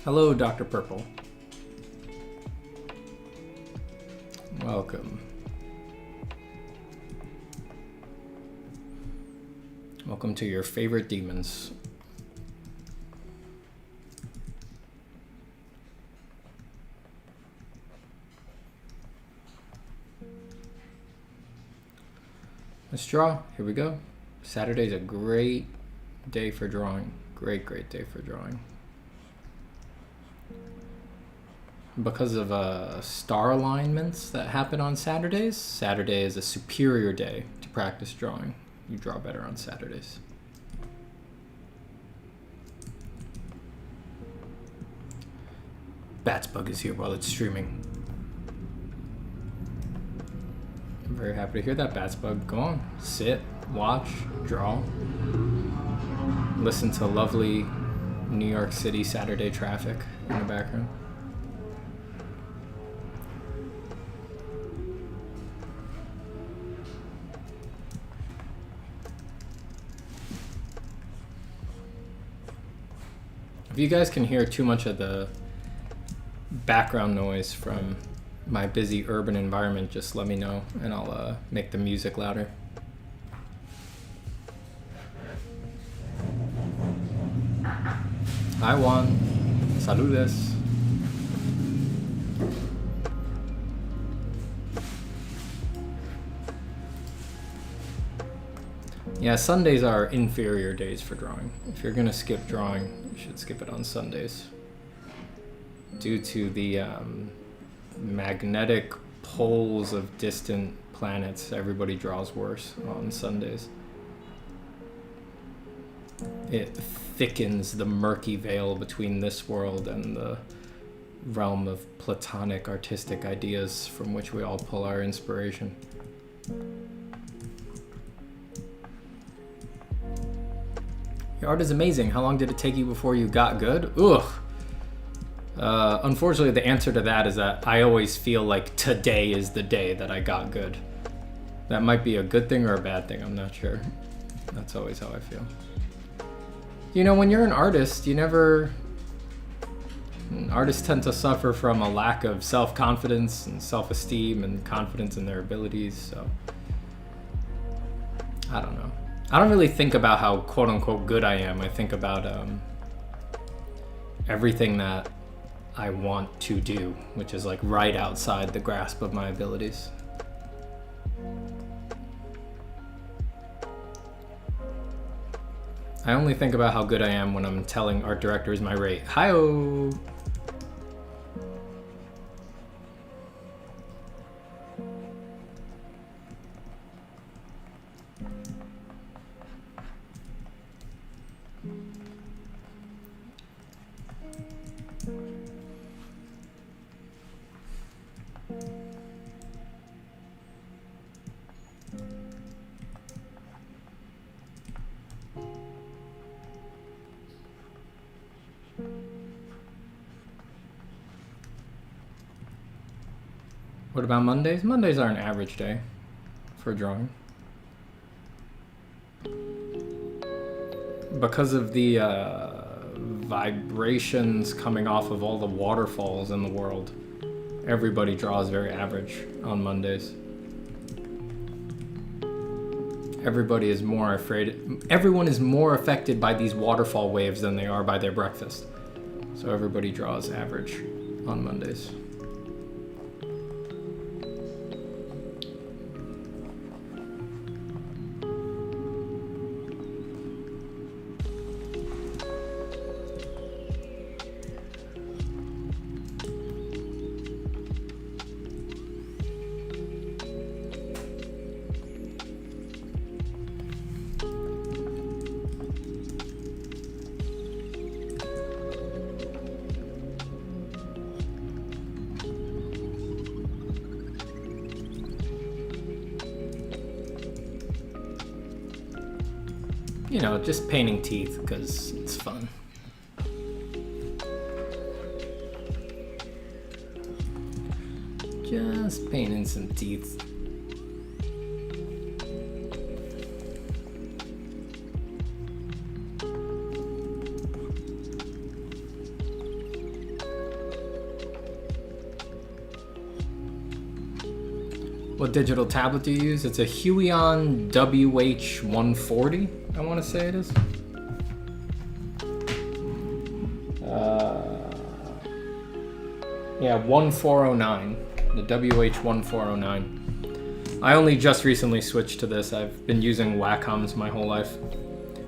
Hello, Dr. Purple. Welcome. Welcome to your favorite demons. Let's draw. Here we go. Saturday's a great day for drawing. Great day for drawing. Because of star alignments that happen on Saturdays, Saturday is a superior day to practice drawing. You draw better on Saturdays. Bat's bug is here while it's streaming. I'm very happy to hear that, Bat's bug. Go on, sit, watch, draw. Listen to lovely New York City Saturday traffic in the background. If you guys can hear too much of the background noise from my busy urban environment, just let me know and I'll make the music louder. Hi Juan, saludes. Yeah, Sundays are inferior days for drawing. If you're gonna skip drawing, you should skip it on Sundays. Due to the magnetic poles of distant planets, everybody draws worse on Sundays. It thickens the murky veil between this world and the realm of Platonic artistic ideas from which we all pull our inspiration. Your art is amazing. How long did it take you before you got good? Ugh. Unfortunately, the answer to that is that I always feel like today is the day that I got good. That might be a good thing or a bad thing, I'm not sure. That's always how I feel. You know, when you're an artist, artists tend to suffer from a lack of self-confidence and self-esteem and confidence in their abilities, so I don't know. I don't really think about how quote-unquote good I am. I think about everything that I want to do, which is like right outside the grasp of my abilities. I only think about how good I am when I'm telling art directors my rate. Hi-oh! What about Mondays? Mondays are an average day for drawing. Because of the vibrations coming off of all the waterfalls in the world, everybody draws very average on Mondays. Everybody is more afraid. Everyone is more affected by these waterfall waves than they are by their breakfast. So everybody draws average on Mondays. You know, just painting teeth because it's fun. Just painting some teeth. What digital tablet do you use? It's a Huion WH140, I want to say it is. Yeah, 1409. The WH1409. I only just recently switched to this. I've been using Wacoms my whole life.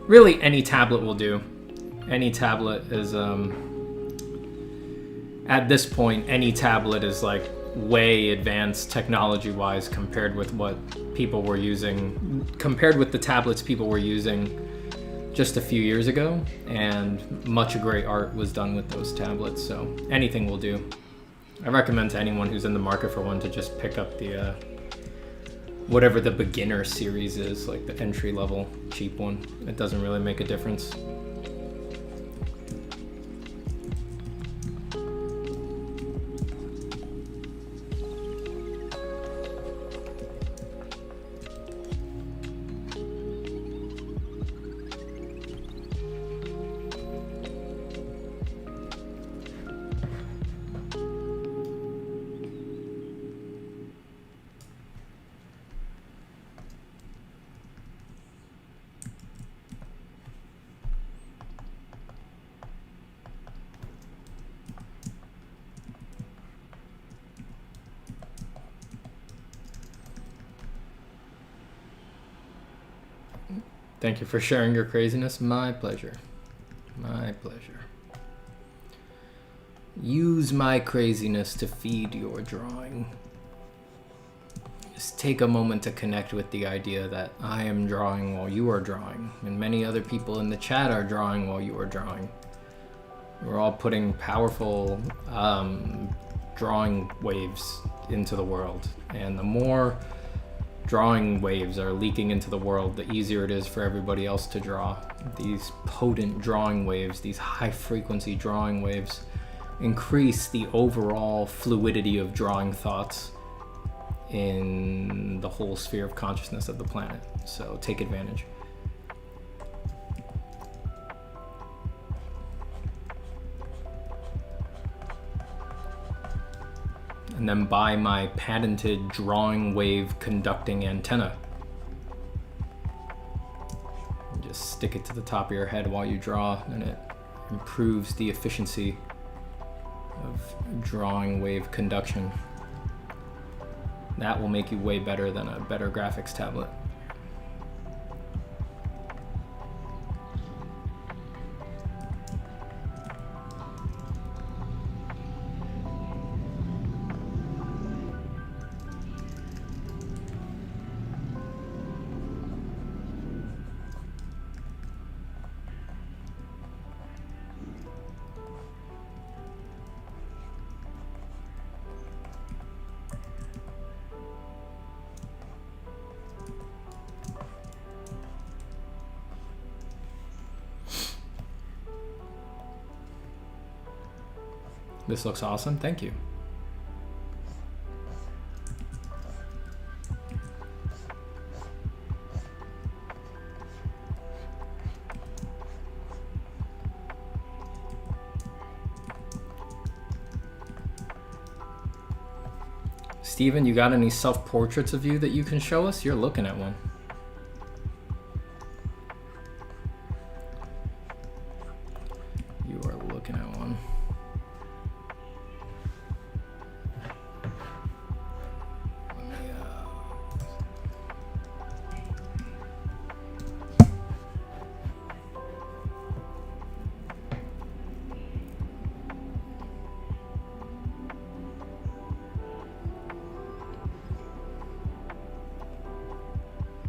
Really, any tablet will do. Any tablet is, at this point, any tablet is like way advanced technology-wise compared with what people were using, compared with the tablets people were using just a few years ago, and much great art was done with those tablets, so anything will do. I recommend to anyone who's in the market for one to just pick up the whatever the beginner series is, like the entry-level cheap one. It doesn't really make a difference. Thank you for sharing your craziness. My pleasure. My pleasure. Use my craziness to feed your drawing. Just take a moment to connect with the idea that I am drawing while you are drawing, and many other people in the chat are drawing while you are drawing. We're all putting powerful drawing waves into the world, and the more drawing waves are leaking into the world, the easier it is for everybody else to draw. These potent drawing waves, these high frequency drawing waves, increase the overall fluidity of drawing thoughts in the whole sphere of consciousness of the planet. So take advantage. And then buy my patented drawing wave conducting antenna. And just stick it to the top of your head while you draw, and it improves the efficiency of drawing wave conduction. That will make you way better than a better graphics tablet. This looks awesome. Thank you. Steven, you got any self-portraits of you that you can show us? You're looking at one. You are looking at one.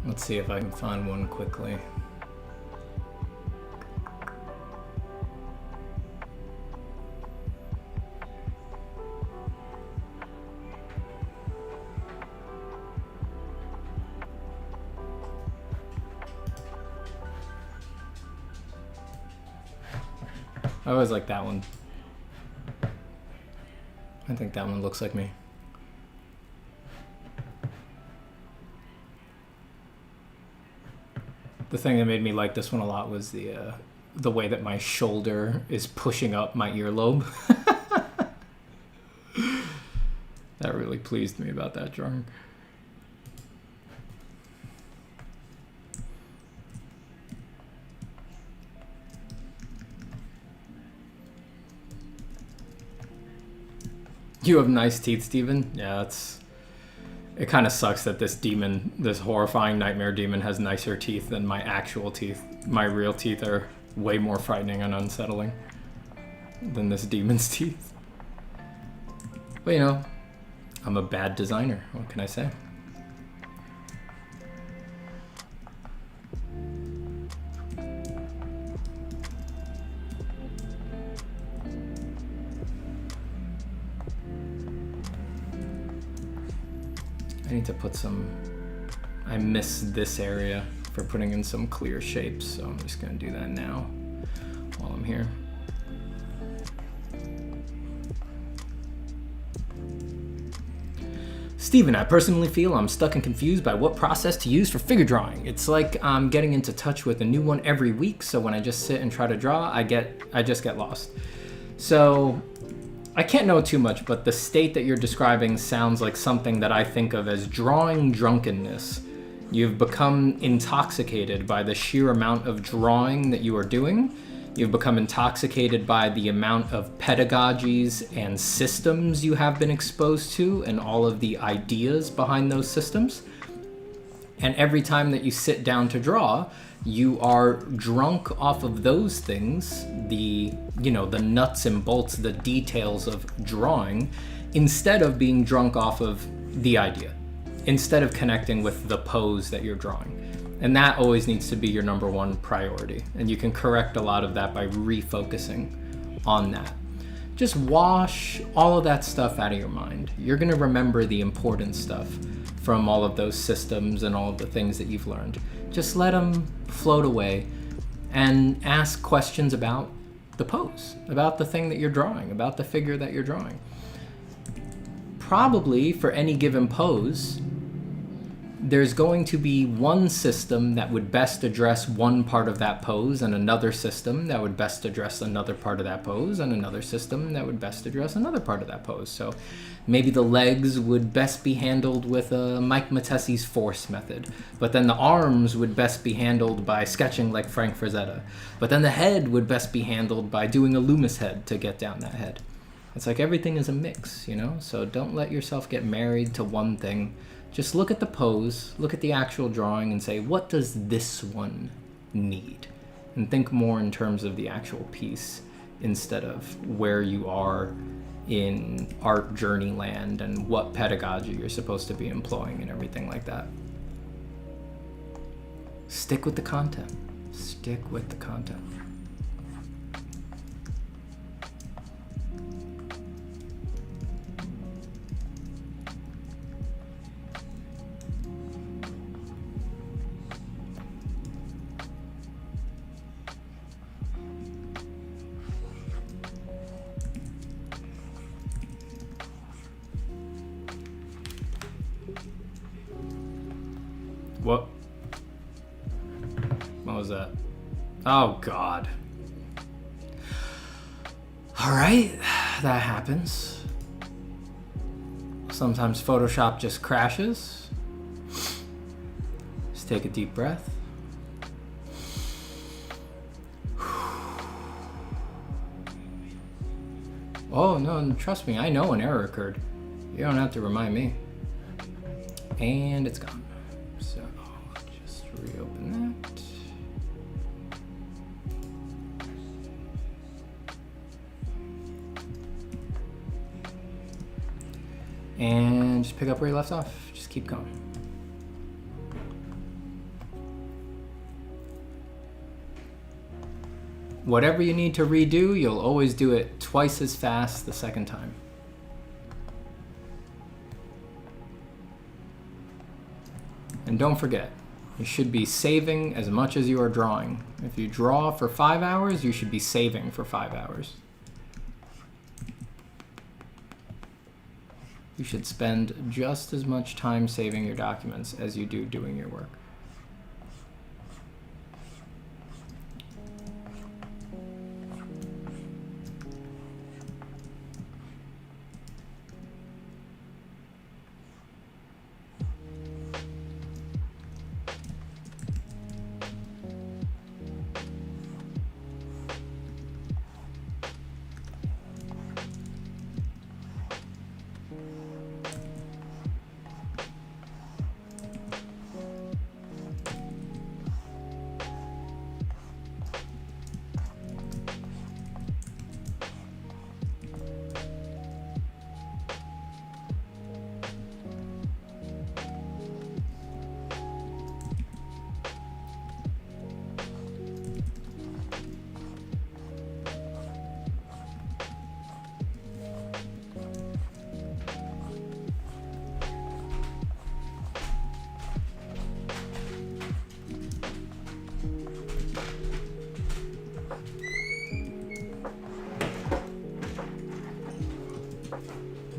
Let's see if I can find one quickly. I always like that one. I think that one looks like me. The thing that made me like this one a lot was the way that my shoulder is pushing up my earlobe. That really pleased me about that drawing. You have nice teeth, Steven. Yeah, it kind of sucks that this demon, this horrifying nightmare demon, has nicer teeth than my actual teeth. My real teeth are way more frightening and unsettling than this demon's teeth. But you know, I'm a bad designer. What can I say? I need to put some, I miss this area for putting in some clear shapes, so I'm just gonna do that now while I'm here. Steven, I personally feel I'm stuck and confused by what process to use for figure drawing. It's like I'm getting into touch with a new one every week, so when I just sit and try to draw, I just get lost. So I can't know too much, but the state that you're describing sounds like something that I think of as drawing drunkenness. You've become intoxicated by the sheer amount of drawing that you are doing. You've become intoxicated by the amount of pedagogies and systems you have been exposed to and all of the ideas behind those systems. And every time that you sit down to draw, you are drunk off of those things, the nuts and bolts, the details of drawing, instead of being drunk off of the idea, instead of connecting with the pose that you're drawing. And that always needs to be your number one priority. And you can correct a lot of that by refocusing on that. Just wash all of that stuff out of your mind. You're gonna remember the important stuff from all of those systems and all of the things that you've learned. Just let them float away and ask questions about the pose, about the thing that you're drawing, about the figure that you're drawing. Probably for any given pose, there's going to be one system that would best address one part of that pose, and another system that would best address another part of that pose, and another system that would best address another part of that pose. So maybe the legs would best be handled with Mike Matessi's force method, but then the arms would best be handled by sketching like Frank Frazetta, but then the head would best be handled by doing a Loomis head to get down that head. It's like everything is a mix, you know? So don't let yourself get married to one thing. Just look at the pose, look at the actual drawing and say, what does this one need? And think more in terms of the actual piece instead of where you are in art journey land and what pedagogy you're supposed to be employing and everything like that. Stick with the content. Stick with the content. What was that? Oh, God. All right, that happens. Sometimes Photoshop just crashes. Just take a deep breath. Oh, no, trust me, I know an error occurred. You don't have to remind me. And it's gone. So just reopen that. And just pick up where you left off. Just keep going. Whatever you need to redo, you'll always do it twice as fast the second time. And don't forget, you should be saving as much as you are drawing. If you draw for 5 hours, you should be saving for 5 hours. You should spend just as much time saving your documents as you do doing your work.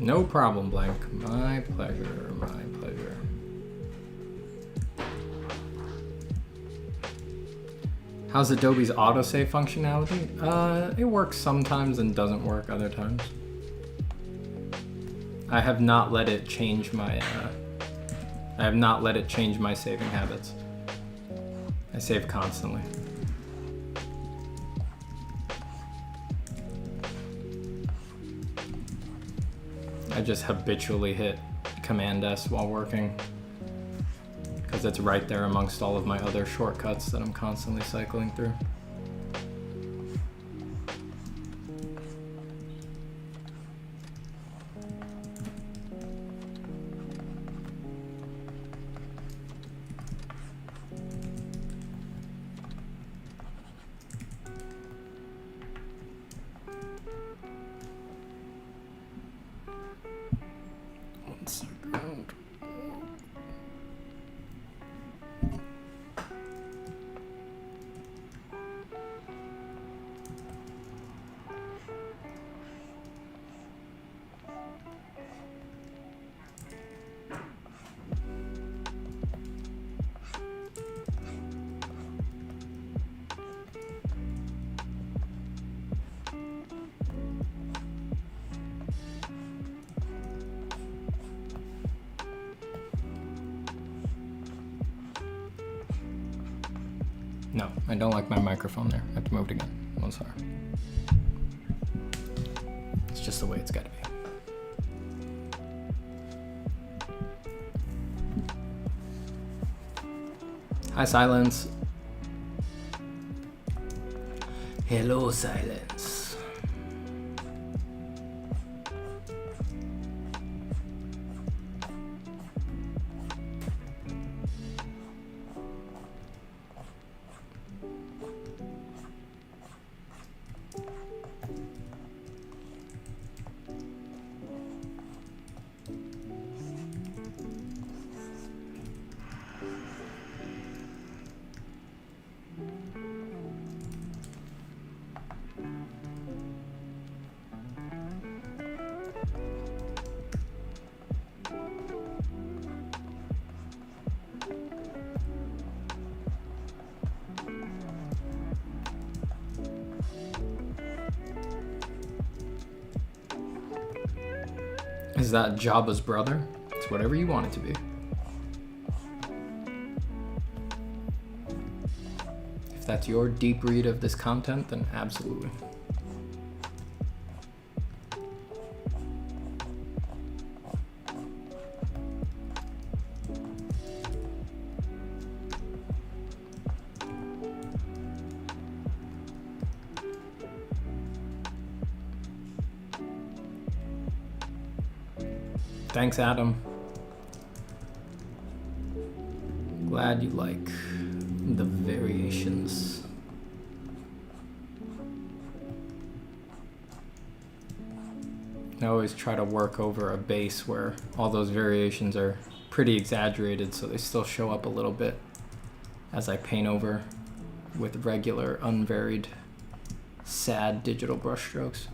No problem, Blank. My pleasure, my pleasure. How's Adobe's autosave functionality? It works sometimes and doesn't work other times. I have not let it change my saving habits. I save constantly. I just habitually hit Command S while working because it's right there amongst all of my other shortcuts that I'm constantly cycling through. No, I don't like my microphone there. I have to move it again. I'm sorry. It's just the way it's gotta be. Hi, Silence. Hello, Silence. Is that Jabba's brother? It's whatever you want it to be. If that's your deep read of this content, then absolutely. Thanks, Adam. Glad you like the variations. I always try to work over a base where all those variations are pretty exaggerated, so they still show up a little bit as I paint over with regular, unvaried, sad digital brushstrokes.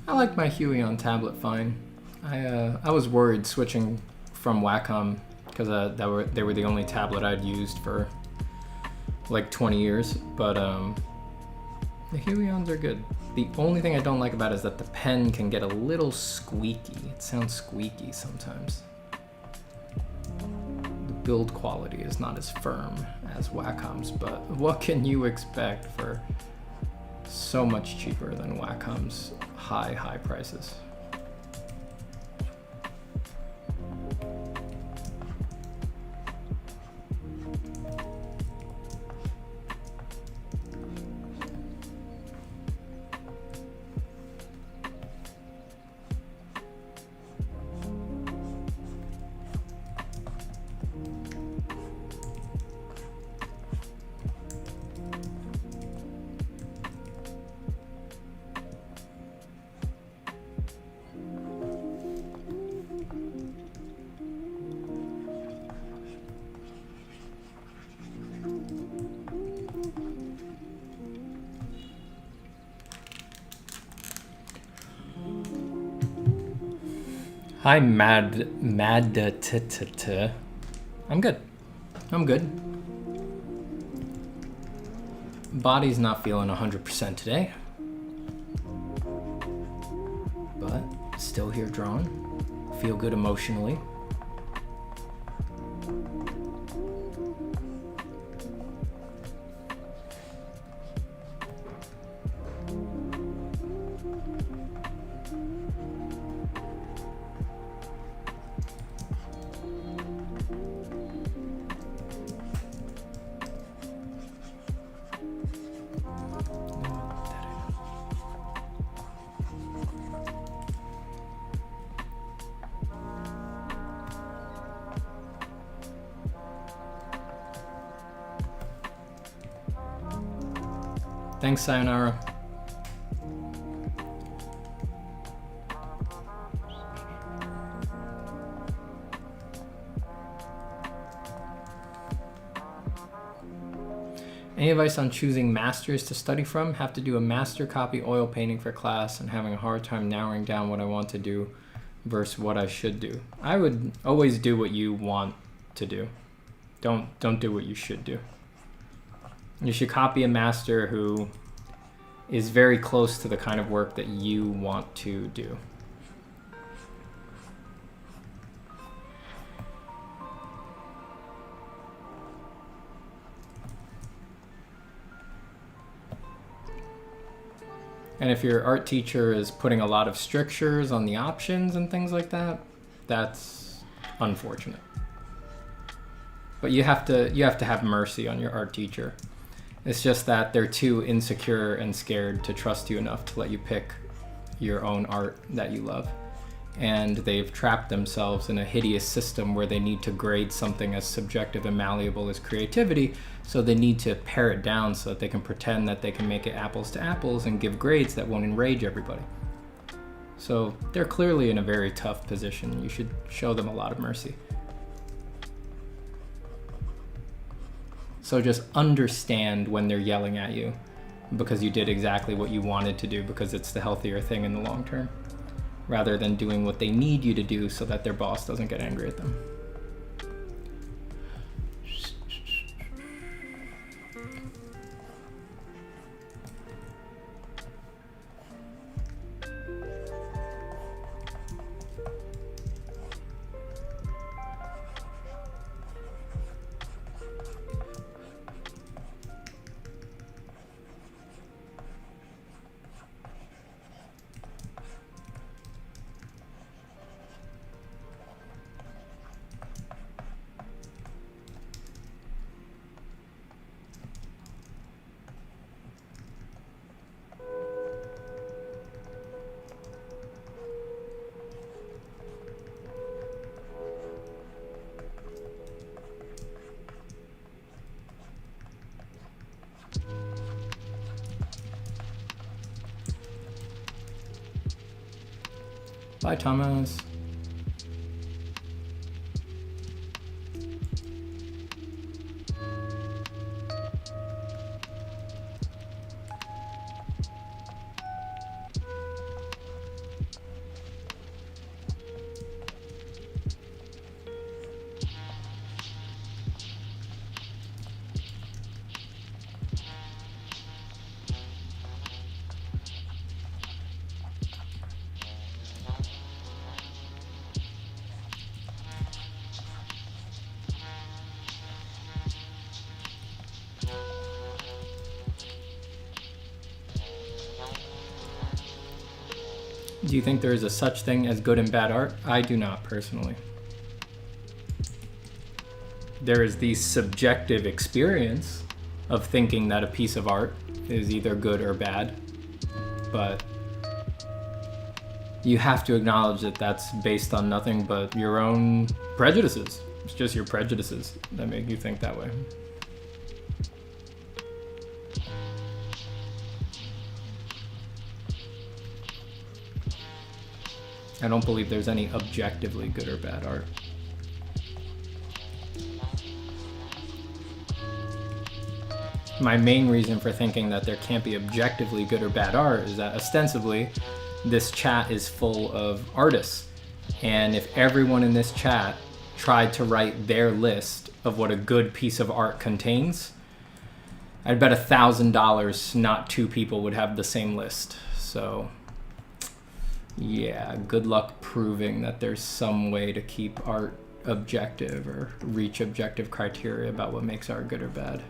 I like my Huion tablet fine. I was worried switching from Wacom because they were the only tablet I'd used for like 20 years. But the Huions are good. The only thing I don't like about it is that the pen can get a little squeaky. It sounds squeaky sometimes. The build quality is not as firm as Wacom's, but what can you expect for so much cheaper than Wacom's high prices? Hi, mad t. I'm good. Body's not feeling 100% today, but still here drawing. Feel good emotionally. Thanks, Sayonara. Any advice on choosing masters to study from? Have to do a master copy oil painting for class and having a hard time narrowing down what I want to do versus what I should do. I would always do what you want to do. Don't do what you should do. You should copy a master who is very close to the kind of work that you want to do. And if your art teacher is putting a lot of strictures on the options and things like that, that's unfortunate. But you have to have mercy on your art teacher. It's just that they're too insecure and scared to trust you enough to let you pick your own art that you love. And they've trapped themselves in a hideous system where they need to grade something as subjective and malleable as creativity, so they need to pare it down so that they can pretend that they can make it apples to apples and give grades that won't enrage everybody. So they're clearly in a very tough position. You should show them a lot of mercy. So just understand when they're yelling at you because you did exactly what you wanted to do because it's the healthier thing in the long term, rather than doing what they need you to do so that their boss doesn't get angry at them. Bye, Thomas. Do you think there is a such thing as good and bad art? I do not, personally. There is the subjective experience of thinking that a piece of art is either good or bad, but you have to acknowledge that that's based on nothing but your own prejudices. It's just your prejudices that make you think that way. I don't believe there's any objectively good or bad art. My main reason for thinking that there can't be objectively good or bad art is that ostensibly this chat is full of artists. And if everyone in this chat tried to write their list of what a good piece of art contains, I'd bet $1,000 not two people would have the same list. So yeah, good luck proving that there's some way to keep art objective or reach objective criteria about what makes art good or bad.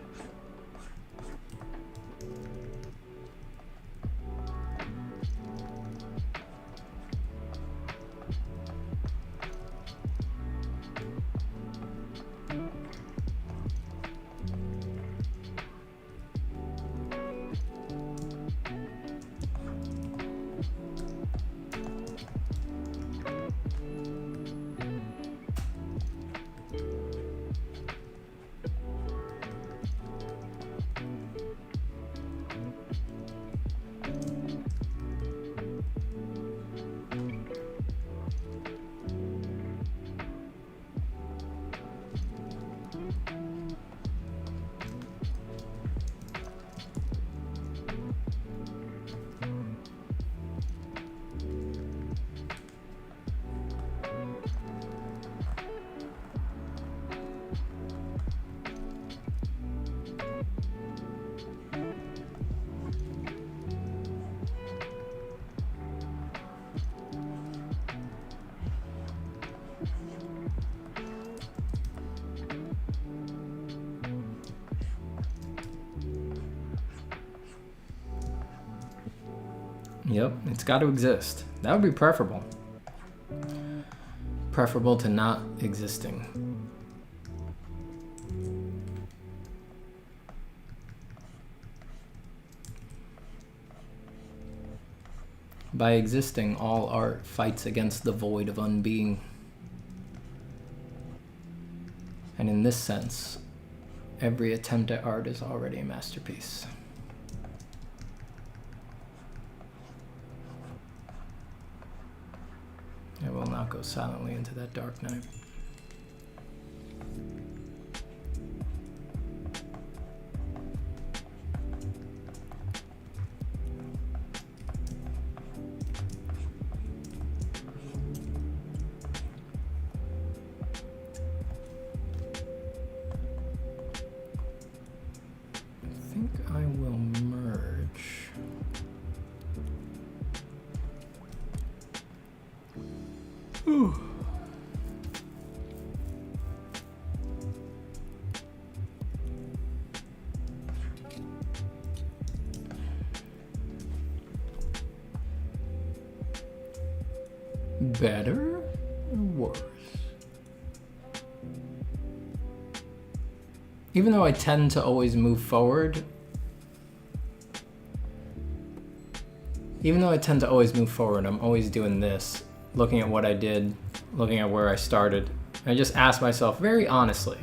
Yep, it's got to exist. That would be preferable. Preferable to not existing. By existing, all art fights against the void of unbeing. And in this sense, every attempt at art is already a masterpiece. I will not go silently into that dark night. I think I will merge. Ooh. Better or worse? Even though I tend to always move forward, I'm always doing this, looking at what I did, looking at where I started. I just ask myself very honestly,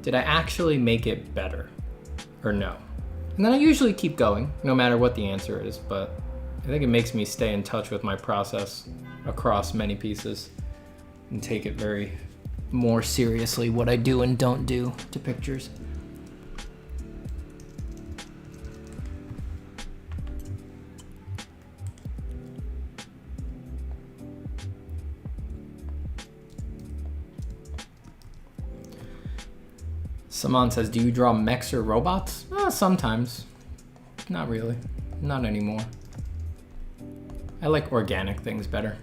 did I actually make it better or no? And then I usually keep going, no matter what the answer is, but I think it makes me stay in touch with my process across many pieces and take it very more seriously what I do and don't do to pictures. Saman says, do you draw mechs or robots? Sometimes. Not really. Not anymore. I like organic things better.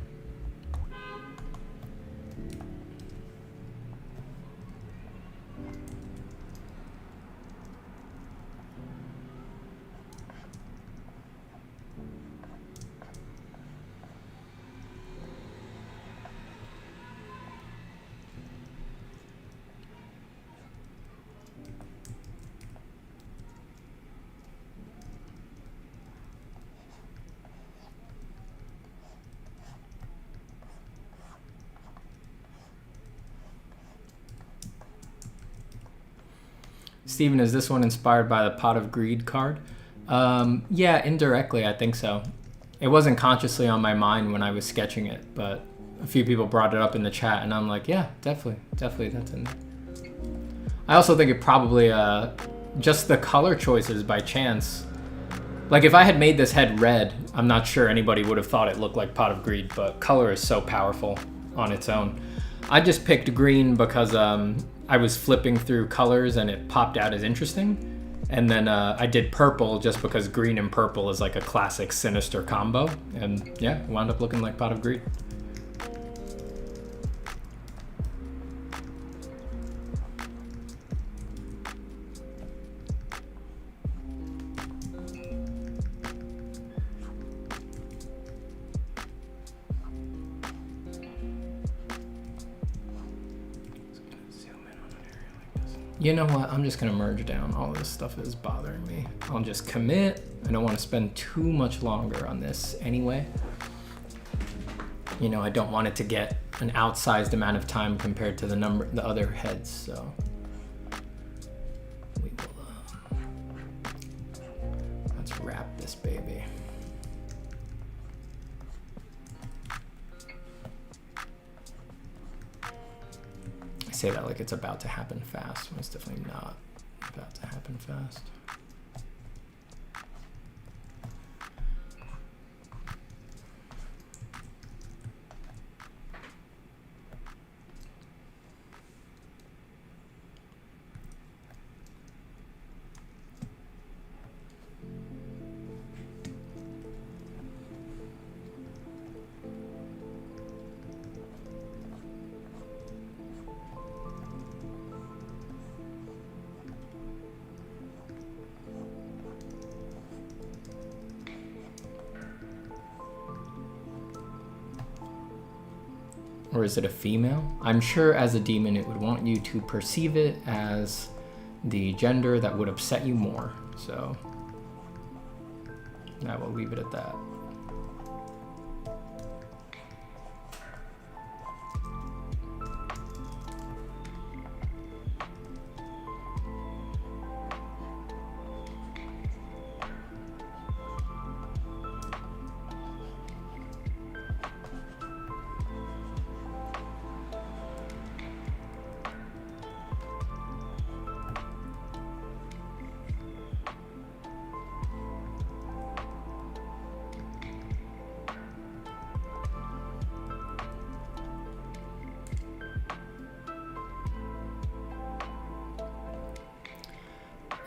Steven, is this one inspired by the Pot of Greed card? Yeah, indirectly, I think so. It wasn't consciously on my mind when I was sketching it, but a few people brought it up in the chat, and I'm like, yeah, definitely that's in there. I also think it probably, just the color choices by chance. Like, if I had made this head red, I'm not sure anybody would have thought it looked like Pot of Greed, but color is so powerful on its own. I just picked green because I was flipping through colors and it popped out as interesting. And then I did purple just because green and purple is like a classic sinister combo. And yeah, it wound up looking like Pot of Greed. You know what? I'm just gonna merge down. All this stuff is bothering me. I'll just commit. I don't want to spend too much longer on this anyway. You know, I don't want it to get an outsized amount of time compared to the other heads, so. We will, let's wrap this baby. I say that like it's about to happen fast, when it's definitely not about to happen fast. Or is it a female? I'm sure as a demon it would want you to perceive it as the gender that would upset you more. So I will leave it at that.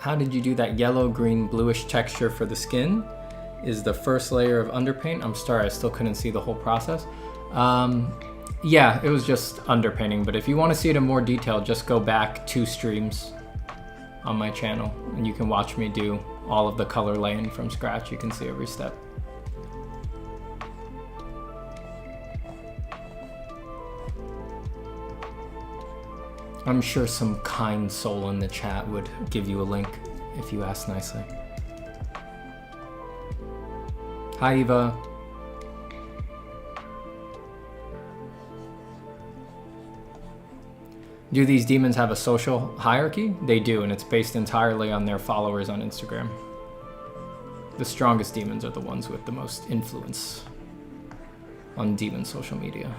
How did you do that yellow, green, bluish texture for the skin? Is the first layer of underpaint? I'm sorry, I still couldn't see the whole process. Yeah, it was just underpainting, but if you want to see it in more detail, just go back 2 streams on my channel and you can watch me do all of the color laying from scratch. You can see every step. I'm sure some kind soul in the chat would give you a link if you ask nicely. Hi, Eva. Do these demons have a social hierarchy? They do, and it's based entirely on their followers on Instagram. The strongest demons are the ones with the most influence on demon social media.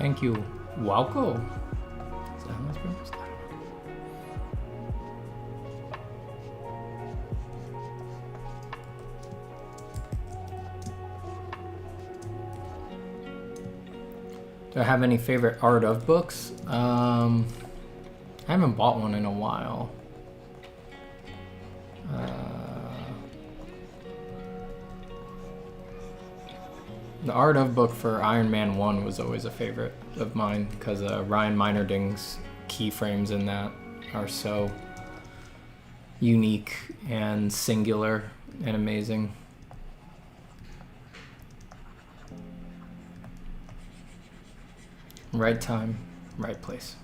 Thank you, Wauko. Is that how it's pronounced? Do I have any favorite art of books? I haven't bought one in a while. The art of book for Iron Man 1 was always a favorite of mine because Ryan Meinerding's keyframes in that are so unique and singular and amazing. Right time, right place.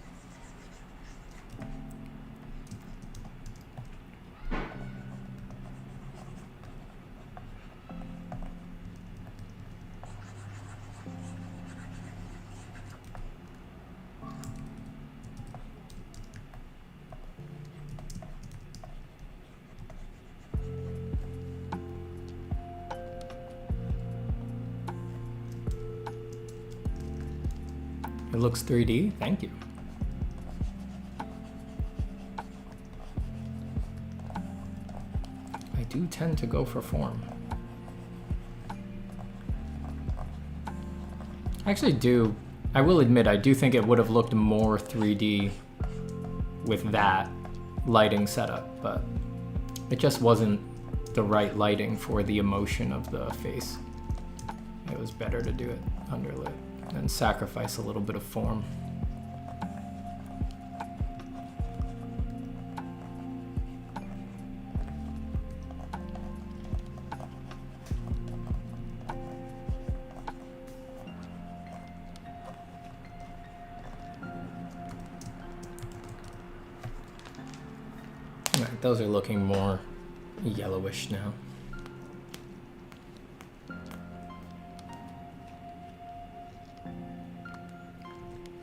It looks 3D, thank you. I do tend to go for form. I will admit, I do think it would have looked more 3D with that lighting setup, but it just wasn't the right lighting for the emotion of the face. It was better to do it underlit and sacrifice a little bit of form. All right, those are looking more yellowish now.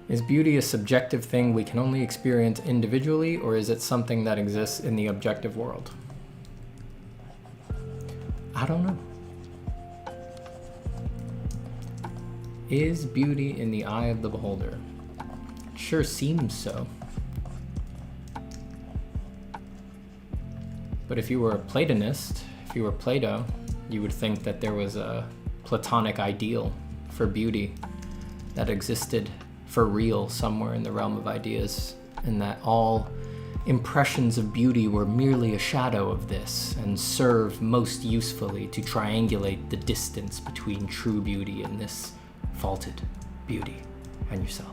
Is beauty a subjective thing we can only experience individually, or is it something that exists in the objective world? I don't know. Is beauty in the eye of the beholder? It sure seems so. But if you were a Platonist, if you were Plato, you would think that there was a Platonic ideal for beauty that existed for real somewhere in the realm of ideas, and that all impressions of beauty were merely a shadow of this and serve most usefully to triangulate the distance between true beauty and this faulted beauty and yourself.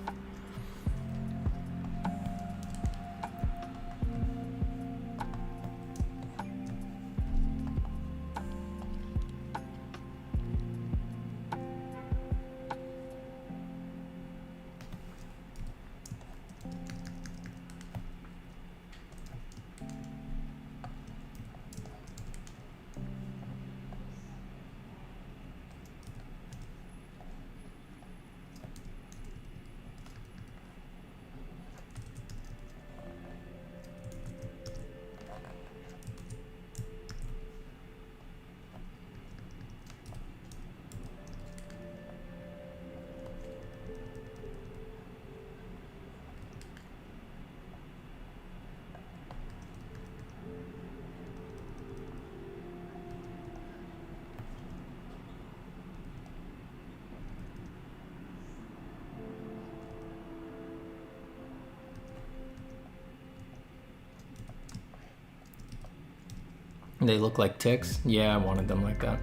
They look like ticks? Yeah, I wanted them like that.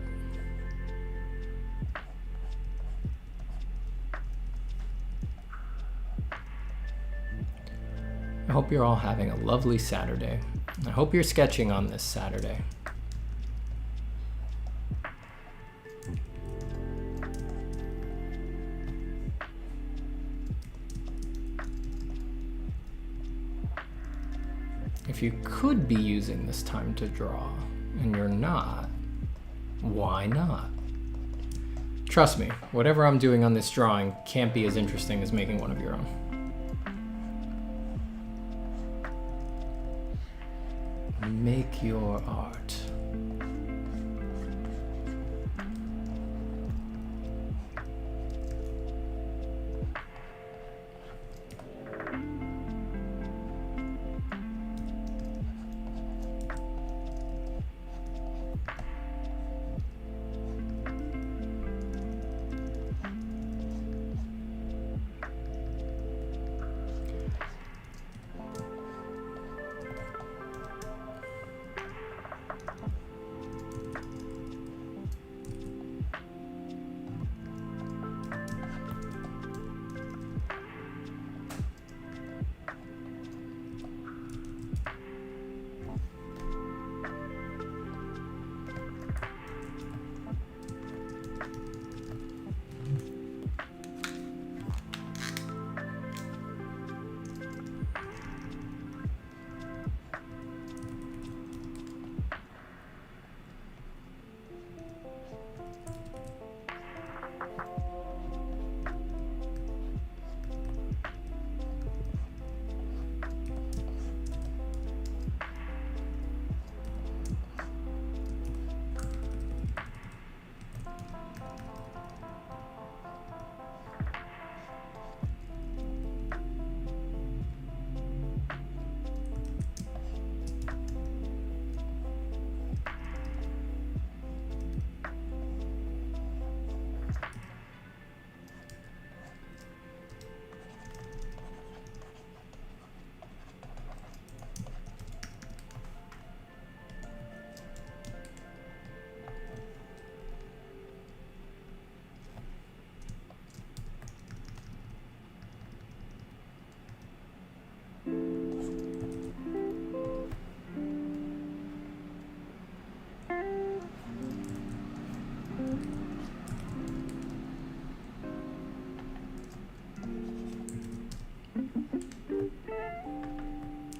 I hope you're all having a lovely Saturday. I hope you're sketching on this Saturday. If you could be using this time to draw, and you're not, why not? Trust me, whatever I'm doing on this drawing can't be as interesting as making one of your own. Make your art.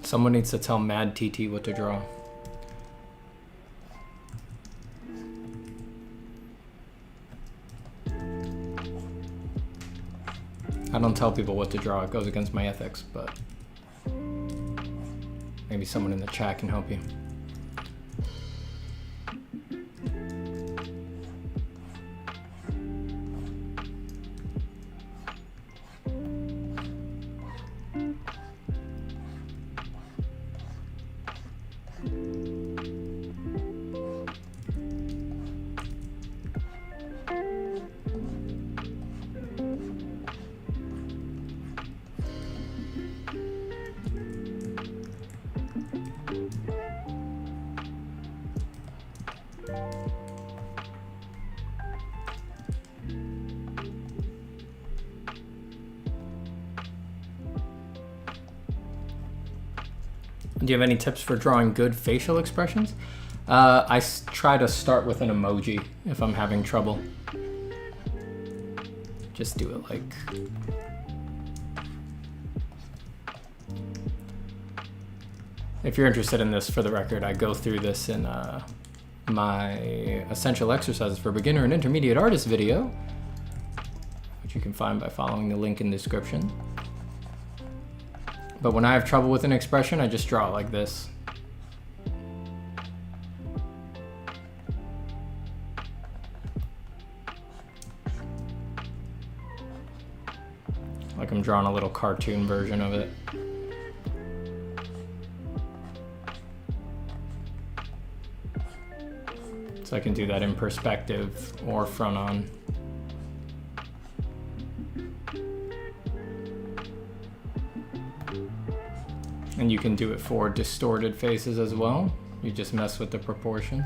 Someone needs to tell Mad TT what to draw. I don't tell people what to draw. It goes against my ethics, but maybe someone in the chat can help you. Do you have any tips for drawing good facial expressions? I try to start with an emoji if I'm having trouble. Just do it like... If you're interested in this, for the record, I go through this in my Essential Exercises for Beginner and Intermediate Artist video, which you can find by following the link in the description. But when I have trouble with an expression, I just draw like this. Like I'm drawing a little cartoon version of it. So I can do that in perspective or front on. And you can do it for distorted faces as well. You just mess with the proportions.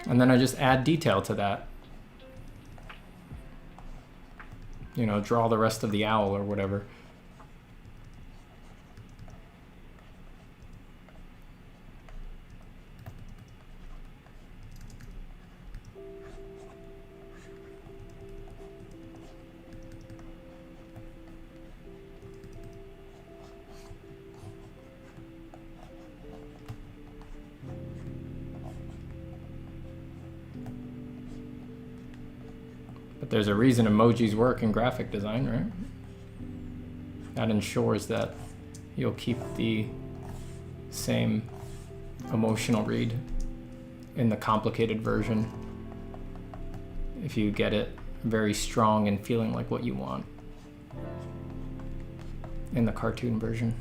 And then I just add detail to that. You know, draw the rest of the owl or whatever. There's a reason emojis work in graphic design, right? That ensures that you'll keep the same emotional read in the complicated version if you get it very strong and feeling like what you want in the cartoon version.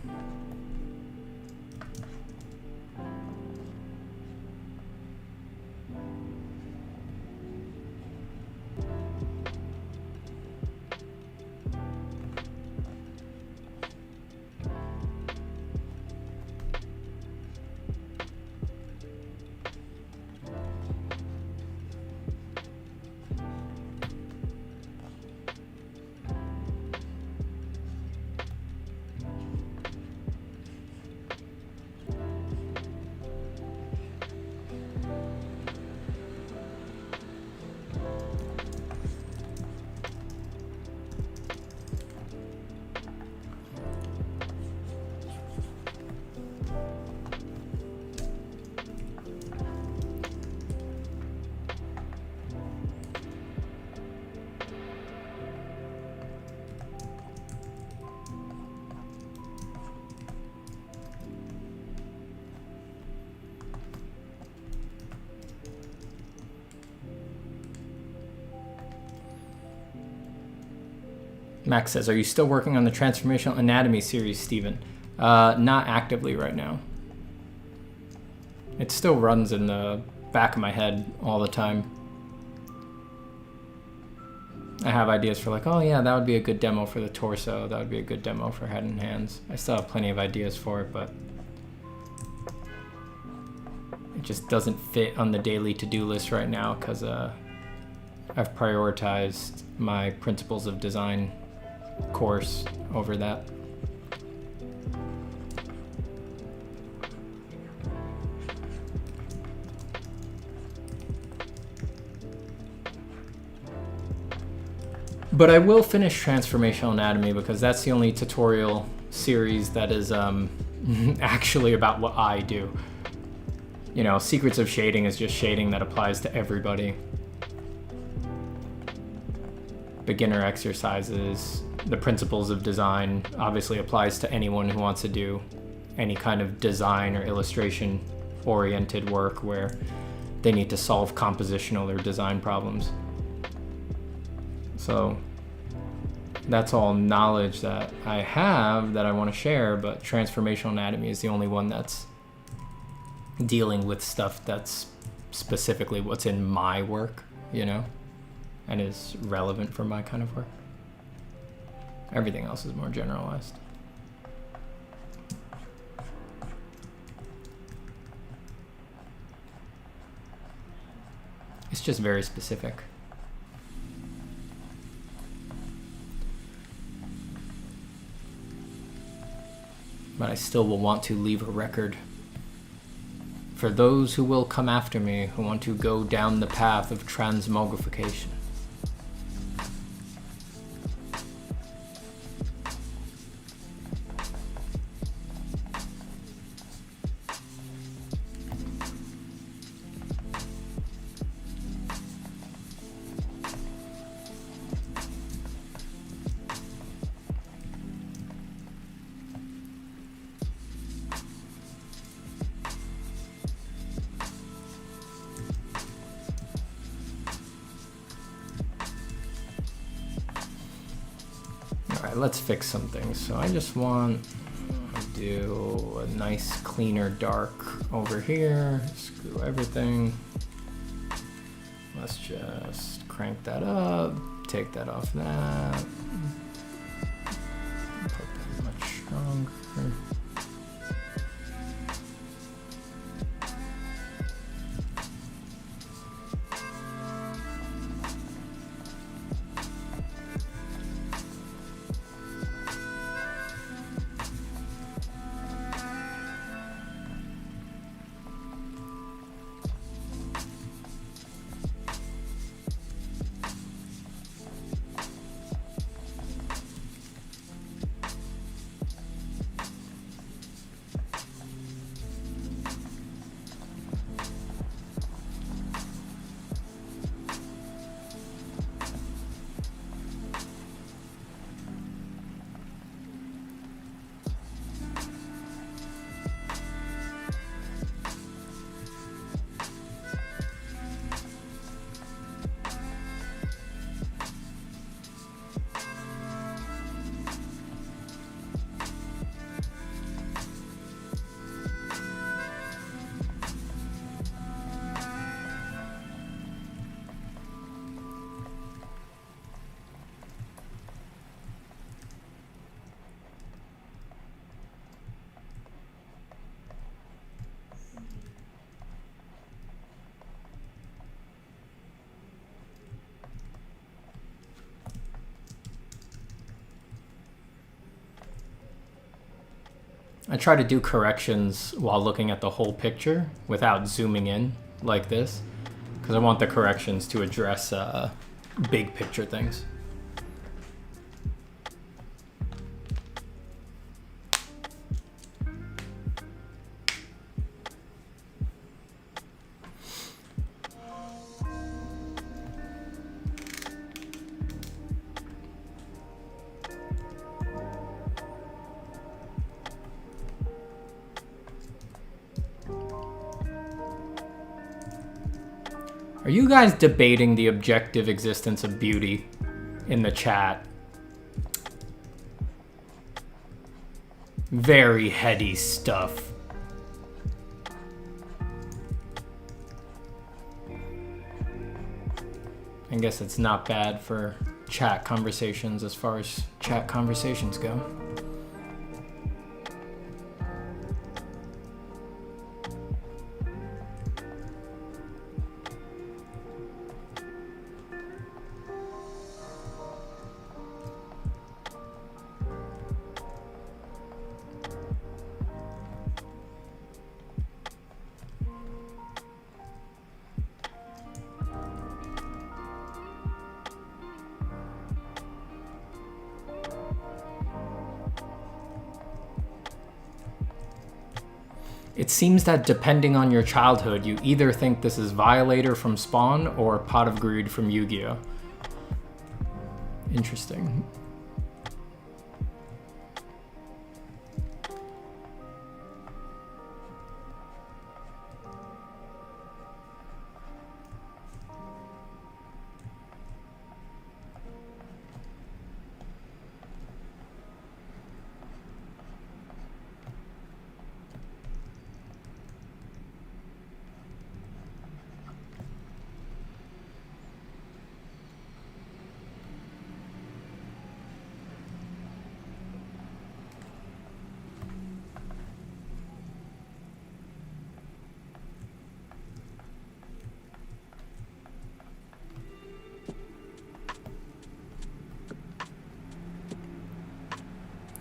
Max says, are you still working on the Transformational Anatomy series, Steven? Not actively right now. It still runs in the back of my head all the time. I have ideas for like, oh yeah, that would be a good demo for the torso. That would be a good demo for head and hands. I still have plenty of ideas for it, but it just doesn't fit on the daily to-do list right now because I've prioritized my Principles of Design course over that. But I will finish Transformational Anatomy because that's the only tutorial series that is actually about what I do. You know, Secrets of Shading is just shading that applies to everybody. Beginner exercises, the principles of design obviously applies to anyone who wants to do any kind of design or illustration oriented work where they need to solve compositional or design problems. So that's all knowledge that I have that I want to share, but Transformational Anatomy is the only one that's dealing with stuff that's specifically what's in my work, you know, and is relevant for my kind of work. Everything else is more generalized. It's just very specific. But I still will want to leave a record for those who will come after me, who want to go down the path of transmogrification. Let's fix some things. So I just want to do a nice cleaner dark over here. Screw everything. Let's just crank that up, take that off that. Put that much stronger. I try to do corrections while looking at the whole picture without zooming in like this, because I want the corrections to address big picture things. Are you guys debating the objective existence of beauty in the chat? Very heady stuff. I guess it's not bad for chat conversations as far as chat conversations go. It seems that depending on your childhood, you either think this is Violator from Spawn or Pot of Greed from Yu-Gi-Oh! Interesting.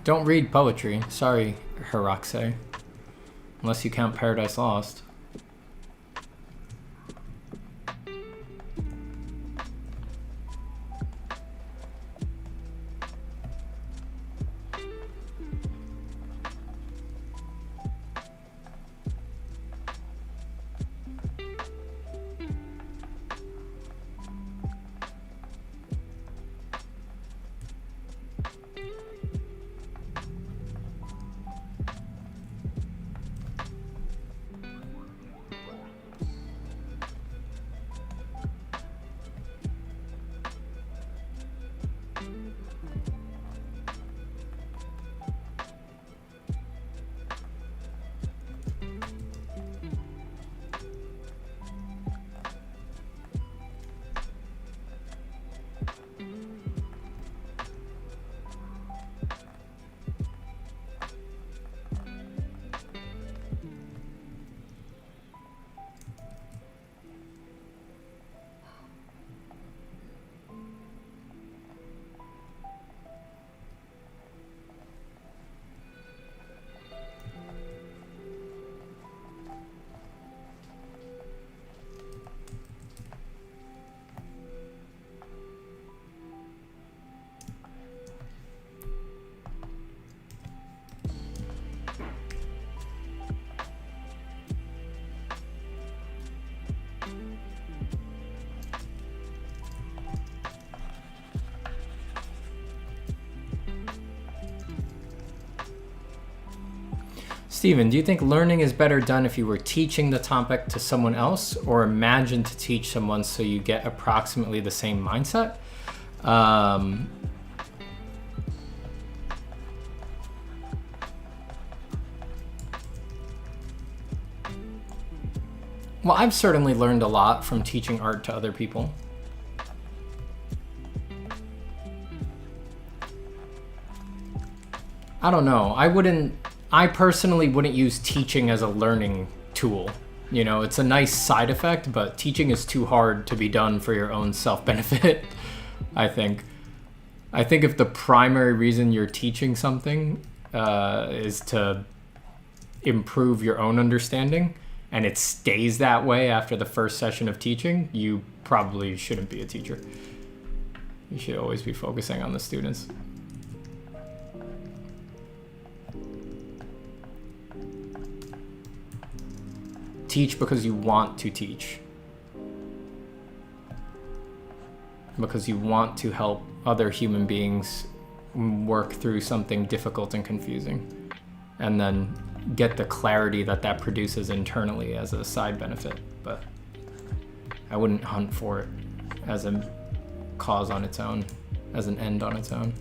Don't read poetry. Sorry, Hiraxe. Unless you count Paradise Lost. Steven, do you think learning is better done if you were teaching the topic to someone else or imagined to teach someone so you get approximately the same mindset? Well, I've certainly learned a lot from teaching art to other people. I don't know. I personally wouldn't use teaching as a learning tool. You know, it's a nice side effect, but teaching is too hard to be done for your own self-benefit, I think. I think if the primary reason you're teaching something is to improve your own understanding, and it stays that way after the first session of teaching, you probably shouldn't be a teacher. You should always be focusing on the students. Teach because you want to teach. Because you want to help other human beings work through something difficult and confusing. And then get the clarity that that produces internally as a side benefit. But I wouldn't hunt for it as a cause on its own, as an end on its own.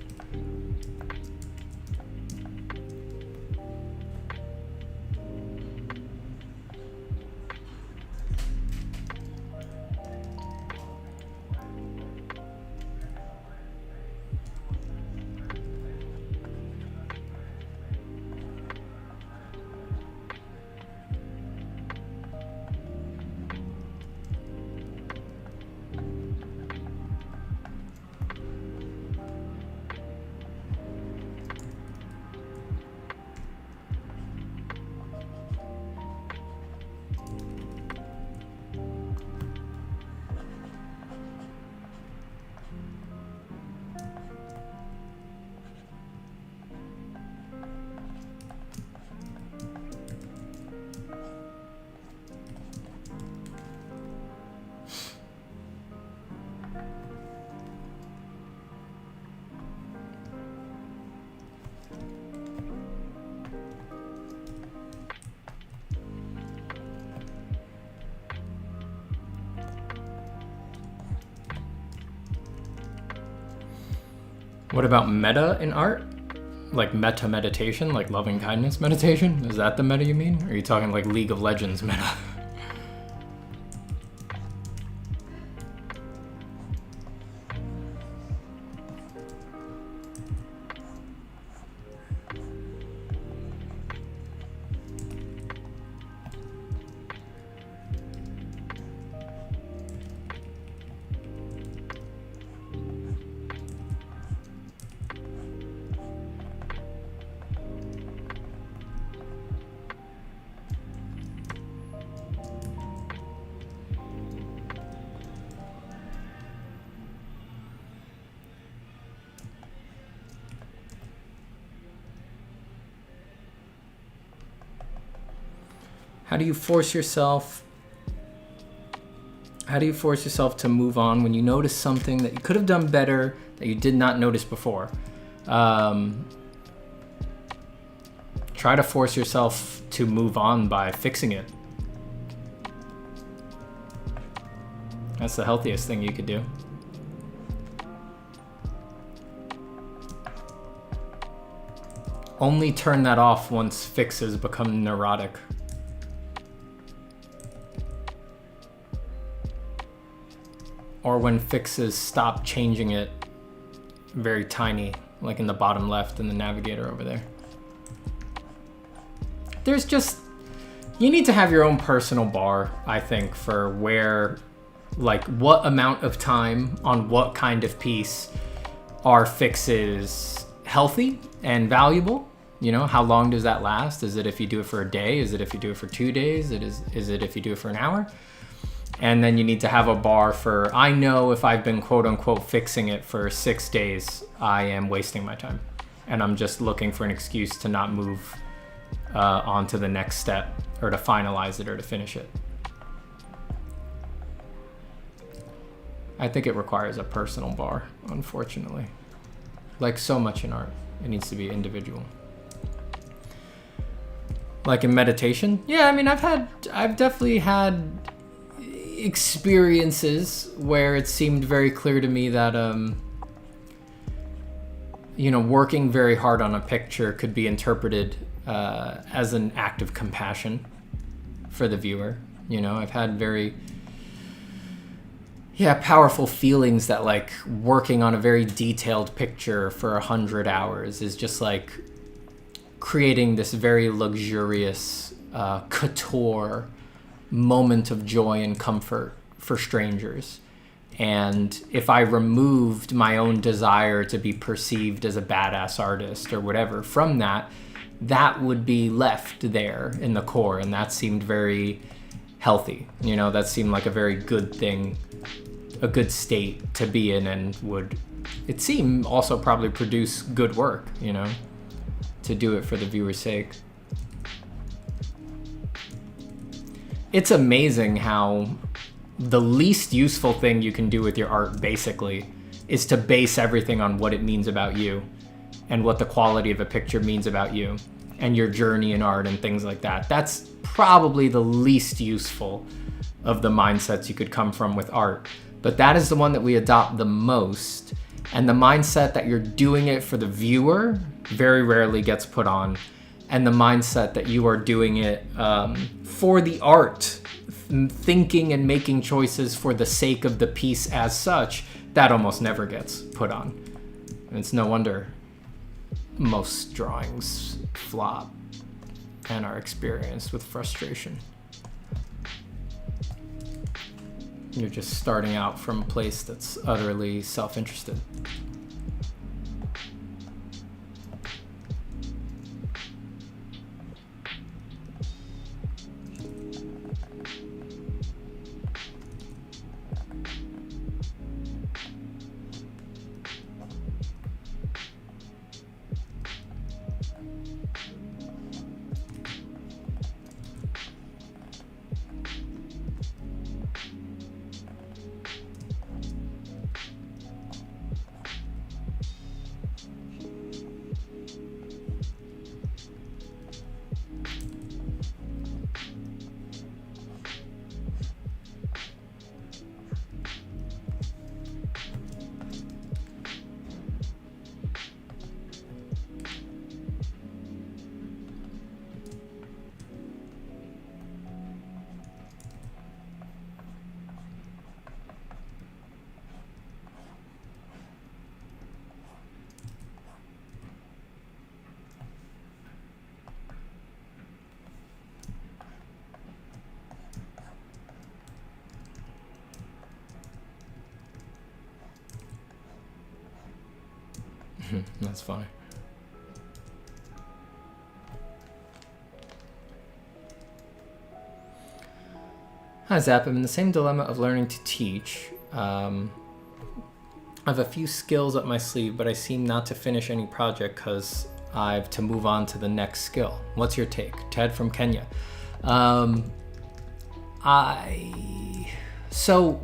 What about meta in art? Like meta meditation, like loving kindness meditation? Is that the meta you mean? Or are you talking like League of Legends meta? How do you force yourself to move on when you notice something that you could have done better that you did not notice before? Try to force yourself to move on by fixing it. That's the healthiest thing you could do. Only turn that off once fixes become neurotic. Or when fixes stop changing it very tiny, like in the bottom left in the navigator over there. There's just, you need to have your own personal bar, I think, for where, like what amount of time on what kind of piece are fixes healthy and valuable. You know, how long does that last? Is it if you do it for a day? Is it if you do it for 2 days? Is it if you do it for an hour? And then you need to have a bar for, I know if I've been quote unquote fixing it for 6 days, I am wasting my time. And I'm just looking for an excuse to not move on to the next step or to finalize it or to finish it. I think it requires a personal bar, unfortunately. Like so much in art, it needs to be individual. Like in meditation, yeah, I mean, I've definitely had experiences where it seemed very clear to me that you know, working very hard on a picture could be interpreted as an act of compassion for the viewer. You know, I've had very powerful feelings that like working on a very detailed picture for 100 hours is just like creating this very luxurious couture moment of joy and comfort for strangers. And if I removed my own desire to be perceived as a badass artist or whatever from that, that would be left there in the core, and that seemed very healthy. You know, that seemed like a very good thing, a good state to be in, and would, it seemed, also probably produce good work, you know, to do it for the viewer's sake. It's amazing how the least useful thing you can do with your art, basically, is to base everything on what it means about you and what the quality of a picture means about you and your journey in art and things like that. That's probably the least useful of the mindsets you could come from with art. But that is the one that we adopt the most. And the mindset that you're doing it for the viewer very rarely gets put on. And the mindset that you are doing it for the art, thinking and making choices for the sake of the piece as such, that almost never gets put on. And it's no wonder most drawings flop and are experienced with frustration. You're just starting out from a place that's utterly self-interested. That's funny. Hi Zap, I'm in the same dilemma of learning to teach. I have a few skills up my sleeve, but I seem not to finish any project because I have to move on to the next skill. What's your take? Ted from Kenya. So,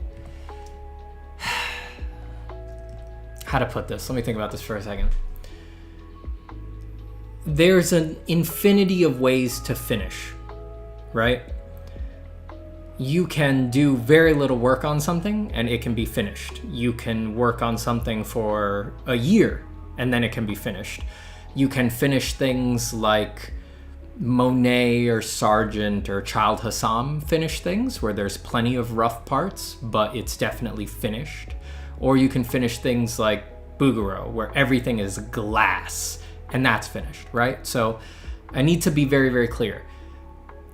how to put this? Let me think about this for a second. There's an infinity of ways to finish, right? You can do very little work on something and it can be finished. You can work on something for a year and then it can be finished. You can finish things like Monet or Sargent or Child Hassam finish things where there's plenty of rough parts, but it's definitely finished. Or you can finish things like Bouguereau where everything is glass and that's finished, right? So I need to be very, very clear.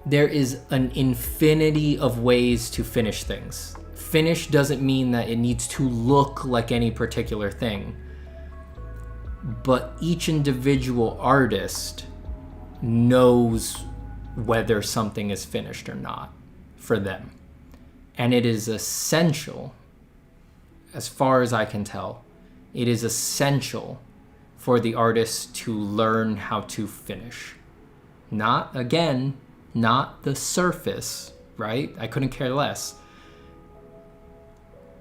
There is an infinity of ways to finish things. Finish doesn't mean that it needs to look like any particular thing, but each individual artist knows whether something is finished or not for them. And it is essential, as far as I can tell, it is essential for the artist to learn how to finish. Not the surface, right? I couldn't care less.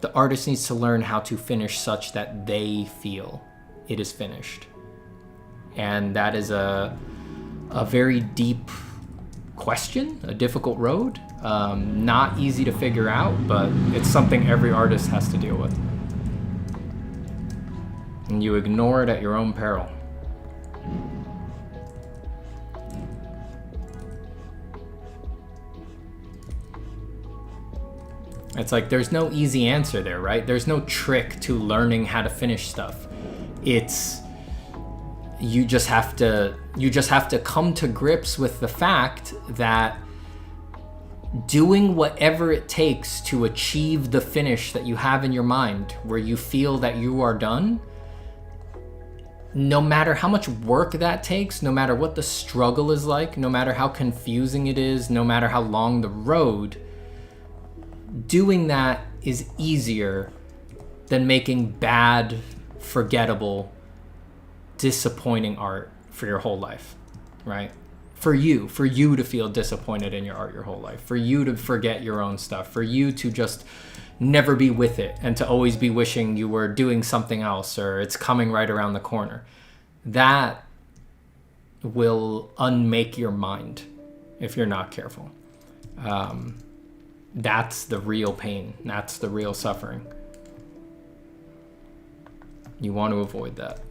The artist needs to learn how to finish such that they feel it is finished. And that is a very deep question, a difficult road. Not easy to figure out, but it's something every artist has to deal with. And you ignore it at your own peril. It's like there's no easy answer there, right? There's no trick to learning how to finish stuff. It's you just have to come to grips with the fact that doing whatever it takes to achieve the finish that you have in your mind, where you feel that you are done, no matter how much work that takes, no matter what the struggle is like, no matter how confusing it is, no matter how long the road, doing that is easier than making bad, forgettable, disappointing art for your whole life, right? For you to feel disappointed in your art your whole life, for you to forget your own stuff, for you to just never be with it and to always be wishing you were doing something else or it's coming right around the corner. That will unmake your mind if you're not careful. That's the real pain. That's the real suffering. You want to avoid that.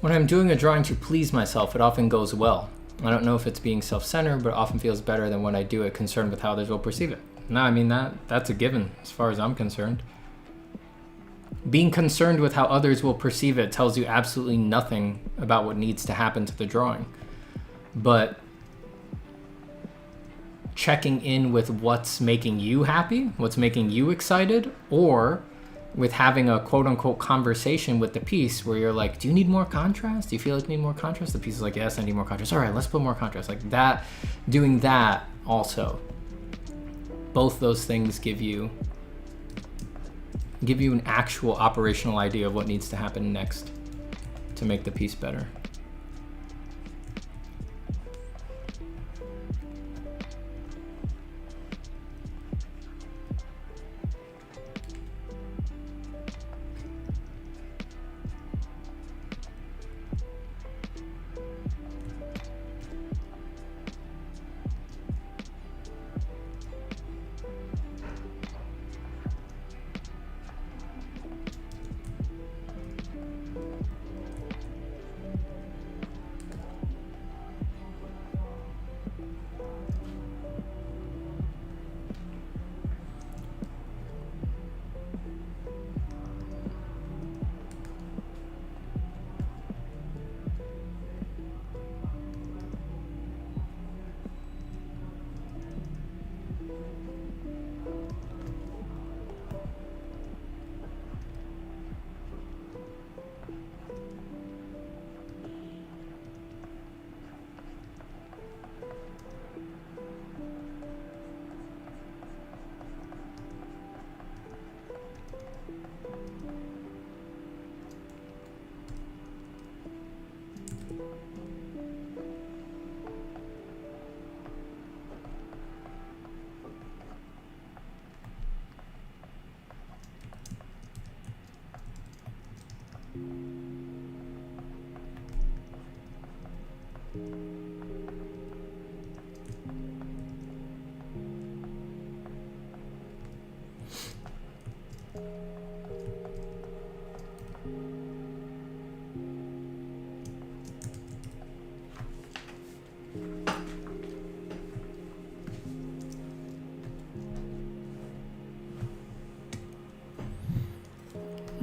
When I'm doing a drawing to please myself, it often goes well. I don't know if it's being self-centered, but it often feels better than when I do it concerned with how others will perceive it. No, I mean, that's a given as far as I'm concerned. Being concerned with how others will perceive it tells you absolutely nothing about what needs to happen to the drawing. But checking in with what's making you happy, what's making you excited, or with having a quote-unquote conversation with the piece where you're like, do you need more contrast? Do you feel like you need more contrast? The piece is like, yes, I need more contrast. All right, let's put more contrast. Like that, doing that also. Both those things give you an actual operational idea of what needs to happen next to make the piece better.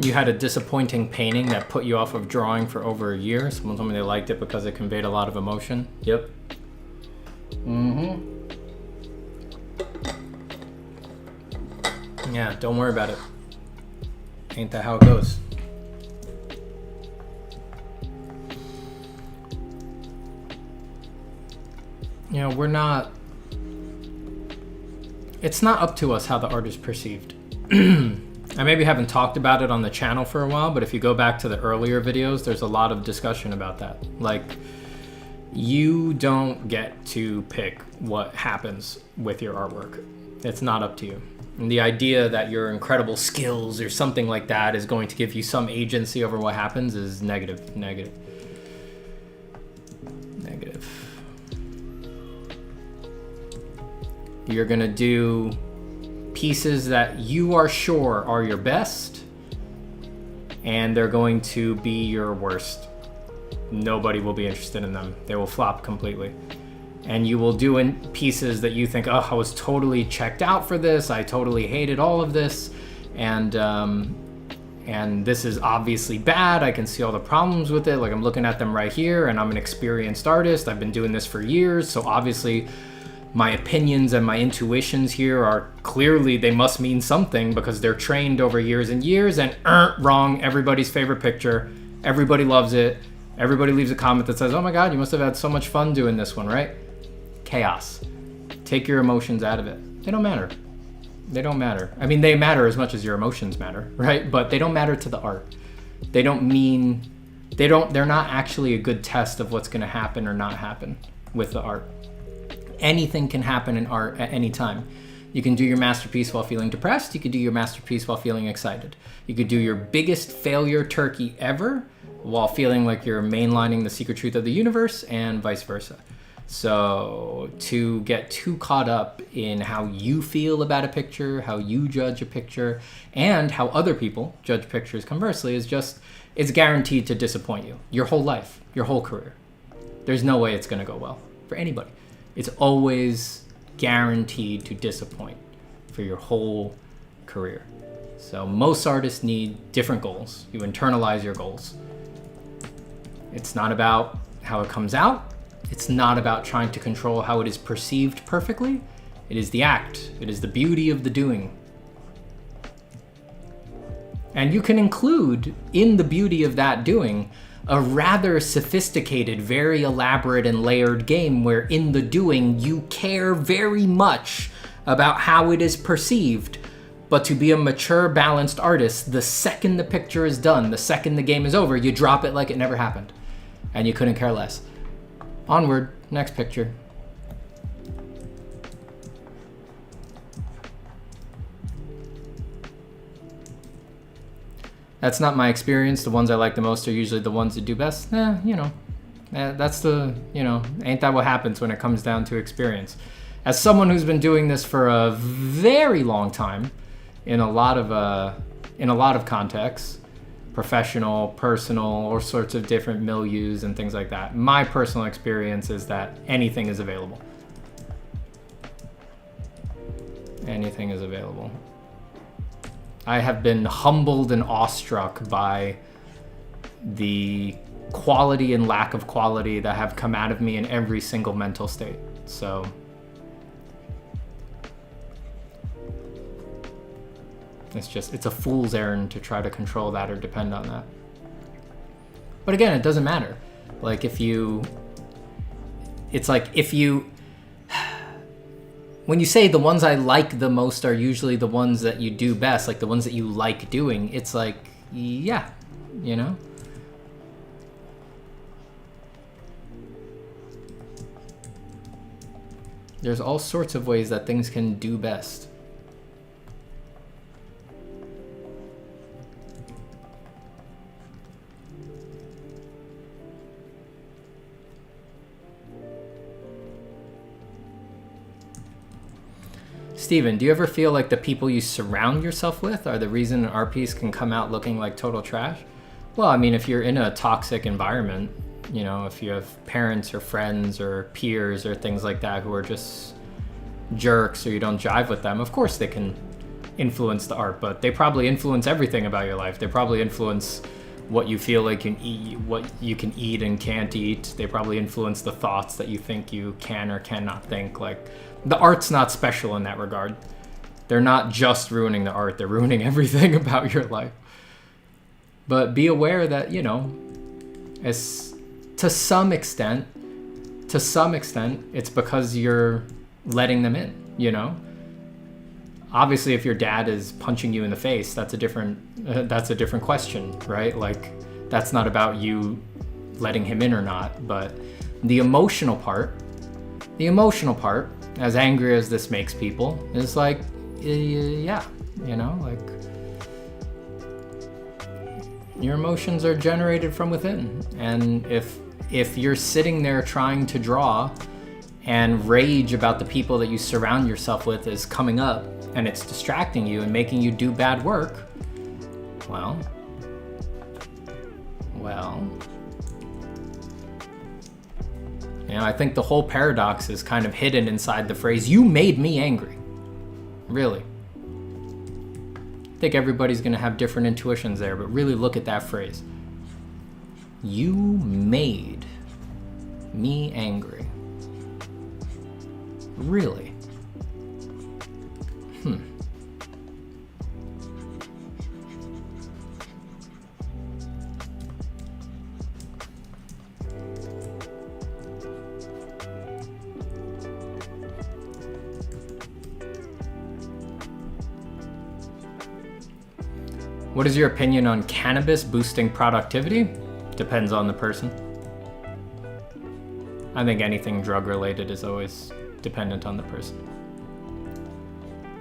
You had a disappointing painting that put you off of drawing for over a year. Someone told me they liked it because it conveyed a lot of emotion. Yep. Yeah, don't worry about it. Ain't that how it goes? You know, it's not up to us how the art is perceived. I maybe haven't talked about it on the channel for a while, but if you go back to the earlier videos, there's a lot of discussion about that. Like, you don't get to pick what happens with your artwork. It's not up to you. And the idea that your incredible skills or something like that is going to give you some agency over what happens is negative. You're gonna do pieces that you are sure are your best, and they're going to be your worst. Nobody will be interested in them. They will flop completely. And you will do in pieces that you think, oh, I was totally checked out for this. I totally hated all of this. And this is obviously bad. I can see all the problems with it. Like, I'm looking at them right here, and I'm an experienced artist. I've been doing this for years. So obviously my opinions and my intuitions here are clearly, they must mean something because they're trained over years and years. And wrong, everybody's favorite picture. Everybody loves it. Everybody leaves a comment that says, oh my God, you must have had so much fun doing this one, right? Chaos. Take your emotions out of it. They don't matter. They don't matter. I mean, they matter as much as your emotions matter, right? But they don't matter to the art. They're not actually a good test of what's going to happen or not happen with the art. Anything can happen in art at any time. You can do your masterpiece while feeling depressed. You could do your masterpiece while feeling excited. You could do your biggest failure turkey ever while feeling like you're mainlining the secret truth of the universe, and vice versa. So to get too caught up in how you feel about a picture, how you judge a picture, and how other people judge pictures conversely it's guaranteed to disappoint you your whole life, your whole career. There's no way it's going to go well for anybody. It's always guaranteed to disappoint for your whole career. So most artists need different goals. You internalize your goals. It's not about how it comes out. It's not about trying to control how it is perceived perfectly. It is the act. It is the beauty of the doing. And you can include in the beauty of that doing a rather sophisticated, very elaborate and layered game where in the doing you care very much about how it is perceived. But to be a mature, balanced artist, the second the picture is done, the second the game is over, you drop it like it never happened. And you couldn't care less. Onward, next picture. That's not my experience. The ones I like the most are usually the ones that do best. That's the, ain't that what happens when it comes down to experience? As someone who's been doing this for a very long time, in a lot of contexts, professional, personal, all sorts of different milieus and things like that, my personal experience is that anything is available. Anything is available. I have been humbled and awestruck by the quality and lack of quality that have come out of me in every single mental state. So it's a fool's errand to try to control that or depend on that. But again, it doesn't matter. Like when you say the ones I like the most are usually the ones that you do best, like the ones that you like doing, it's like, yeah, There's all sorts of ways that things can do best. Steven, do you ever feel like the people you surround yourself with are the reason an art piece can come out looking like total trash? Well, I mean, if you're in a toxic environment, if you have parents or friends or peers or things like that who are just jerks or you don't jive with them, of course they can influence the art, but they probably influence everything about your life. They probably influence what you feel like you can eat, what you can eat and can't eat. They probably influence the thoughts that you think you can or cannot think. Like, the art's not special in that regard. They're not just ruining the art, they're ruining everything about your life. But be aware that, as to some extent, it's because you're letting them in, Obviously, if your dad is punching you in the face, that's a different question, right? Like, that's not about you letting him in or not, but the emotional part, as angry as this makes people, is like, yeah, like, your emotions are generated from within. And if you're sitting there trying to draw and rage about the people that you surround yourself with is coming up and it's distracting you and making you do bad work, well, I think the whole paradox is kind of hidden inside the phrase, "You made me angry." Really. I think everybody's going to have different intuitions there, but really look at that phrase. You made me angry. Really? What is your opinion on cannabis boosting productivity? Depends on the person. I think anything drug related is always dependent on the person.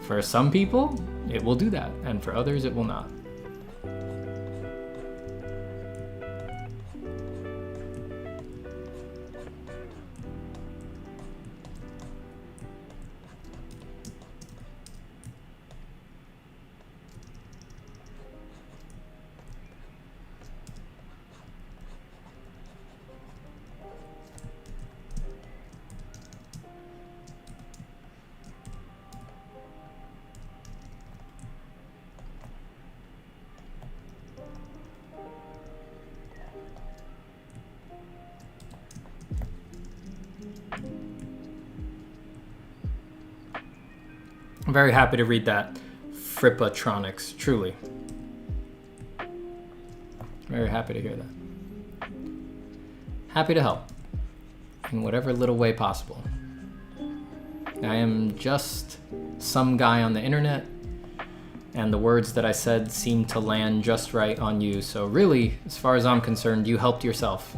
For some people, it will do that, and for others, it will not. I'm very happy to read that. Frippatronics, truly. Very happy to hear that. Happy to help in whatever little way possible. I am just some guy on the internet, and the words that I said seem to land just right on you. So really, as far as I'm concerned, you helped yourself.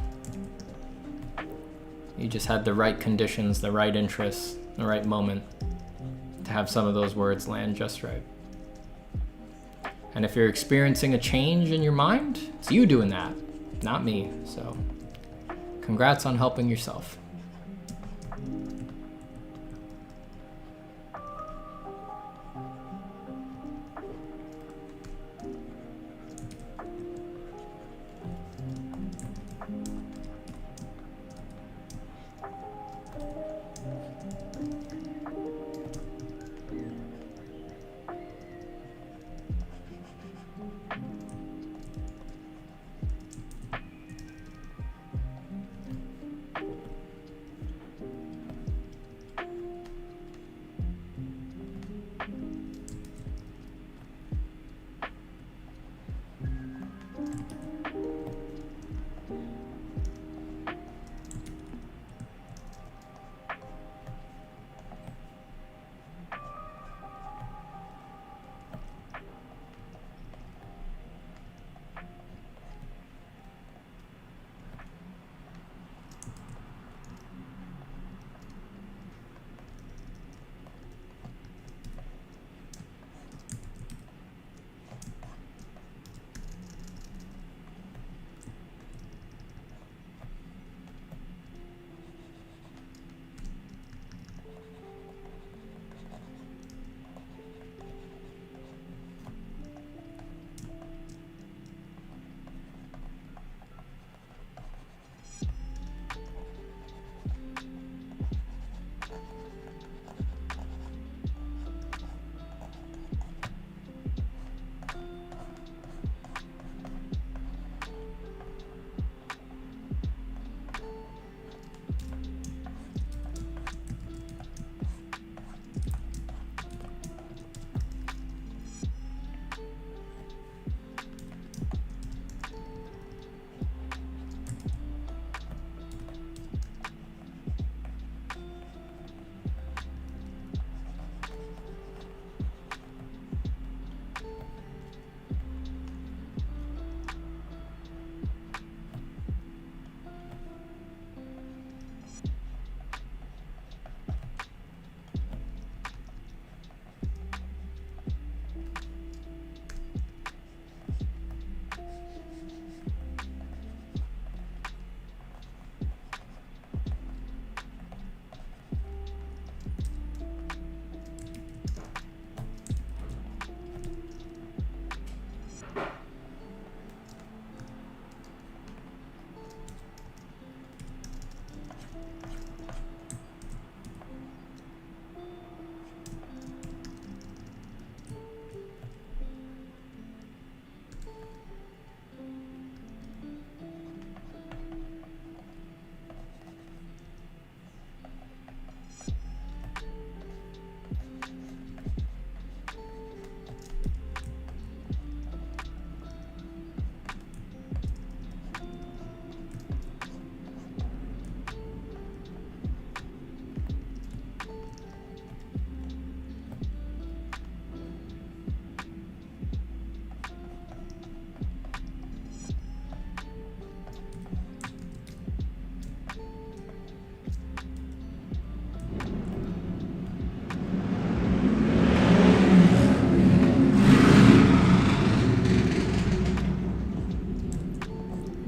You just had the right conditions, the right interests, the right moment to have some of those words land just right. And if you're experiencing a change in your mind, it's you doing that, not me. So congrats on helping yourself.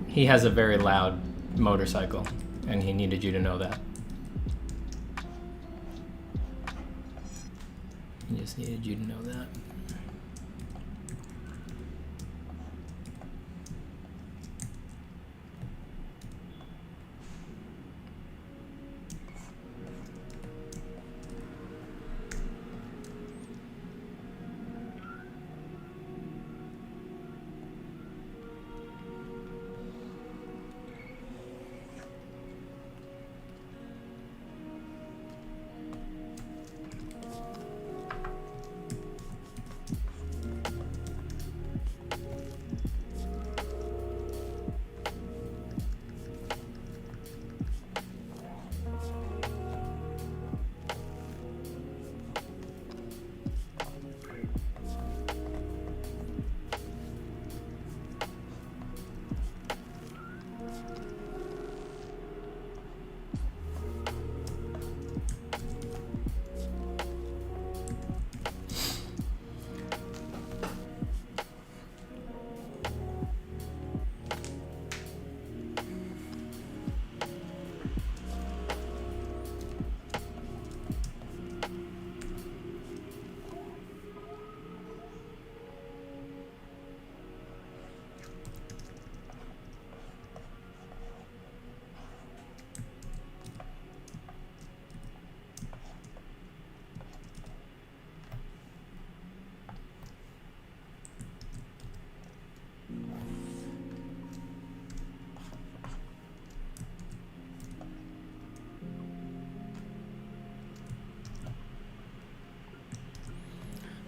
He has a very loud motorcycle, and he needed you to know that. He just needed you to know that.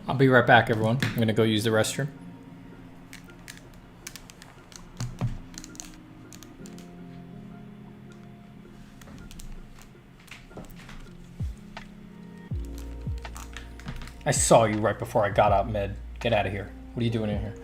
I'll be right back, everyone. I'm gonna go use the restroom. I saw you right before I got out, Med. Get out of here. What are you doing in here?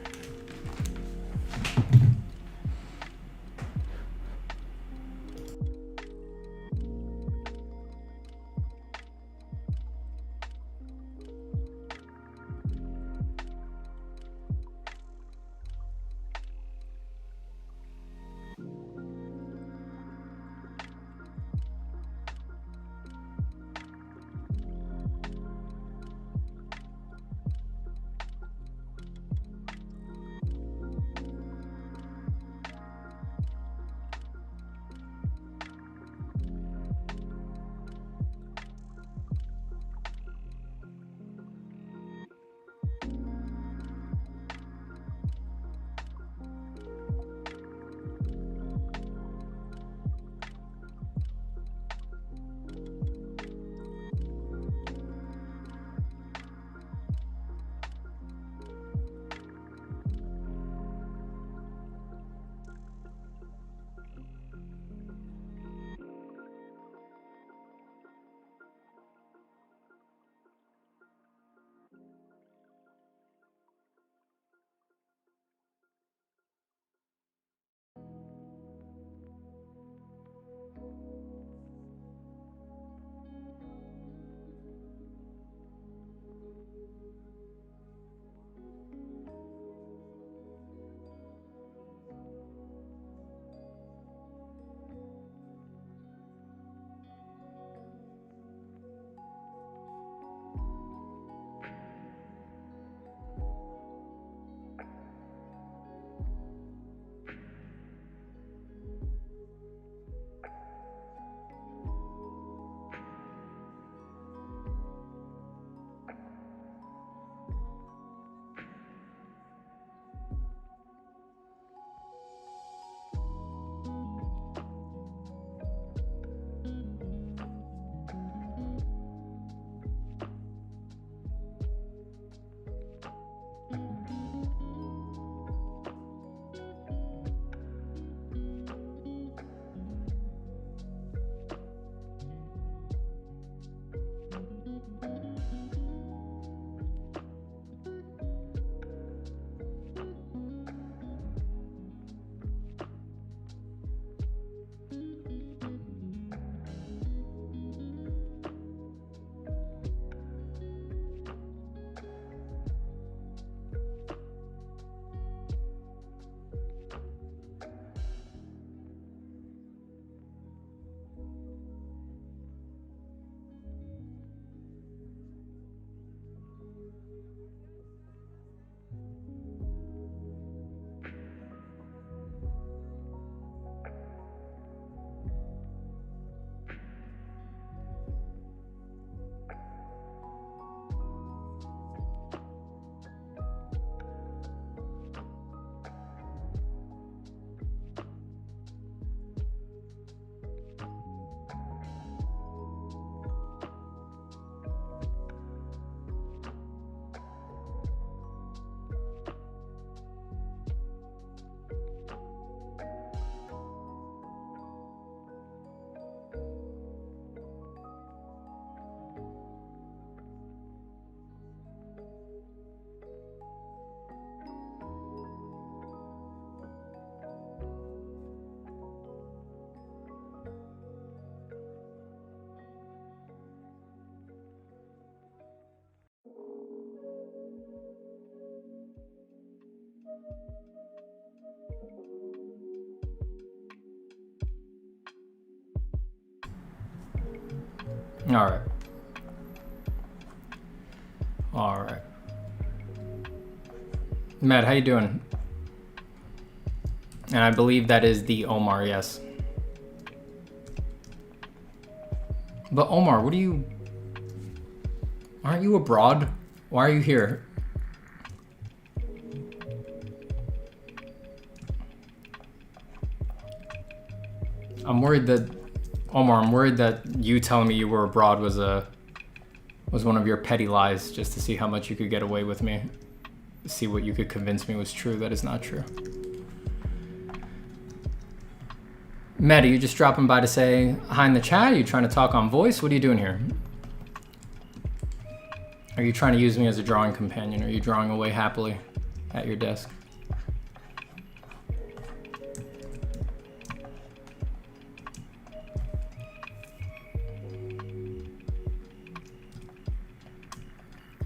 All right. All right. Matt, how you doing? And I believe that is the Omar, yes. But Omar, what are you... Aren't you abroad? Why are you here? I'm worried that... Omar, I'm worried that you telling me you were abroad was a Was one of your petty lies, just to see how much you could get away with me. See what you could convince me was true that is not true. Matt, are you just dropping by to say hi in the chat? Are you trying to talk on voice? What are you doing here? Are you trying to use me as a drawing companion? Are you drawing away happily at your desk?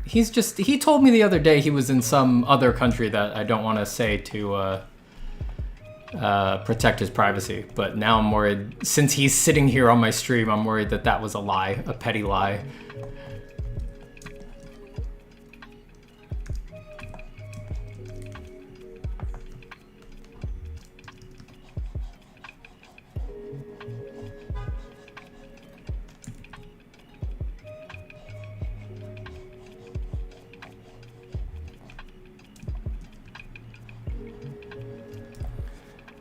He told me the other day he was in some other country that I don't want to say to protect his privacy. But now I'm worried, since he's sitting here on my stream, I'm worried that that was a lie, a petty lie.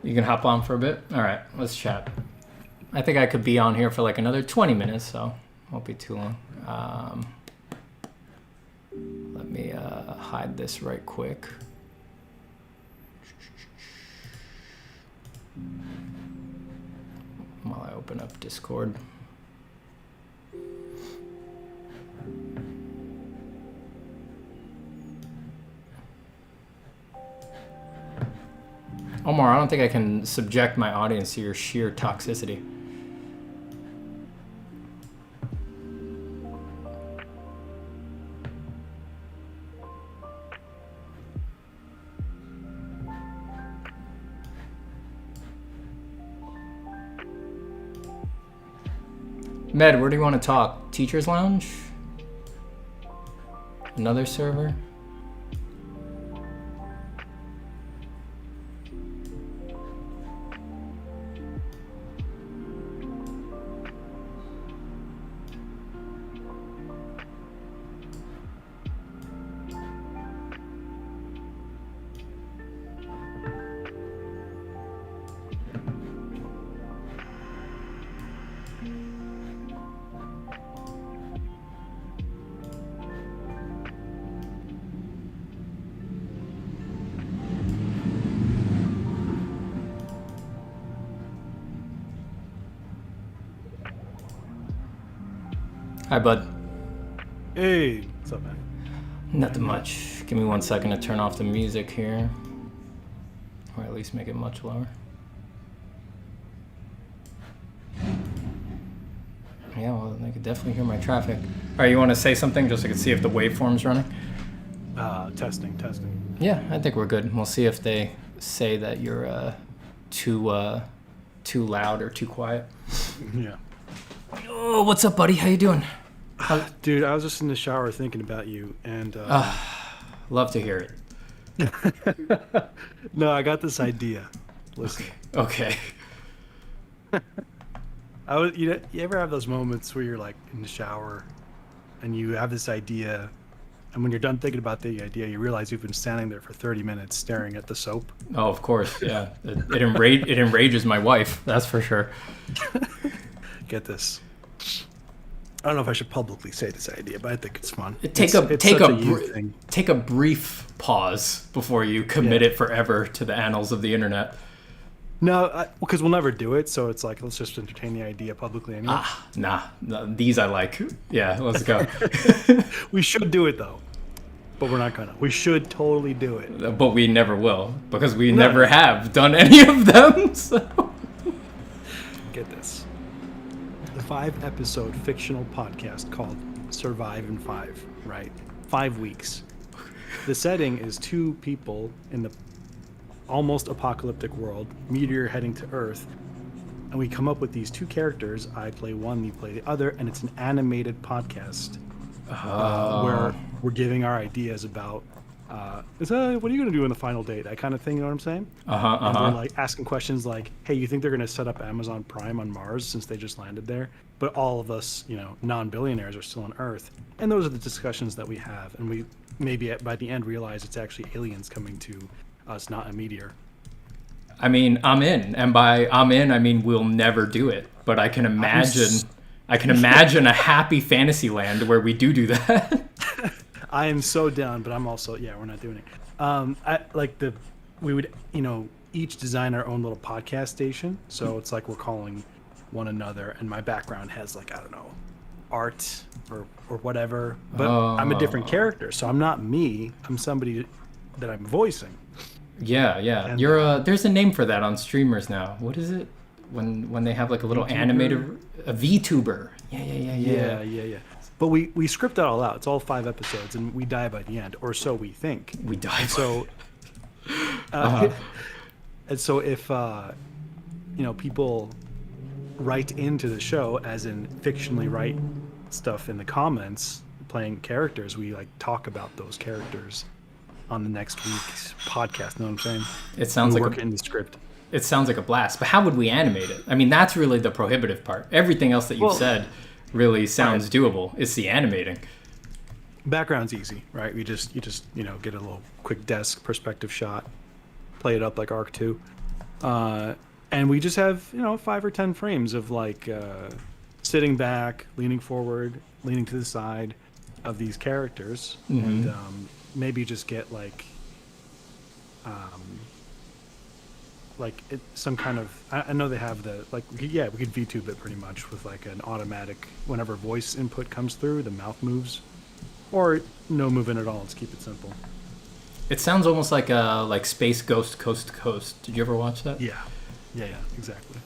You can hop on for a bit? All right, let's chat. I think I could be on here for like another 20 minutes, so won't be too long. Let me hide this right quick. While I open up Discord. Omar, I don't think I can subject my audience to your sheer toxicity. Med, where do you want to talk? Teacher's Lounge? Another server? Hi, bud. Hey, what's up, man? Nothing much. Give me 1 second to turn off the music here. Or at least make it much lower. Yeah, well, they could definitely hear my traffic. All right, you want to say something just so I can see if the waveform's running? Testing. Yeah, I think we're good. We'll see if they say that you're too loud or too quiet. Yeah. Oh, what's up, buddy? How you doing? Dude, I was just in the shower thinking about you, and Love to hear it. no, I got this idea. Listen. Okay. You ever have those moments where you're like in the shower, and you have this idea, and when you're done thinking about the idea, you realize you've been standing there for 30 minutes staring at the soap? Oh, of course, yeah. It enrages my wife, that's for sure. Get this. I don't know if I should publicly say this idea, but I think it's fun. Take a brief pause before you commit it forever to the annals of the internet. No, because we'll never do it, so it's like, let's just entertain the idea publicly anyway. Nah, these I like. Yeah, let's go. We should do it, though, but we're not gonna. We should totally do it. But we never will, because we never have done any of them, so. Get this. The 5-episode fictional podcast called Survive in 5, right? 5 weeks. The setting is 2 people in the almost apocalyptic world, meteor heading to Earth, and we come up with these 2 characters. I play one, you play the other, and it's an animated podcast where we're giving our ideas about what are you going to do in the final date? That kind of thing, you know what I'm saying? And we're like asking questions like, hey, you think they're going to set up Amazon Prime on Mars since they just landed there? But all of us, non-billionaires are still on Earth. And those are the discussions that we have. And we maybe by the end realize it's actually aliens coming to us, not a meteor. I mean, I'm in. And by I'm in, I mean we'll never do it. But I can imagine I can imagine a happy fantasy land where we do that. I am so down, but I'm also, we're not doing it. We would, each design our own little podcast station. So it's like we're calling one another, and my background has like, I don't know, art or whatever, but I'm a different character. So I'm not me. I'm somebody that I'm voicing. Yeah. And, there's a name for that on streamers now. What is it? When they have like a little animated, a VTuber. Yeah. But we script it all out. It's all 5 episodes, and we die by the end, or so we think. We die. So, and so if people write into the show, as in fictionally write stuff in the comments, playing characters, we like talk about those characters on the next week's podcast. Know what I'm saying? It sounds like work in the script. It sounds like a blast, but how would we animate it? I mean, that's really the prohibitive part. Everything else that you've said really sounds doable. It's the animating. Background's easy, right? You just get a little quick desk perspective shot, play it up like Arc 2, and we just have 5 or 10 frames of like sitting back, leaning forward, leaning to the side of these characters, and maybe just get some kind of, I know they have we could VTube it pretty much with like an automatic, whenever voice input comes through, the mouth moves, or no movement at all. Let's keep it simple. It sounds almost like Space Ghost Coast to Coast. Did you ever watch that? Yeah, exactly.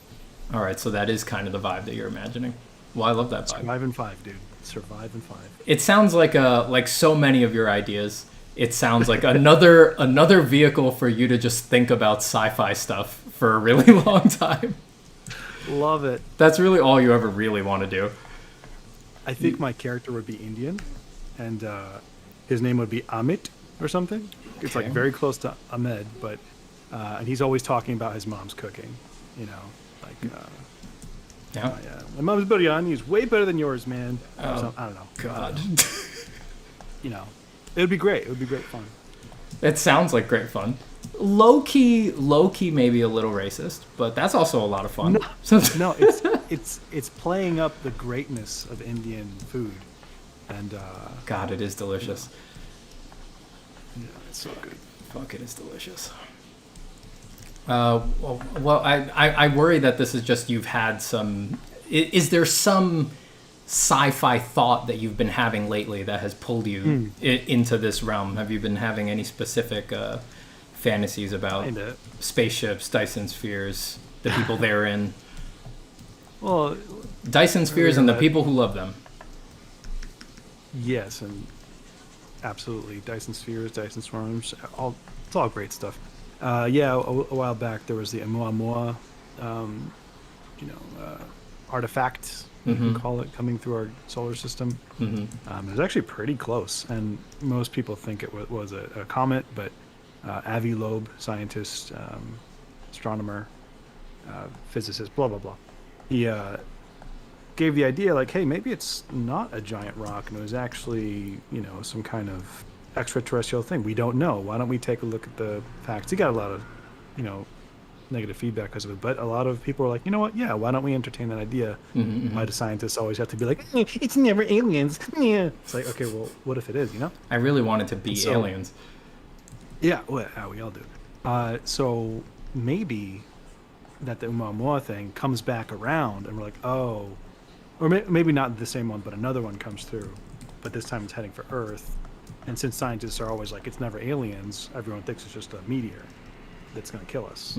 All right, so that is kind of the vibe that you're imagining. Well, I love that vibe. Survive in 5, dude. Survive in 5. It sounds like so many of your ideas. It sounds like another vehicle for you to just think about sci-fi stuff for a really long time. Love it. That's really all you ever really want to do. I think my character would be Indian, and his name would be Ahmed or something. It's like very close to Ahmed, but and he's always talking about his mom's cooking. My mom's biryani is way better than yours, man. Oh, I don't know. God. It would be great. It would be great fun. It sounds like great fun. Low key, maybe a little racist, but that's also a lot of fun. No, it's playing up the greatness of Indian food, and God, it is delicious. Yeah, it's so good. Fuck, it is delicious. Well, I worry that this is just you've had some. Is there some sci-fi thought that you've been having lately that has pulled you into this realm? Have you been having any specific fantasies about spaceships, Dyson spheres, the people therein? Well, Dyson spheres and the people who love them. Yes, and absolutely, Dyson spheres, Dyson swarms, it's all great stuff. A while back there was the Oumuamua, artifact, you can call it, coming through our solar system. It was actually pretty close, and most people think it was a comet, but Avi Loeb, scientist, astronomer, physicist, blah blah blah, he gave the idea like, hey, maybe it's not a giant rock, and it was actually some kind of extraterrestrial thing. We don't know. Why don't we take a look at the facts? He got a lot of negative feedback because of it, but a lot of people are like, you know what, why don't we entertain that idea? Why do scientists always have to be like, it's never aliens? It's like, okay, well, what if it is? I really want it to be aliens. We all do. So maybe that the Oumuamua thing comes back around, and we're like, oh, or maybe not the same one, but another one comes through, but this time it's heading for Earth. And since scientists are always like, it's never aliens, everyone thinks it's just a meteor that's going to kill us.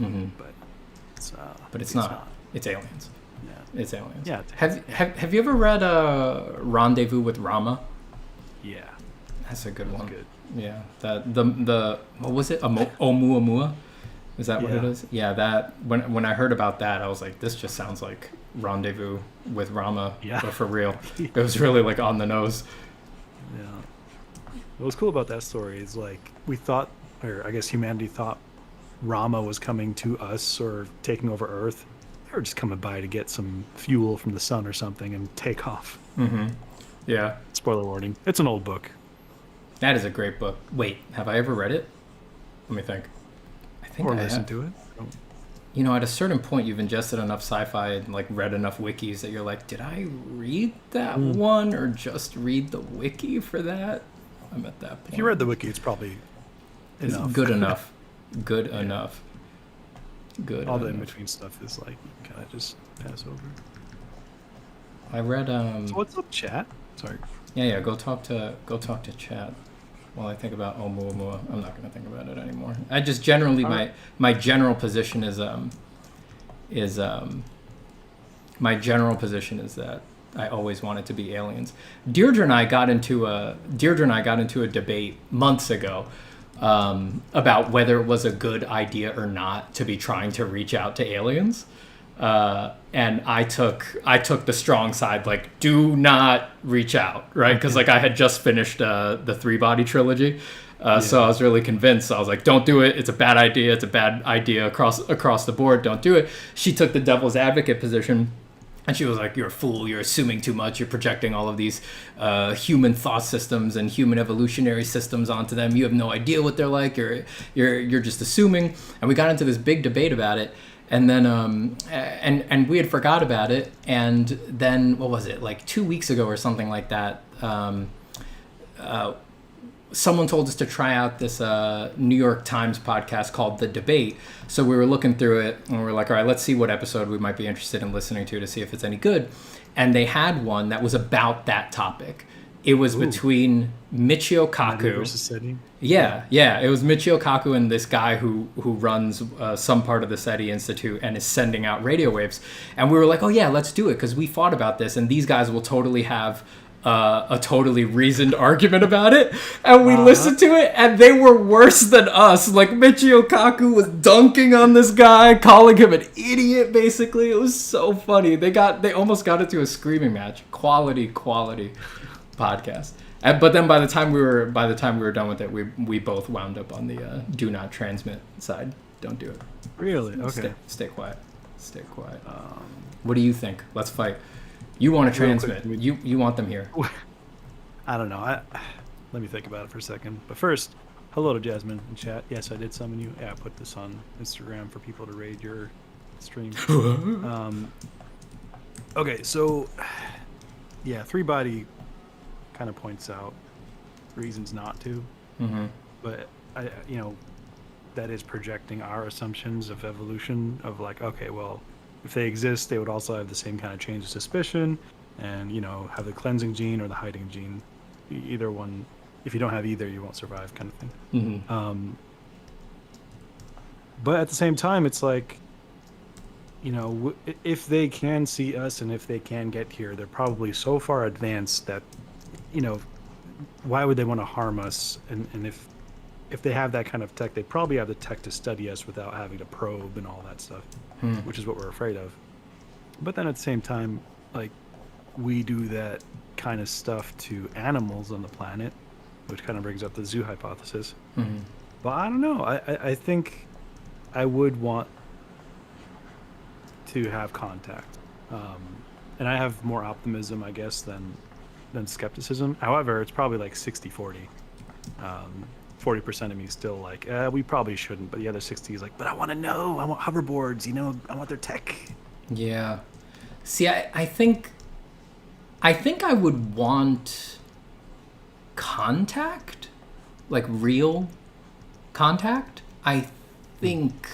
But it's not. It's aliens. Yeah. It's aliens. Yeah. Have you ever read Rendezvous with Rama? Yeah. That's a good one. Good. Yeah. The what was it? Oumuamua? Is that what it is? Yeah. That when I heard about that, I was like, this just sounds like Rendezvous with Rama, but for real. It was really like on the nose. Yeah. What was cool about that story is like we thought, or I guess humanity thought, Rama was coming to us or taking over Earth. They were just coming by to get some fuel from the sun or something and take off. Yeah. Spoiler warning. It's an old book. That is a great book. Wait, have I ever read it? Let me think. I think or I listened have. to it. at a certain point, you've ingested enough sci-fi and like read enough wikis that you're like, did I read that one or just read the wiki for that? I'm at that point. If you read the wiki, it's probably enough. Good enough. Good enough. Good. All the in-between stuff is like kind of just pass over. I read. So what's up, chat? Sorry. Yeah. Go talk to chat. While I think about Oumuamua, I'm not going to think about it anymore. I just generally my general position is that I always wanted to be aliens. Deirdre and I got into a debate months ago about whether it was a good idea or not to be trying to reach out to aliens. And I took the strong side, like, do not reach out, right? Because like I had just finished the Three Body trilogy, so I was really convinced. I was like, don't do it. It's a bad idea. It's a bad idea across the board. Don't do it. She took the devil's advocate position. And she was like, you're a fool, you're assuming too much, you're projecting all of these human thought systems and human evolutionary systems onto them. You have no idea what they're like, you're just assuming. And we got into this big debate about it. And then and we had forgot about it. And then, what was it, like 2 weeks ago or something like that, someone told us to try out this New York Times podcast called The Debate. So we were looking through it and we were like, all right, let's see what episode we might be interested in listening to see if it's any good. And they had one that was about that topic. It was between Michio Kaku versus SETI. Yeah. It was Michio Kaku and this guy who runs some part of the SETI Institute and is sending out radio waves. And we were like, oh yeah, let's do it, because we thought about this and these guys will totally have a totally reasoned argument about it. And we listened to it and they were worse than us. Like Michio Kaku was dunking on this guy, calling him an idiot basically. It was so funny. They almost got into a screaming match. Quality podcast. But then by the time we were done with it, we both wound up on the do not transmit side. Don't do it. Really? Okay. Stay quiet. What do you think? Let's fight. You want to transmit. You want them here. I don't know. Let me think about it for a second. But first, hello to Jasmine in chat. Yes, I did summon you. Yeah, I put this on Instagram for people to raid your stream. Okay, so yeah, Three Body kind of points out reasons not to. Mm-hmm. But that is projecting our assumptions of evolution of like, okay, well, if they exist, they would also have the same kind of change of suspicion and, have the cleansing gene or the hiding gene. Either one, if you don't have either, you won't survive, kind of thing. Mm-hmm. But at the same time, it's like, if they can see us and if they can get here, they're probably so far advanced that, why would they want to harm us? And if they have that kind of tech, they probably have the tech to study us without having to probe and all that stuff, which is what we're afraid of. But then at the same time, like, we do that kind of stuff to animals on the planet, which kind of brings up the zoo hypothesis. Mm-hmm. But I don't know. I think I would want to have contact. And I have more optimism, I guess, than skepticism. However, it's probably like 60-40. 40% of me is still like, we probably shouldn't. But the other 60 is like, but I want to know. I want hoverboards, I want their tech. Yeah. See, I think I would want contact, like real contact. I think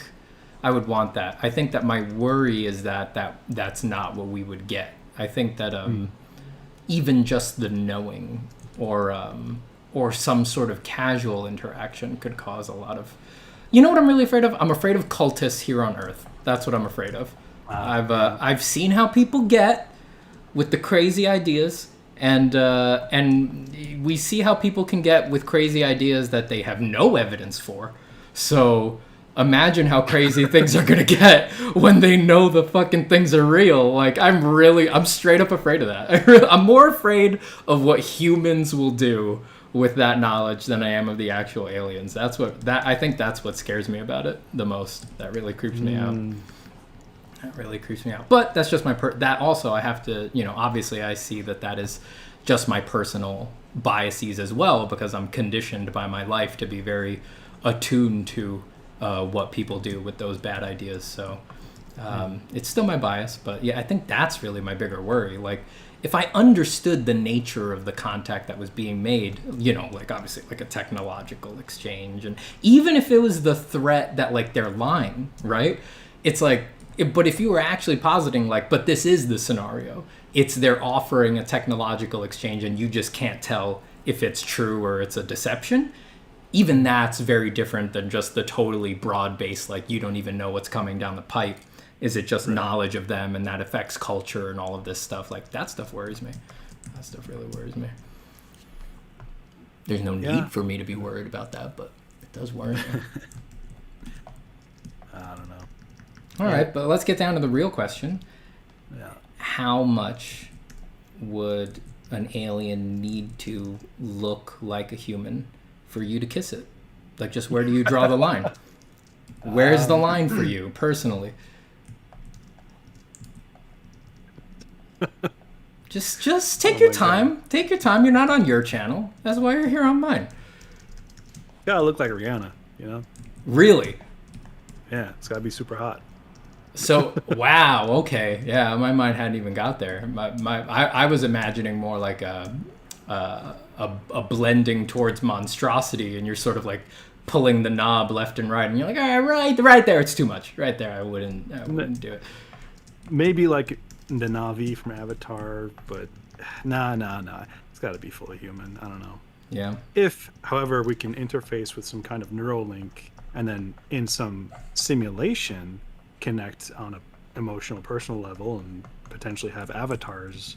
I would want that. I think that my worry is that's not what we would get. I think that even just the knowing or some sort of casual interaction could cause a lot of... You know what I'm really afraid of? I'm afraid of cultists here on Earth. That's what I'm afraid of. I've seen how people get with the crazy ideas, and we see how people can get with crazy ideas that they have no evidence for. So imagine how crazy things are gonna get when they know the fucking things are real. Like, I'm straight up afraid of that. I'm more afraid of what humans will do with that knowledge than I am of the actual aliens. I think that's what scares me about it the most. That really creeps me out. That really creeps me out. But that's just my that also I have to, obviously I see that is just my personal biases as well, because I'm conditioned by my life to be very attuned to what people do with those bad ideas. So it's still my bias, but yeah, I think that's really my bigger worry. Like, if I understood the nature of the contact that was being made, you know, like obviously like a technological exchange, and even if it was the threat that like they're lying, right? It's like, but if you were actually positing like, but this is the scenario, it's they're offering a technological exchange and you just can't tell if it's true or it's a deception. Even that's very different than just the totally broad-based, like you don't even know what's coming down the pipe. Is it just knowledge of them and that affects culture and all of this stuff? Like, that stuff worries me. That stuff really worries me. There's no need for me to be worried about that, but it does worry me. I don't know. All right, but let's get down to the real question. Yeah. How much would an alien need to look like a human for you to kiss it? Like, just where do you draw the line? Where's the line for you, personally? Just take your time. God. Take your time. You're not on your channel. That's why you're here on mine. Gotta look like Rihanna, you know? Really? Yeah, it's gotta be super hot. So, wow, okay. Yeah, my mind hadn't even got there. I was imagining more like a blending towards monstrosity, and you're sort of like pulling the knob left and right, and you're like, all right there, it's too much. Right there, I wouldn't do it. Maybe like the Na'vi from Avatar, but nah. It's got to be fully human. I don't know. Yeah. If, however, we can interface with some kind of neural link, and then in some simulation connect on a emotional, personal level, and potentially have avatars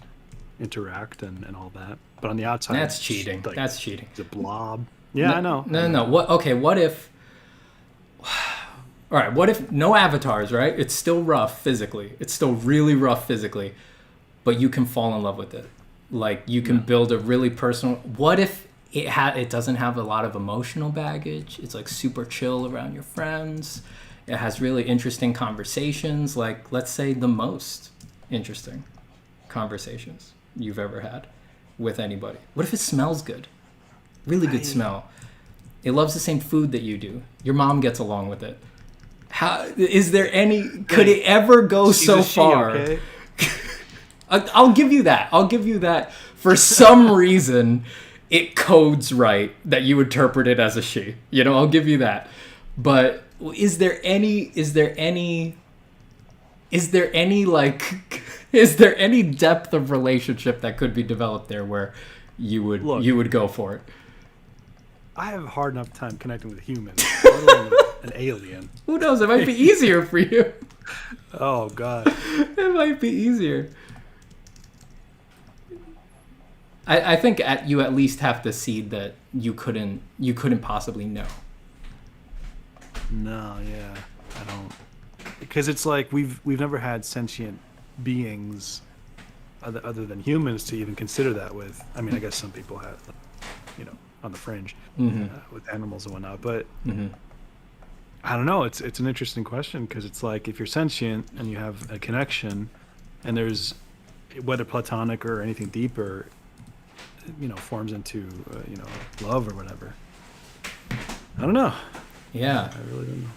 interact and all that. But on the outside, that's cheating. Like, that's cheating. It's a blob. Yeah, I know. No. What? Okay. What if? All right, what if no avatars, right? It's still rough physically. It's still really rough physically, but you can fall in love with it. Like, you can build a really personal... What if it doesn't have a lot of emotional baggage? It's like super chill around your friends. It has really interesting conversations. Like, let's say the most interesting conversations you've ever had with anybody. What if it smells good? Really good smell. It loves the same food that you do. Your mom gets along with it. How is there any? Could it ever go so far? Okay? I'll give you that. I'll give you that. For some reason, it codes right that you interpret it as a she. You know, I'll give you that. But is there any depth of relationship that could be developed there where you would go for it? I have a hard enough time connecting with humans, let alone an alien. Who knows? It might be easier for you. Oh, God. It might be easier. I think you at least have to see that you couldn't possibly know. No, yeah, I don't. Because it's like we've never had sentient beings other than humans to even consider that with. I mean, I guess some people have, you know, on the fringe with animals and whatnot, but I don't know. It's an interesting question because it's like if you're sentient and you have a connection, and there's whether platonic or anything deeper, you know, forms into you know, love or whatever. I don't know. Yeah, I really don't know.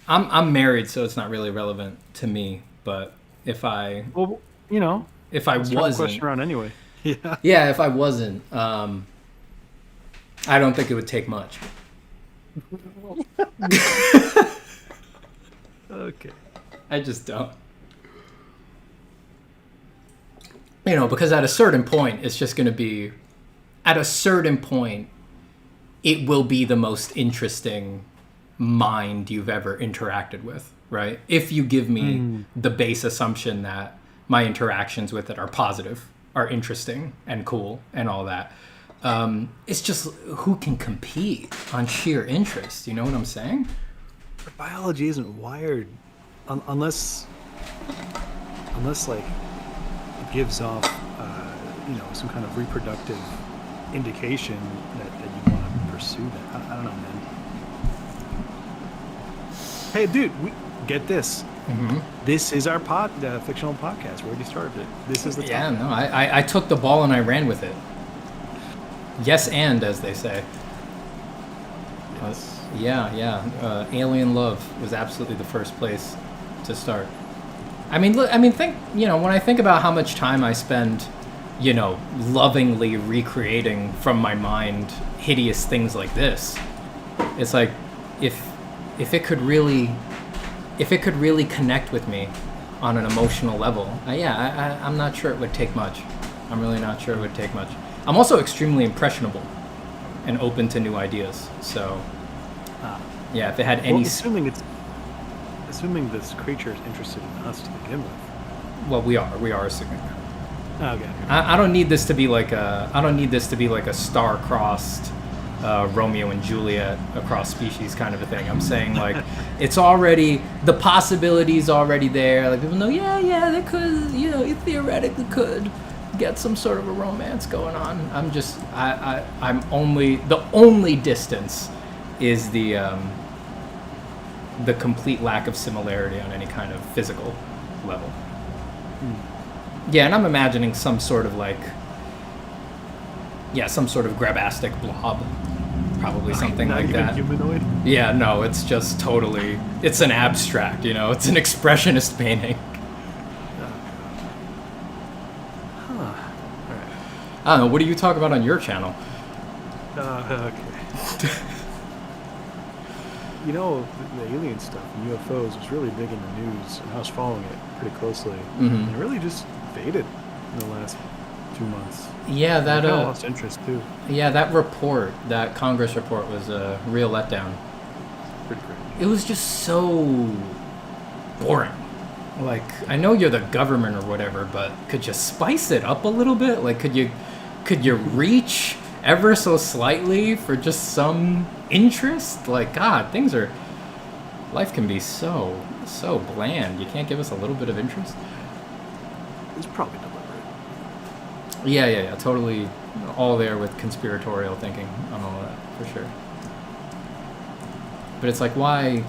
I'm married, so it's not really relevant to me. But if I wasn't, question around anyway. Yeah, if I wasn't, I don't think it would take much. Okay. I just don't. You know, because at a certain point, it's just going to be... At a certain point, it will be the most interesting mind you've ever interacted with, right? If you give me the base assumption that my interactions with it are positive, are interesting and cool and all that. It's just who can compete on sheer interest. You know what I'm saying? But biology isn't wired unless like it gives off you know, some kind of reproductive indication that you want to pursue that. I don't know, man. Hey, dude, get this. This is our fictional podcast. We already started it. This is the topic. Yeah, no, I took the ball and I ran with it. Yes, and as they say. Yes. Yeah. Alien Love was absolutely the first place to start. I mean, look. I mean, think. When I think about how much time I spend, lovingly recreating from my mind hideous things like this, it's like, if it could really connect with me on an emotional level, I'm not sure it would take much. I'm really not sure it would take much. I'm also extremely impressionable and open to new ideas. So, if it had any... Well, assuming this creature is interested in us to begin with. Well, we are assuming that. Okay. I don't need this to be like a star-crossed Romeo and Juliet across species kind of a thing. I'm saying, like, it's already, the possibility's already there. Like, people know, they could, you theoretically could get some sort of a romance going on. I'm only, the only distance is the complete lack of similarity on any kind of physical level. Yeah, and I'm imagining some sort of grabastic blob. Probably something not like even that. Humanoid? Yeah, no, it's just totally, it's an abstract, it's an expressionist painting. Alright. I don't know, what do you talk about on your channel? Okay. The alien stuff and UFOs was really big in the news, and I was following it pretty closely. And it really just faded in the last 2 months. Yeah, that I lost interest too. Yeah, that Congress report was a real letdown. Pretty great. It was just so boring. Like, I know you're the government or whatever, but could you spice it up a little bit? Like, could you reach ever so slightly for just some interest? Like, God, life can be so bland. You can't give us a little bit of interest? It's probably deliberate. Yeah, totally all there with conspiratorial thinking on all of that, for sure. But it's like, why?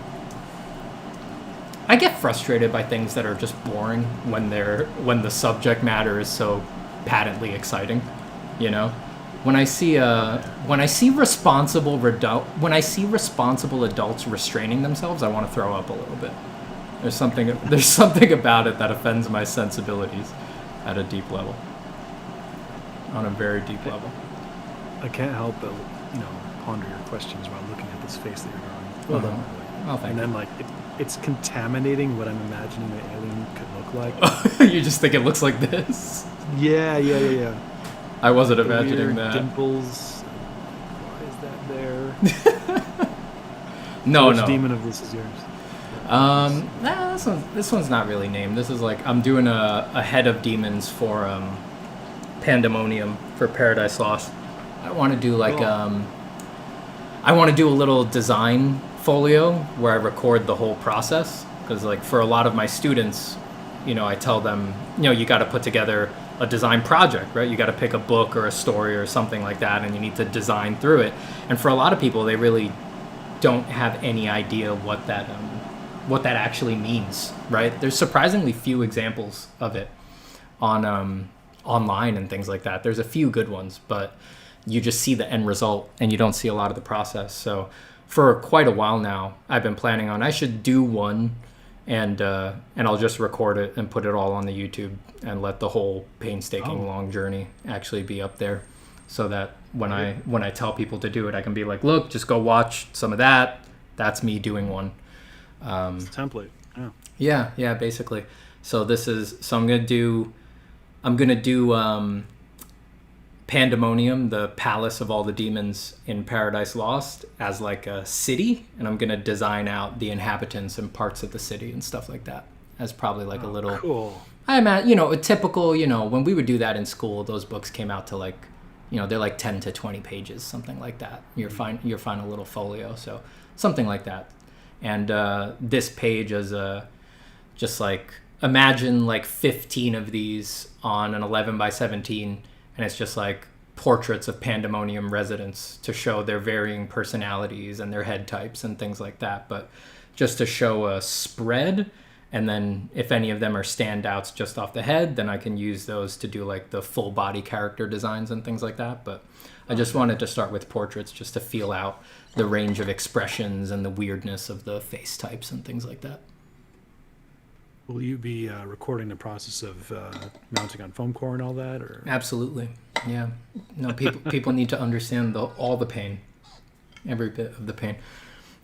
I get frustrated by things that are just boring when the subject matter is so patently exciting, When I see responsible adults restraining themselves, I want to throw up a little bit. There's something about it that offends my sensibilities at a deep level. On a very deep level. I can't help but, ponder your questions while looking at this face that you're drawing. Well done. Oh, thank you. And then, it's contaminating what I'm imagining the alien could look like. You just think it looks like this? Yeah. I wasn't The imagining weird that. Dimples. Why is that there? No. Which demon of this is yours? This one's not really named. This is like, I'm doing a head of demons for Pandemonium for Paradise Lost. I want to do I want to do a little design folio where I record the whole process, because for a lot of my students, I tell them, you got to put together a design project, right? You got to pick a book or a story or something like that, and you need to design through it. And for a lot of people, they really don't have any idea what that actually means, right? There's surprisingly few examples of it on online and things like that. There's a few good ones, but you just see the end result and you don't see a lot of the process. So for quite a while now, I've been planning on, I should do one, and I'll just record it and put it all on the YouTube and let the whole painstaking long journey actually be up there, so that when I tell people to do it, I can be like, look, just go watch some of that. That's me doing one. It's a template. Yeah, basically. So I'm gonna do Pandemonium, the palace of all the demons in Paradise Lost, as like a city, and I'm gonna design out the inhabitants and parts of the city and stuff like that as probably like a little cool. I'm at a typical, when we would do that in school, those books came out to they're like 10 to 20 pages, something like that. Your final little folio, so something like that. And this page is just imagine 15 of these on an 11 by 17, and it's just portraits of Pandemonium residents to show their varying personalities and their head types and things like that. But just to show a spread And then if any of them are standouts just off the head, then I can use those to do like the full body character designs and things like that. But I just wanted to start with portraits just to feel out the range of expressions and the weirdness of the face types and things like that. Will you be recording the process of mounting on foam core and all that? Or Absolutely. Yeah. No, people need to understand all the pain, every bit of the pain.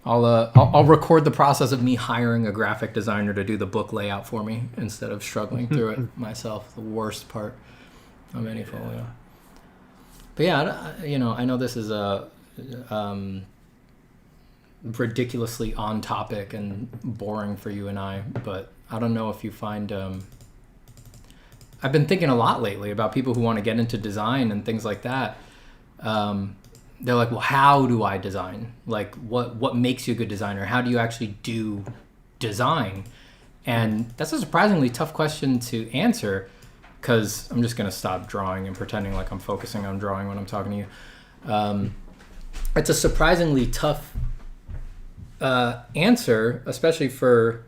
I'll record the process of me hiring a graphic designer to do the book layout for me instead of struggling through it myself. The worst part of any folio. But yeah, I know this is a ridiculously on topic and boring for you and I, but I don't know if you find I've been thinking a lot lately about people who want to get into design and things like that. They're like, well, how do I design? Like, what makes you a good designer? How do you actually do design? And that's a surprisingly tough question to answer, because I'm just going to stop drawing and pretending like I'm focusing on drawing when I'm talking to you. It's a surprisingly tough answer, especially for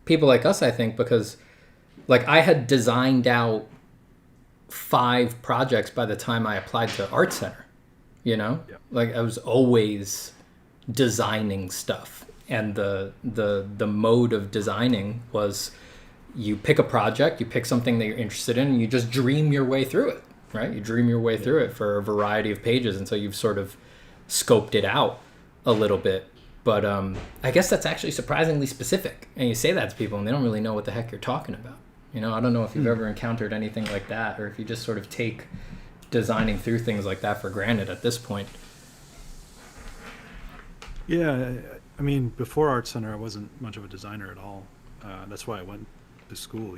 people like us, I think, because like I had designed out 5 projects by the time I applied to Art Center. Like I was always designing stuff, and the mode of designing was you pick a project, you pick something that you're interested in, and you just dream your way through it, right? You dream your way through it for a variety of pages until you've sort of scoped it out a little bit. But I guess that's actually surprisingly specific, and you say that to people and they don't really know what the heck you're talking about. I don't know if you've ever encountered anything like that, or if you just sort of take designing through things like that for granted at this point. Yeah, I mean, before Art Center, I wasn't much of a designer at all. That's why I went to school.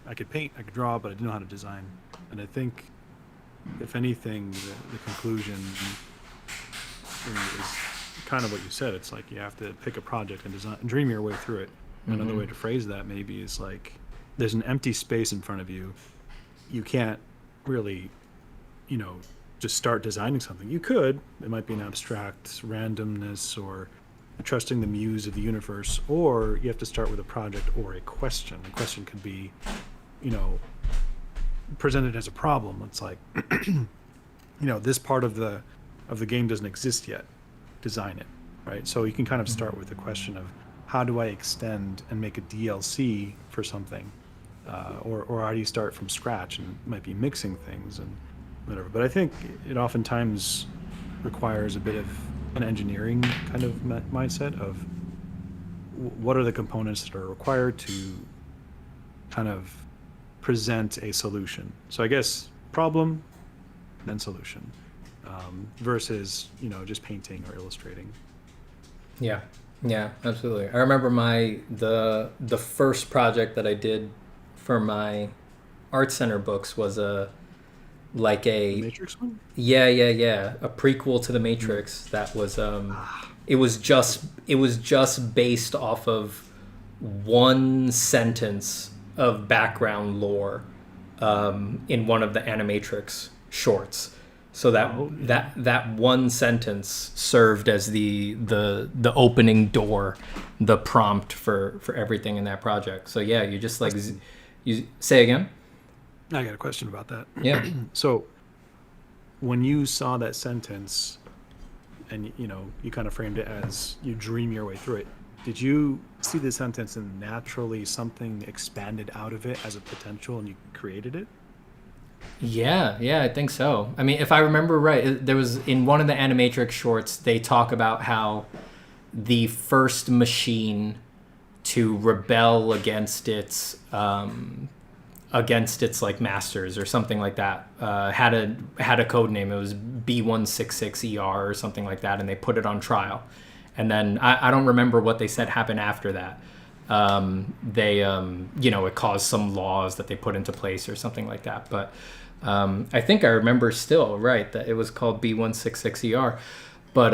I could paint, I could draw, but I didn't know how to design. And I think, if anything, the conclusion is kind of what you said. It's like you have to pick a project and design, dream your way through it. Another way to phrase that maybe is like there's an empty space in front of you. You can't really just start designing something. You could. It might be an abstract randomness or trusting the muse of the universe, or you have to start with a project or a question. The question could be, presented as a problem. It's like, this part of the game doesn't exist yet. Design it, right? So you can kind of start with the question of how do I extend and make a DLC for something, or how do you start from scratch, and it might be mixing things and whatever. But I think it oftentimes requires a bit of an engineering kind of mindset of what are the components that are required to kind of present a solution. So I guess problem, then solution, versus just painting or illustrating. Yeah, absolutely. I remember the first project that I did for my Art Center books was a Matrix one? Yeah. A prequel to the Matrix that was it was just based off of one sentence of background lore in one of the Animatrix shorts. So that one sentence served as the opening door, the prompt for everything in that project. So yeah, you just like you say again. I got a question about that. Yeah. So when you saw that sentence and you kind of framed it as you dream your way through it, did you see the sentence and naturally something expanded out of it as a potential and you created it? Yeah, I think so. I mean, if I remember right, there was in one of the Animatrix shorts, they talk about how the first machine to rebel against its like masters or something like that had a code name. It was B166ER or something like that, and they put it on trial. And then I don't remember what they said happened after that. It caused some laws that they put into place or something like that. But I think I remember still, right, that it was called B166ER. But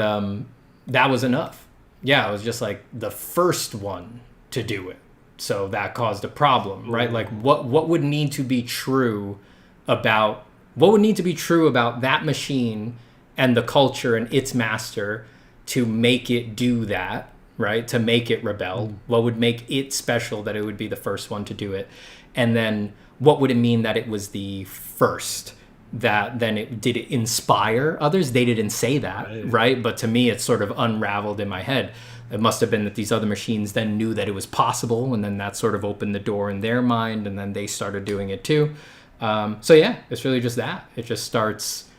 that was enough. Yeah, it was just like the first one to do it. So that caused a problem, right? Like what would need to be true about that machine and the culture and its master to make it do that, right? To make it rebel? What would make it special that it would be the first one to do it? And then what would it mean that it was the first? That then did it inspire others? They didn't say that, right? But to me, it's sort of unraveled in my head. It must have been that these other machines then knew that it was possible, and then that sort of opened the door in their mind, and then they started doing it too. So yeah, it's really just that. It just starts,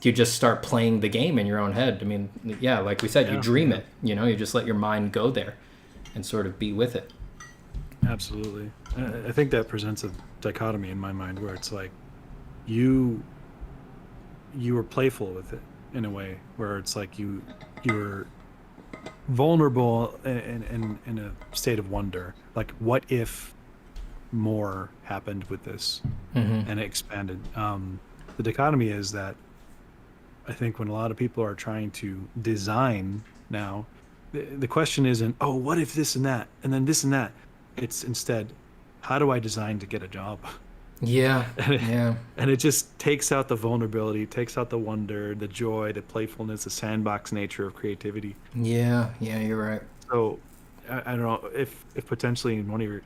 you just start playing the game in your own head. I mean, yeah, like we said, you dream it, you know, you just let your mind go there and sort of be with it. Absolutely. I think that presents a dichotomy in my mind where it's like you were playful with it in a way where it's like you were vulnerable in a state of wonder, like what if more happened with this, and it expanded. The dichotomy is that I think when a lot of people are trying to design now, the question isn't, oh, what if this and that and then this and that. It's instead, how do I design to get a job? Yeah. And it just takes out the vulnerability, takes out the wonder, the joy, the playfulness, the sandbox nature of creativity. Yeah, you're right. So I don't know if potentially in one of your,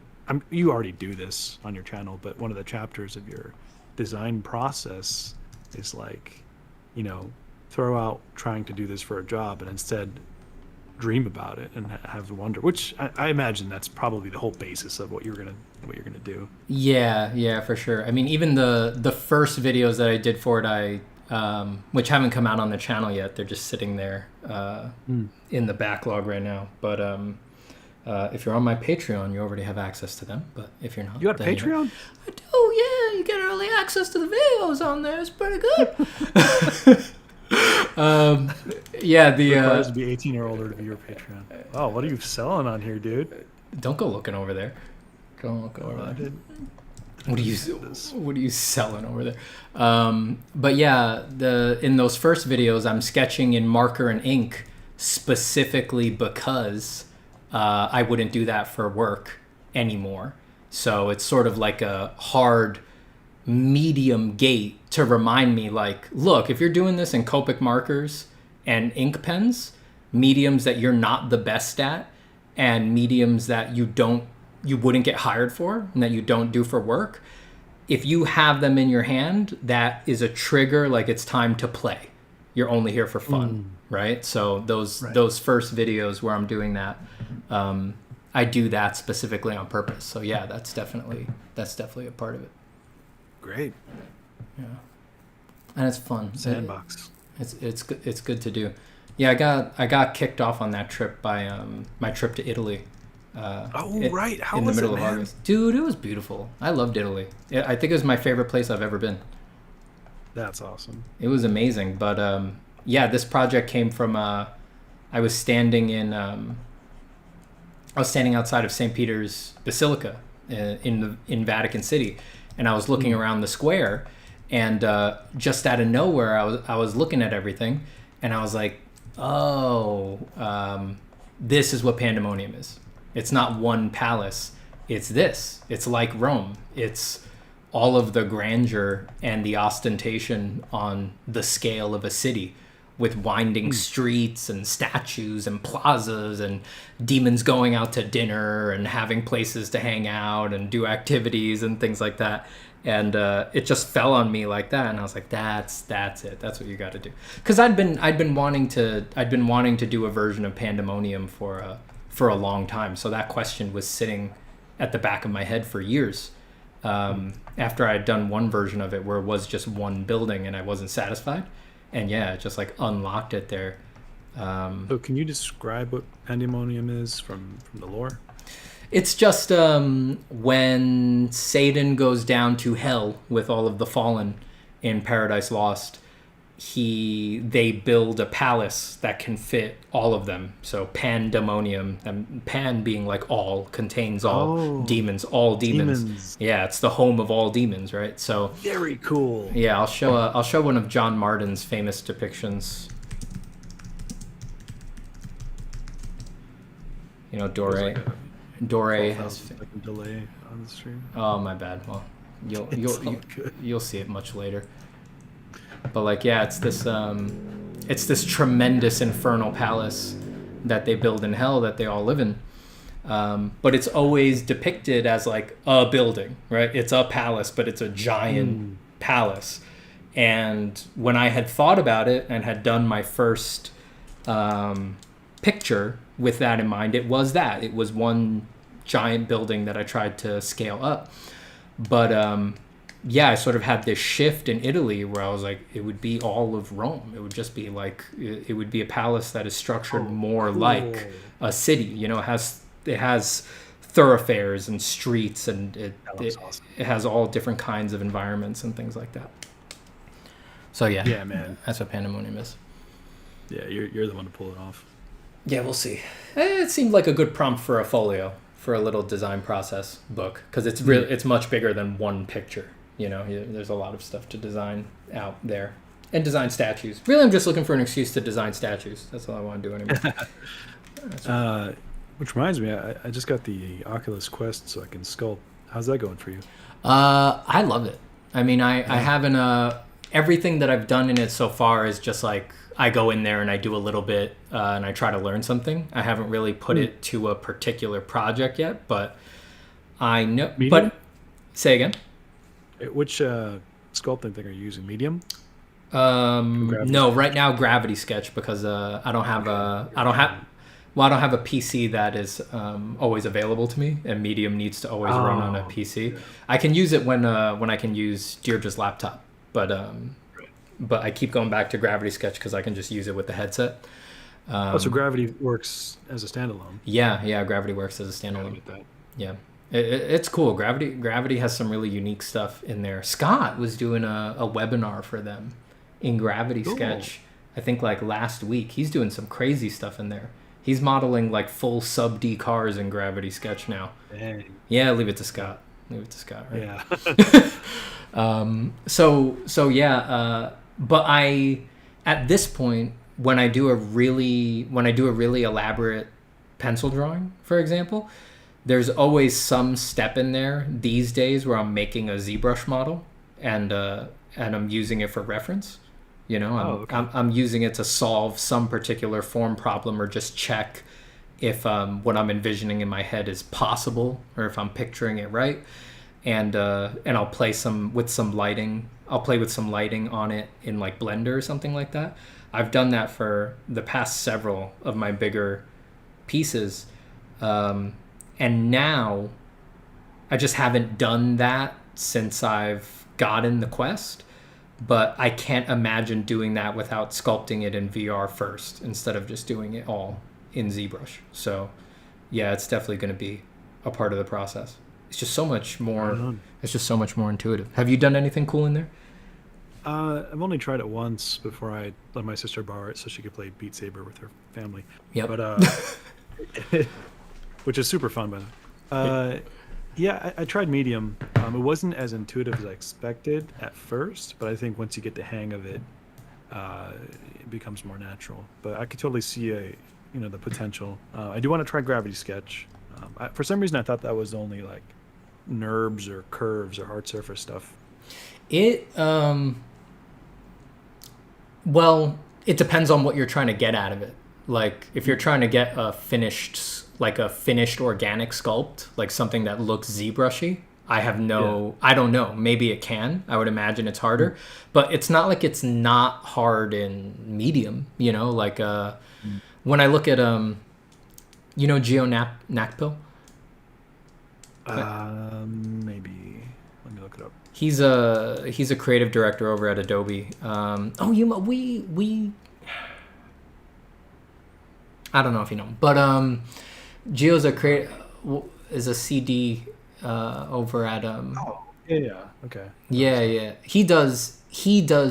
you already do this on your channel, but one of the chapters of your design process is like, you know, throw out trying to do this for a job and instead dream about it and have wonder, which I imagine that's probably the whole basis of what you're gonna do. Yeah, for sure. I mean, even the first videos that I did for it, which haven't come out on the channel yet, they're just sitting there in the backlog right now. But if you're on my Patreon, you already have access to them. But if you're not, you got a Patreon? I do. Yeah, you get early access to the videos on there. It's pretty good. It requires to be 18 or older to be your Patreon. Oh, what are you selling on here, dude? Don't go looking over there. Don't look over there. What are you selling over there? But yeah, in those first videos, I'm sketching in marker and ink specifically because I wouldn't do that for work anymore. So it's sort of like a hard medium gate to remind me, like, look, if you're doing this in Copic markers and ink pens, mediums that you're not the best at and mediums that you wouldn't get hired for and that you don't do for work, if you have them in your hand, that is a trigger, like it's time to play. You're only here for fun, right? So those first videos where I'm doing that, I do that specifically on purpose. So yeah, that's definitely a part of it. Great. Yeah. And it's fun. Sandbox. It's good to do. Yeah, I got kicked off on that trip by my trip to Italy. How in the was middle it, of man? August. Dude, it was beautiful. I loved Italy. I think it was my favorite place I've ever been. That's awesome. It was amazing. But yeah, this project came from I was standing outside of St. Peter's Basilica in Vatican City, and I was looking around the square, and just out of nowhere, I was looking at everything, and I was like, oh, this is what Pandemonium is. It's not one palace. It's this. It's like Rome. It's all of the grandeur and the ostentation on the scale of a city, with winding streets and statues and plazas and demons going out to dinner and having places to hang out and do activities and things like that. And it just fell on me like that, and I was like, that's it. That's what you got to do. Because I'd been wanting to do a version of Pandemonium for a long time. So that question was sitting at the back of my head for years. After I had done one version of it where it was just one building and I wasn't satisfied, and yeah, it just like unlocked it there. So can you describe what Pandemonium is from the lore? It's just when Satan goes down to hell with all of the fallen in Paradise Lost, they build a palace that can fit all of them. So Pandemonium, and Pan being like all, contains all demons, all demons. Yeah, it's the home of all demons, right? So very cool. Yeah, I'll show one of John Martin's famous depictions. You know, Dore has like a delay on the stream. Oh, my bad. Well, you'll see it much later. But like, yeah, it's this tremendous infernal palace that they build in hell that they all live in. But it's always depicted as like a building, right? It's a palace, but it's a giant palace. And when I had thought about it and had done my first picture with that in mind, it was one giant building that I tried to scale up. But yeah, I sort of had this shift in Italy where I was like, it would be all of Rome. It would just be like, it would be a palace that is structured more like a city. You know, it has thoroughfares and streets, and it has all different kinds of environments and things like that. So yeah, man, that's what Pandemonium is. Yeah, you're the one to pull it off. Yeah, we'll see. It seemed like a good prompt for a folio, for a little design process book, because it's much bigger than one picture. You know, there's a lot of stuff to design out there, and design statues. Really, I'm just looking for an excuse to design statues. That's all I want to do anymore. Which reminds me, I just got the Oculus Quest so I can sculpt. How's that going for you? I love it. I mean, I haven't everything that I've done in it so far is just like I go in there and I do a little bit and I try to learn something. I haven't really put it to a particular project yet, but I know. Medium? But say again. Which sculpting thing are you using? Medium? No, right now Gravity Sketch, because I don't have a PC that is always available to me, and Medium needs to always run on a PC. Yeah. I can use it when I can use Deirdre's laptop, but I keep going back to Gravity Sketch because I can just use it with the headset. So Gravity works as a standalone. Yeah, Gravity works as a standalone. Yeah. It's cool. Gravity has some really unique stuff in there. Scott was doing a webinar for them in Gravity Sketch, I think like last week. He's doing some crazy stuff in there. He's modeling like full sub D cars in Gravity Sketch now. Dang. Yeah, leave it to Scott. Right? Yeah. But at this point, when I do a really elaborate pencil drawing, for example, there's always some step in there these days where I'm making a ZBrush model and I'm using it for reference. You know, I'm using it to solve some particular form problem or just check if what I'm envisioning in my head is possible or if I'm picturing it right. And I'll play with some lighting. I'll play with some lighting on it in like Blender or something like that. I've done that for the past several of my bigger pieces. And now I just haven't done that since I've gotten the Quest, but I can't imagine doing that without sculpting it in VR first instead of just doing it all in ZBrush. So yeah, it's definitely going to be a part of the process. It's just so much more. It's just so much more intuitive. Have you done anything cool in there? I've only tried it once before I let my sister borrow it so she could play Beat Saber with her family. Yep. But which is super fun, by the way. Yeah, I tried Medium. It wasn't as intuitive as I expected at first, but I think once you get the hang of it, it becomes more natural. But I could totally see the potential. I do want to try Gravity Sketch. For some reason, I thought that was only like NURBS or curves or hard surface stuff. Well, it depends on what you're trying to get out of it. Like if you're trying to get a finished organic sculpt, like something that looks ZBrushy, I don't know. Maybe it can. I would imagine it's harder, but it's not like it's not hard in Medium, you know, like when I look at Geo Nakpil? Maybe. Let me look it up. He's a creative director over at Adobe. I don't know if you know, but Geo's is a CD over at okay. Yeah. He does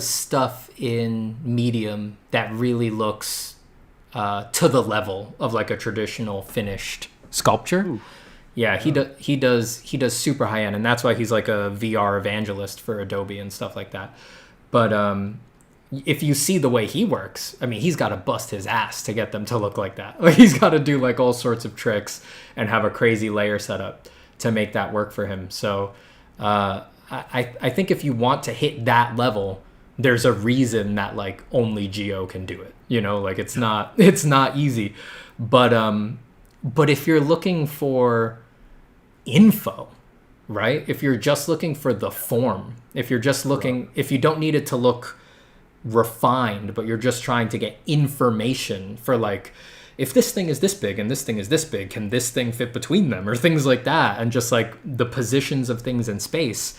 stuff in Medium that really looks to the level of like a traditional finished sculpture. Ooh. Yeah, he does super high end, and that's why he's like a VR evangelist for Adobe and stuff like that. But if you see the way he works, I mean, he's got to bust his ass to get them to look like that. Like he's got to do like all sorts of tricks and have a crazy layer setup to make that work for him. So I think if you want to hit that level, there's a reason that like only Geo can do it. You know, like it's not easy. But if you're looking for info, right? If you're just looking for the form, if you're just looking, if you don't need it to look refined, but you're just trying to get information for like, if this thing is this big and this thing is this big, can this thing fit between them, or things like that, and just like the positions of things in space,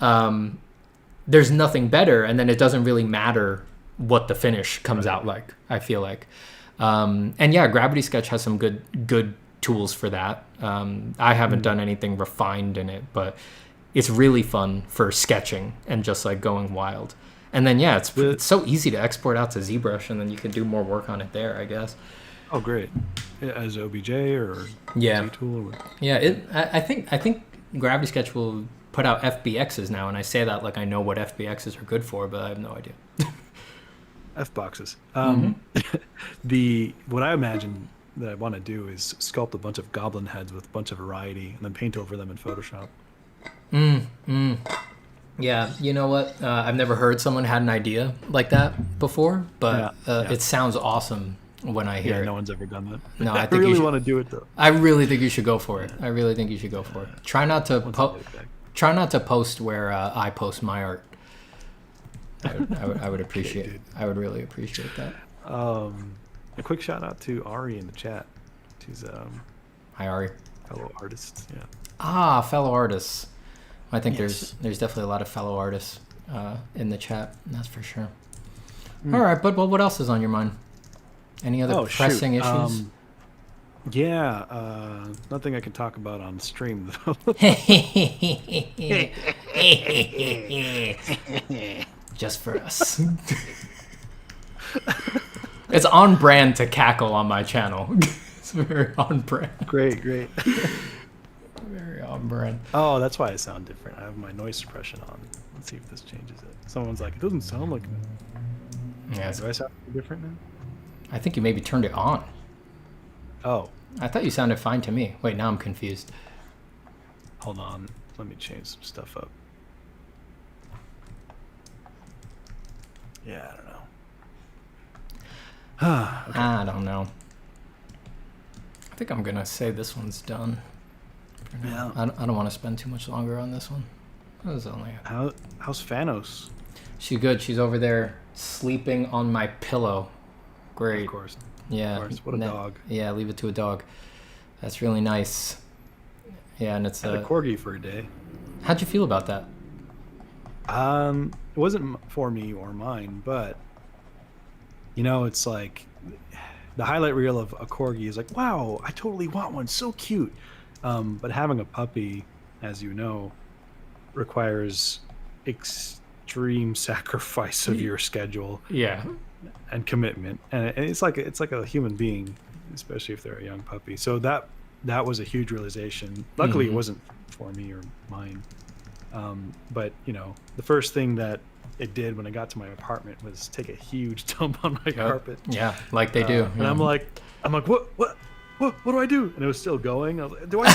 there's nothing better. And then it doesn't really matter what the finish comes out like, I feel like. And yeah, Gravity Sketch has some good tools for that. I haven't done anything refined in it, but it's really fun for sketching and just like going wild. And then yeah, it's so easy to export out to ZBrush, and then you can do more work on it there, I guess. Oh, great! As OBJ or Z-Tool? Or... Yeah, I think Gravity Sketch will put out FBXs now, and I say that like I know what FBXs are good for, but I have no idea. F boxes. What I imagine that I want to do is sculpt a bunch of goblin heads with a bunch of variety, and then paint over them in Photoshop. Yeah, you know what? I've never heard someone had an idea like that before, but it sounds awesome when I hear it. No one's ever done that. No, I think really you should, want to do it though. I really think you should go for it. I really think you should go for it. Try not to post where I post my art. I would appreciate it. I would really appreciate that. A quick shout out to Ari in the chat. She's hi Ari. Fellow artist. Yeah. Ah, fellow artists. I think there's definitely a lot of fellow artists in the chat. That's for sure. All right, but what else is on your mind? Any other pressing issues? Nothing I can talk about on stream though. Just for us. It's on brand to cackle on my channel. It's very on brand. Great. Very on brand. Oh, that's why I sound different. I have my noise suppression on. Let's see if this changes it. Someone's like, it doesn't sound like me. Yeah. Do I sound different now? I think you maybe turned it on. Oh. I thought you sounded fine to me. Wait, now I'm confused. Hold on. Let me change some stuff up. Yeah, I don't know. Okay. I don't know. I think I'm going to say this one's done. Yeah. I don't want to spend too much longer on this one. That was only... How's Fanos? She's good. She's over there sleeping on my pillow. Great. Of course. Yeah. Of course. What a dog. Yeah, leave it to a dog. That's really nice. Yeah, and it's had a corgi for a day. How'd you feel about that? It wasn't for me or mine, but it's like the highlight reel of a corgi is like, wow, I totally want one, so cute. But having a puppy, as you know, requires extreme sacrifice of your schedule. Yeah. And commitment, and it's like a human being, especially if they're a young puppy. So that was a huge realization. Luckily, it wasn't for me or mine. But the first thing that it did when I got to my apartment was take a huge dump on my carpet. Yeah, like they do. And I'm like, what do I do? And it was still going. I was like, do I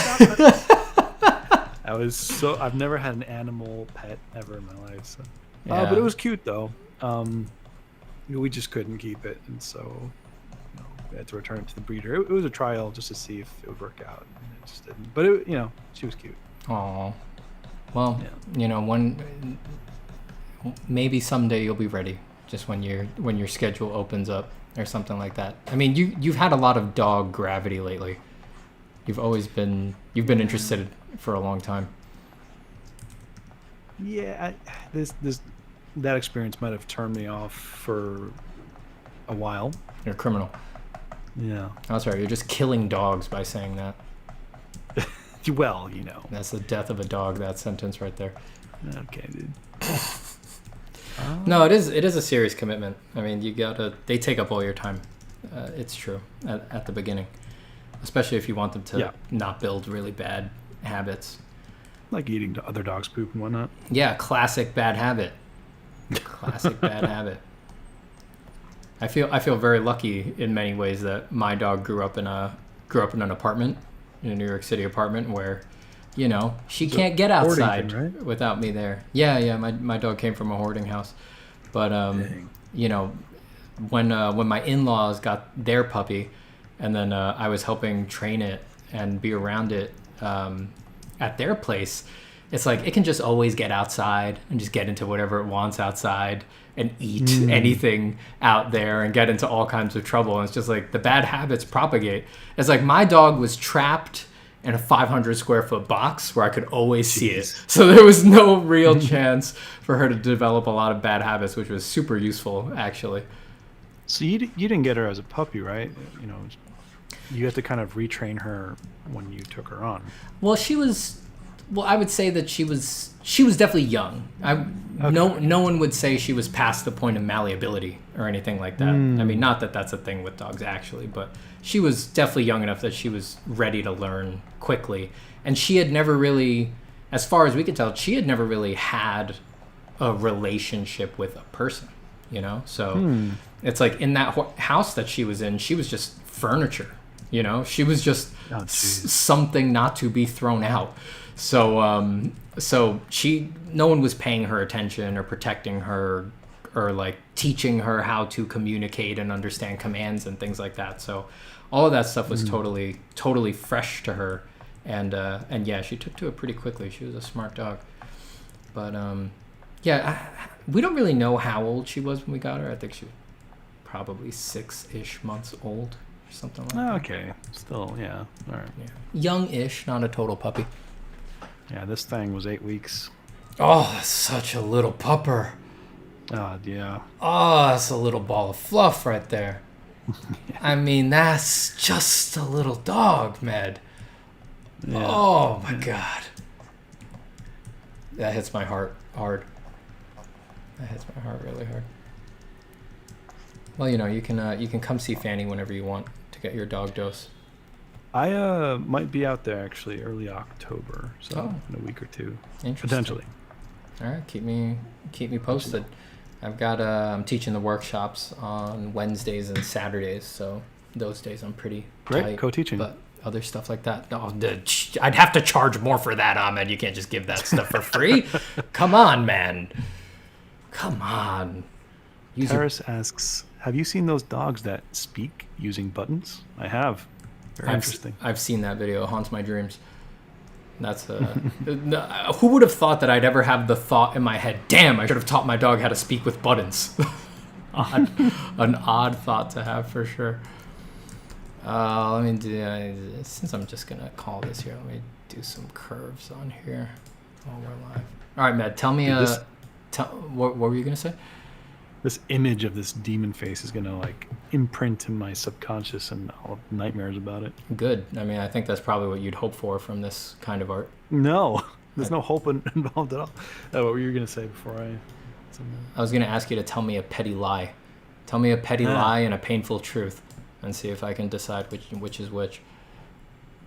stop? I've never had an animal pet ever in my life. So. Yeah. But it was cute though. We just couldn't keep it, and so we had to return it to the breeder. It was a trial just to see if it would work out, and it just didn't. But she was cute. Aw. Well, when maybe someday you'll be ready. Just when your schedule opens up or something like that. I mean, you've had a lot of dog gravity lately. You've been interested for a long time. Yeah, that experience might have turned me off for a while. You're a criminal. Yeah. Oh, sorry, you're just killing dogs by saying that. Well, That's the death of a dog, that sentence right there. Okay, dude. No, it is a serious commitment. I mean, they take up all your time. It's true at the beginning, especially if you want them to not build really bad habits. Like eating other dogs' poop and whatnot. Yeah, classic bad habit. Classic bad habit. I feel very lucky in many ways that my dog grew up in an apartment, in a New York City apartment where, she can't get outside thing, right? Without me there. Yeah. My dog came from a hoarding house, but when my in-laws got their puppy, and then I was helping train it and be around it at their place. It's like it can just always get outside and just get into whatever it wants outside and eat anything out there and get into all kinds of trouble. And it's just like the bad habits propagate. It's like my dog was trapped in a 500 square foot box where I could always see it. So there was no real chance for her to develop a lot of bad habits, which was super useful, actually. So you didn't get her as a puppy, right? You know, you had to kind of retrain her when you took her on. Well, I would say that she was definitely young. No one would say she was past the point of malleability or anything like that. I mean, not that that's a thing with dogs actually, but she was definitely young enough that she was ready to learn quickly. And she had never really, as far as we could tell, she had never really had a relationship with a person, you know? So it's like in that house that she was in, she was just furniture, you know? She was just something not to be thrown out. So no one was paying her attention or protecting her or like teaching her how to communicate and understand commands and things like that. So all of that stuff was totally fresh to her. And yeah, she took to it pretty quickly. She was a smart dog. But we don't really know how old she was when we got her. I think she was probably 6-ish months old or something like that. Okay. Still, yeah. All right. Yeah. Young-ish, not a total puppy. Yeah, this thing was 8 weeks. Oh, such a little pupper. Yeah. Oh, that's a little ball of fluff right there. I mean, that's just a little dog, Med. Yeah. Oh, my God. That hits my heart hard. That hits my heart really hard. Well, you know, you can come see Fanny whenever you want to get your dog dose. I might be out there actually early October, so in a week or two, potentially. All right, keep me posted. I've got I'm teaching the workshops on Wednesdays and Saturdays, so those days I'm pretty tight. Co-teaching. But other stuff like that, no, I'd have to charge more for that, Ahmed. You can't just give that stuff for free. Come on, man. Come on. Paris asks, have you seen those dogs that speak using buttons? I have. Very interesting. I've seen that video. It haunts my dreams. That's who would have thought that I'd ever have the thought in my head, damn, I should have taught my dog how to speak with buttons. An odd thought to have for sure. Let me do, since I'm just going to call this here, let me do some curves on here while we're live. All right, Matt, tell me, what were you going to say? This image of this demon face is going to like imprint in my subconscious, and I'll have nightmares about it. Good. I mean, I think that's probably what you'd hope for from this kind of art. No, there's no hope involved at all. What were you going to say before I was going to ask you to tell me a petty lie. Tell me a petty lie and a painful truth, and see if I can decide which is which.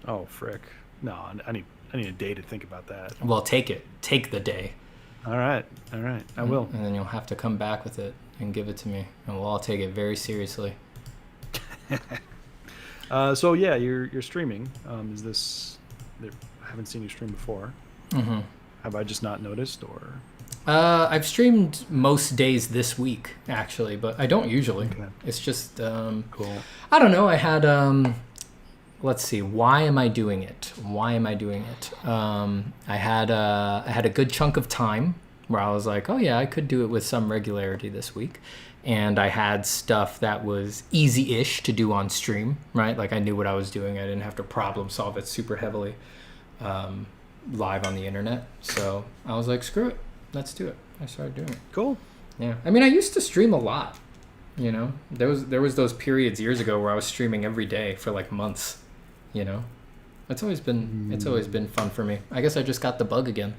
Oh, frick. No, I need a day to think about that. Well, take it. Take the day. All right. I will. And then you'll have to come back with it and give it to me, and we'll all take it very seriously. So yeah, you're streaming. Is this? I haven't seen you stream before. Mm-hmm. Have I just not noticed, or? I've streamed most days this week, actually, but I don't usually. Okay. It's just cool. I don't know. I had let's see. Why am I doing it? I had a good chunk of time where I was like, oh yeah, I could do it with some regularity this week. And I had stuff that was easy-ish to do on stream, right? Like I knew what I was doing. I didn't have to problem solve it super heavily live on the internet. So I was like, screw it. Let's do it. I started doing it. Cool. Yeah. I mean, I used to stream a lot, you know? There was those periods years ago where I was streaming every day for like months, you know? It's always been fun for me. I guess I just got the bug again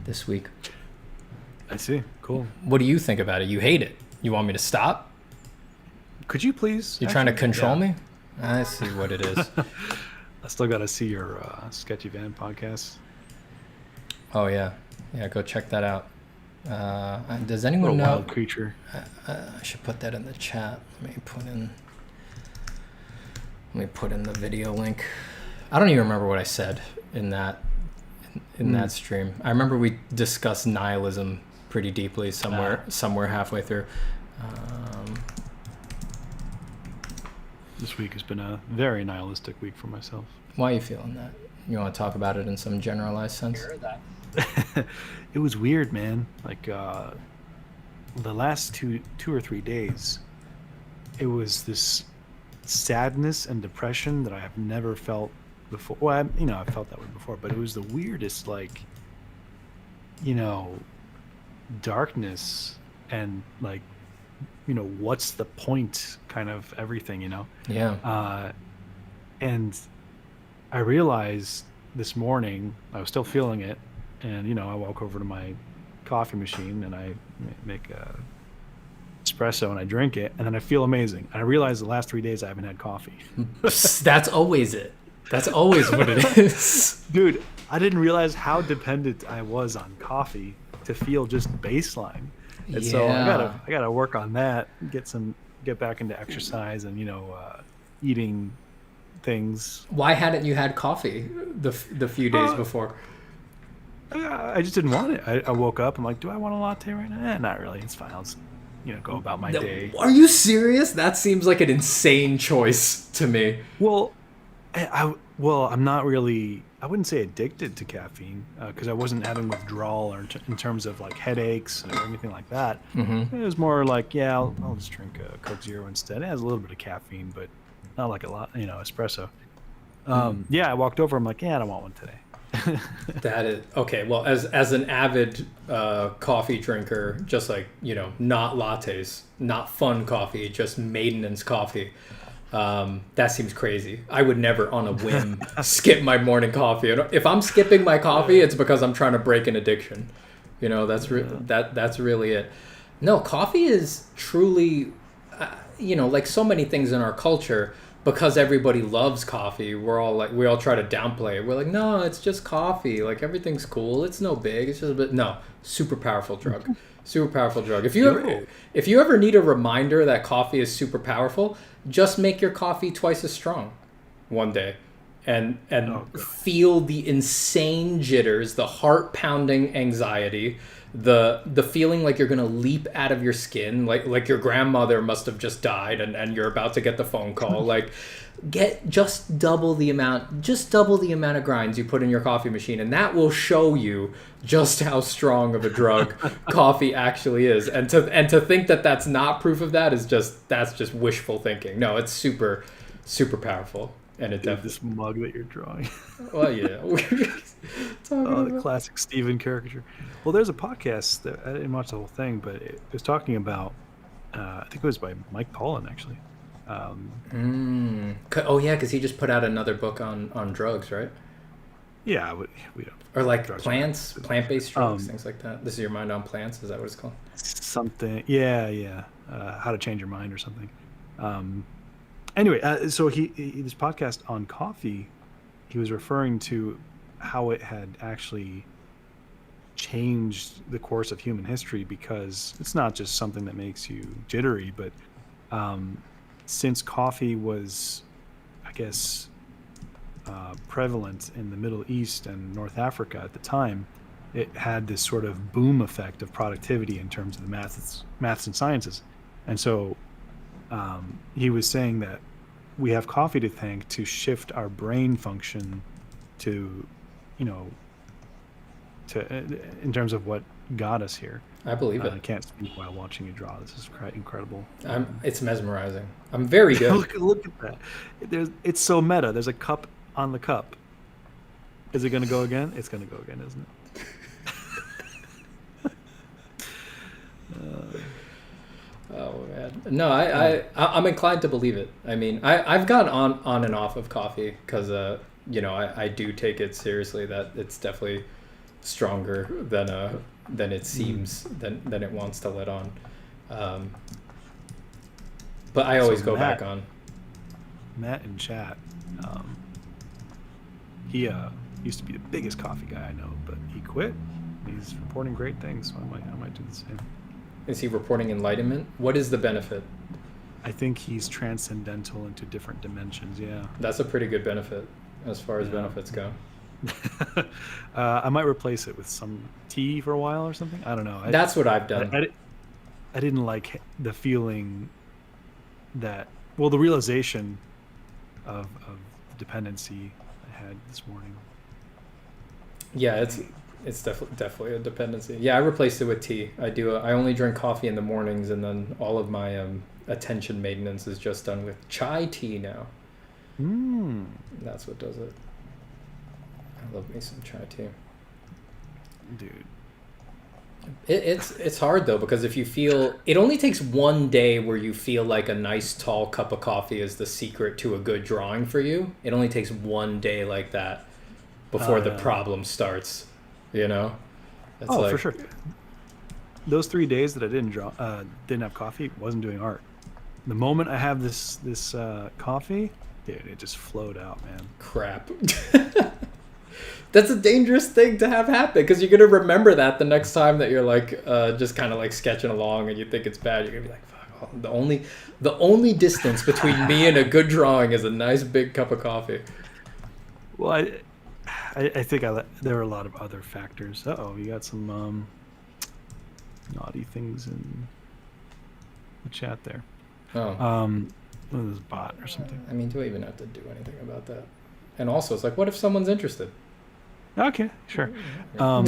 this week. I see. Cool. What do you think about it? You hate it. You want me to stop? Could you please? You're trying to control me? I see what it is. I still got to see your Sketchy Van podcast. Oh, yeah. Yeah, go check that out. Does anyone know? Wild creature. I should put that in the chat. Let me put in the video link. I don't even remember what I said in that stream. I remember we discussed nihilism pretty deeply somewhere halfway through. This week has been a very nihilistic week for myself. Why are you feeling that? You want to talk about it in some generalized sense? It was weird, man. Like the last two or 3 days, it was this sadness and depression that I have never felt before. Well, I've felt that way before, but it was the weirdest, like, darkness and like, what's the point kind of everything, Yeah. And I realized this morning I was still feeling it, and I walk over to my coffee machine and I make a espresso and I drink it, and then I feel amazing. And I realized the last 3 days I haven't had coffee. That's always it. That's always what it is. Dude, I didn't realize how dependent I was on coffee to feel just baseline. And so I gotta work on that, get back into exercise and eating things. Why hadn't you had coffee the few days before? I just didn't want it. I woke up. I'm like, do I want a latte right now? Not really. It's fine. I'll just, go about my day. Are you serious? That seems like an insane choice to me. Well, I'm not really. I wouldn't say addicted to caffeine because I wasn't having withdrawal or in terms of like headaches or anything like that. Mm-hmm. It was more like, I'll just drink a Coke Zero instead. It has a little bit of caffeine, but not like a lot, espresso. I walked over. I'm like, I don't want one today. That is okay. Well, as an avid coffee drinker, just like not lattes, not fun coffee, just maintenance coffee. That seems crazy. I would never, on a whim, skip my morning coffee. If I'm skipping my coffee, it's because I'm trying to break an addiction. That's really it. No, coffee is truly, like so many things in our culture. Because everybody loves coffee, we all try to downplay it. We're like, no, it's just coffee. Like everything's cool. It's no big. It's just a bit. No, super powerful drug. Super powerful drug. If you ever need a reminder that coffee is super powerful, just make your coffee twice as strong one day, and feel the insane jitters, the heart pounding anxiety, the feeling like you're gonna leap out of your skin, like your grandmother must have just died and you're about to get the phone call. Like, get just double the amount of grinds you put in your coffee machine, and that will show you just how strong of a drug coffee actually is. And to think that that's not proof of that that's just wishful thinking. No, it's super, super powerful. And it definitely this mug that you're drawing. Well, yeah. The classic Steven caricature. Well, there's a podcast that I didn't watch the whole thing, but it was talking about. I think it was by Mike Pollan, actually. Oh yeah, because he just put out another book on drugs, right? Yeah, we don't. Or like plant-based drugs, things like that. This is your mind on plants. Is that what it's called? Something. Yeah. How to change your mind or something. Anyway, so he this podcast on coffee, he was referring to how it had actually changed the course of human history, because it's not just something that makes you jittery, but since coffee was, I guess, prevalent in the Middle East and North Africa at the time, it had this sort of boom effect of productivity in terms of the maths and sciences. And so he was saying that we have coffee to thank to shift our brain function to, in terms of what got us here. I believe it. I can't speak while watching you draw. This is incredible. It's mesmerizing. I'm very good. Look at that. It's so meta. There's a cup on the cup. Is it going to go again? It's going to go again, isn't it? Oh man, no, I'm inclined to believe it. I mean, I've gone on and off of coffee because I do take it seriously. That it's definitely stronger than it seems, than it wants to let on. But I always go back on. Matt in chat, he used to be the biggest coffee guy I know, but he quit. He's reporting great things, so I might do the same. Is he reporting enlightenment? What is the benefit? I think he's transcendental into different dimensions, yeah. That's a pretty good benefit as far as benefits go. I might replace it with some tea for a while or something. I don't know. That's what I've done. I didn't like the feeling that, well, the realization of dependency I had this morning. Yeah, it's definitely a dependency. Yeah, I replaced it with tea. I only drink coffee in the mornings, and then all of my attention maintenance is just done with chai tea now. That's what does it. I love me some chai tea. Dude. It's hard though, because if you feel, it only takes one day where you feel like a nice tall cup of coffee is the secret to a good drawing for you. It only takes one day like that before the problem starts, you know? It's for sure. Those 3 days that I didn't have coffee, wasn't doing art. The moment I have this coffee, dude, it just flowed out, man. Crap. That's a dangerous thing to have happen, because you're gonna remember that the next time that you're like just kind of like sketching along and you think it's bad. You're gonna be like, fuck, the only distance between me and a good drawing is a nice big cup of coffee. Well, I think there are a lot of other factors. You got some naughty things in the chat there. What is this, bot or something? I mean, do I even have to do anything about that? And also, it's like, what if someone's interested? Okay, sure. My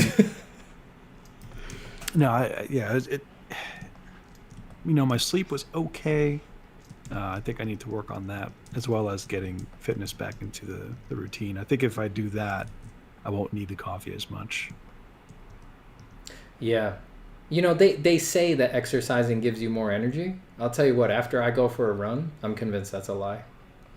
sleep was okay. I think I need to work on that, as well as getting fitness back into the routine. I think if I do that, I won't need the coffee as much. Yeah. You know, they say that exercising gives you more energy. I'll tell you what, after I go for a run, I'm convinced that's a lie.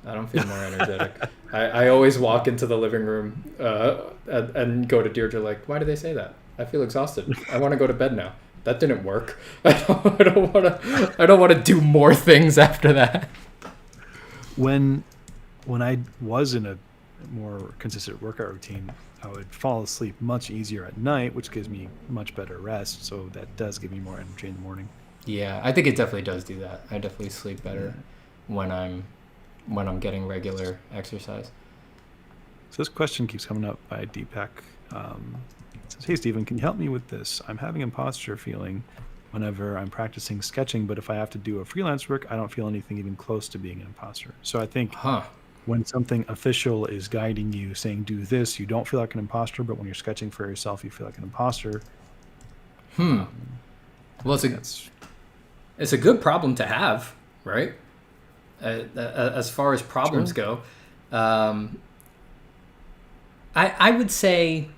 I don't feel more energetic. I always walk into the living room and go to Deirdre like, why do they say that? I feel exhausted. I want to go to bed now. That didn't work. I don't want to do more things after that. When I was in a more consistent workout routine, I would fall asleep much easier at night, which gives me much better rest. So that does give me more energy in the morning. Yeah, I think it definitely does do that. I definitely sleep better when I'm getting regular exercise. So this question keeps coming up by Deepak. It says, hey, Steven, can you help me with this? I'm having imposter feeling whenever I'm practicing sketching, but if I have to do a freelance work, I don't feel anything even close to being an imposter. So I think when something official is guiding you, saying do this, you don't feel like an imposter, but when you're sketching for yourself, you feel like an imposter. Well, it's a good problem to have, right? As far as problems go, I would say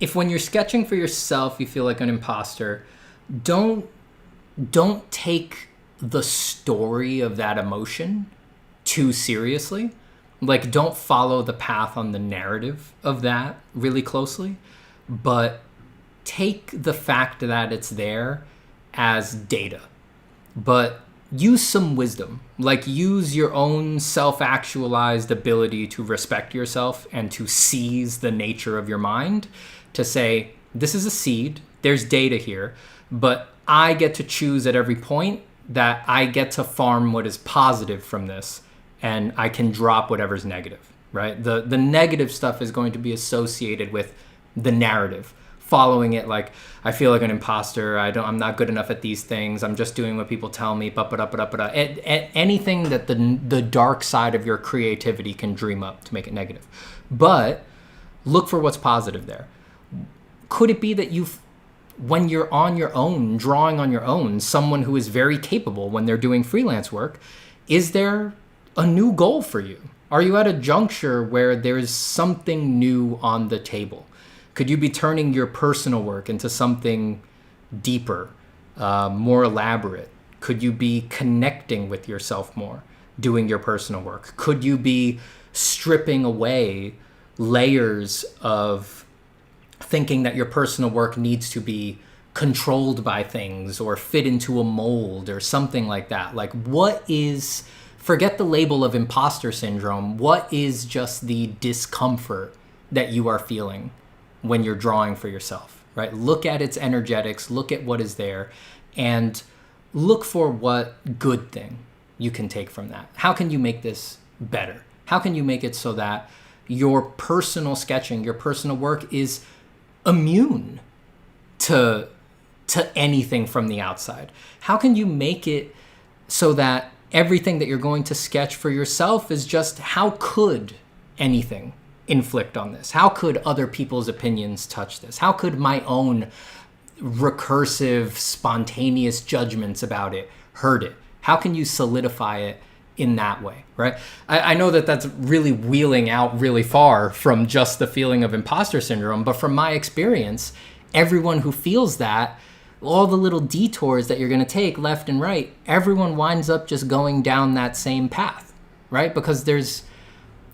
if when you're sketching for yourself you feel like an imposter, don't take the story of that emotion too seriously. Like, don't follow the path on the narrative of that really closely, but take the fact that it's there as data. But use some wisdom, like use your own self-actualized ability to respect yourself and to seize the nature of your mind to say, this is a seed, there's data here, but I get to choose at every point that I get to farm what is positive from this, and I can drop whatever's negative, right? The negative stuff is going to be associated with the narrative. Following it like, I feel like an imposter, I'm not good enough at these things, I'm just doing what people tell me, anything that the dark side of your creativity can dream up to make it negative. But look for what's positive there. Could it be that when you're on your own, drawing on your own, someone who is very capable when they're doing freelance work, is there a new goal for you? Are you at a juncture where there's something new on the table? Could you be turning your personal work into something deeper, more elaborate? Could you be connecting with yourself more, doing your personal work? Could you be stripping away layers of thinking that your personal work needs to be controlled by things or fit into a mold or something like that? Like, forget the label of imposter syndrome. What is just the discomfort that you are feeling when you're drawing for yourself, right? Look at its energetics, look at what is there, and look for what good thing you can take from that. How can you make this better? How can you make it so that your personal sketching, your personal work is immune to anything from the outside? How can you make it so that everything that you're going to sketch for yourself is just how could anything inflict on this? How could other people's opinions touch this? How could my own recursive, spontaneous judgments about it hurt it? How can you solidify it in that way, right? I know that that's really wheeling out really far from just the feeling of imposter syndrome, but from my experience, everyone who feels that, all the little detours that you're going to take left and right, everyone winds up just going down that same path, right? Because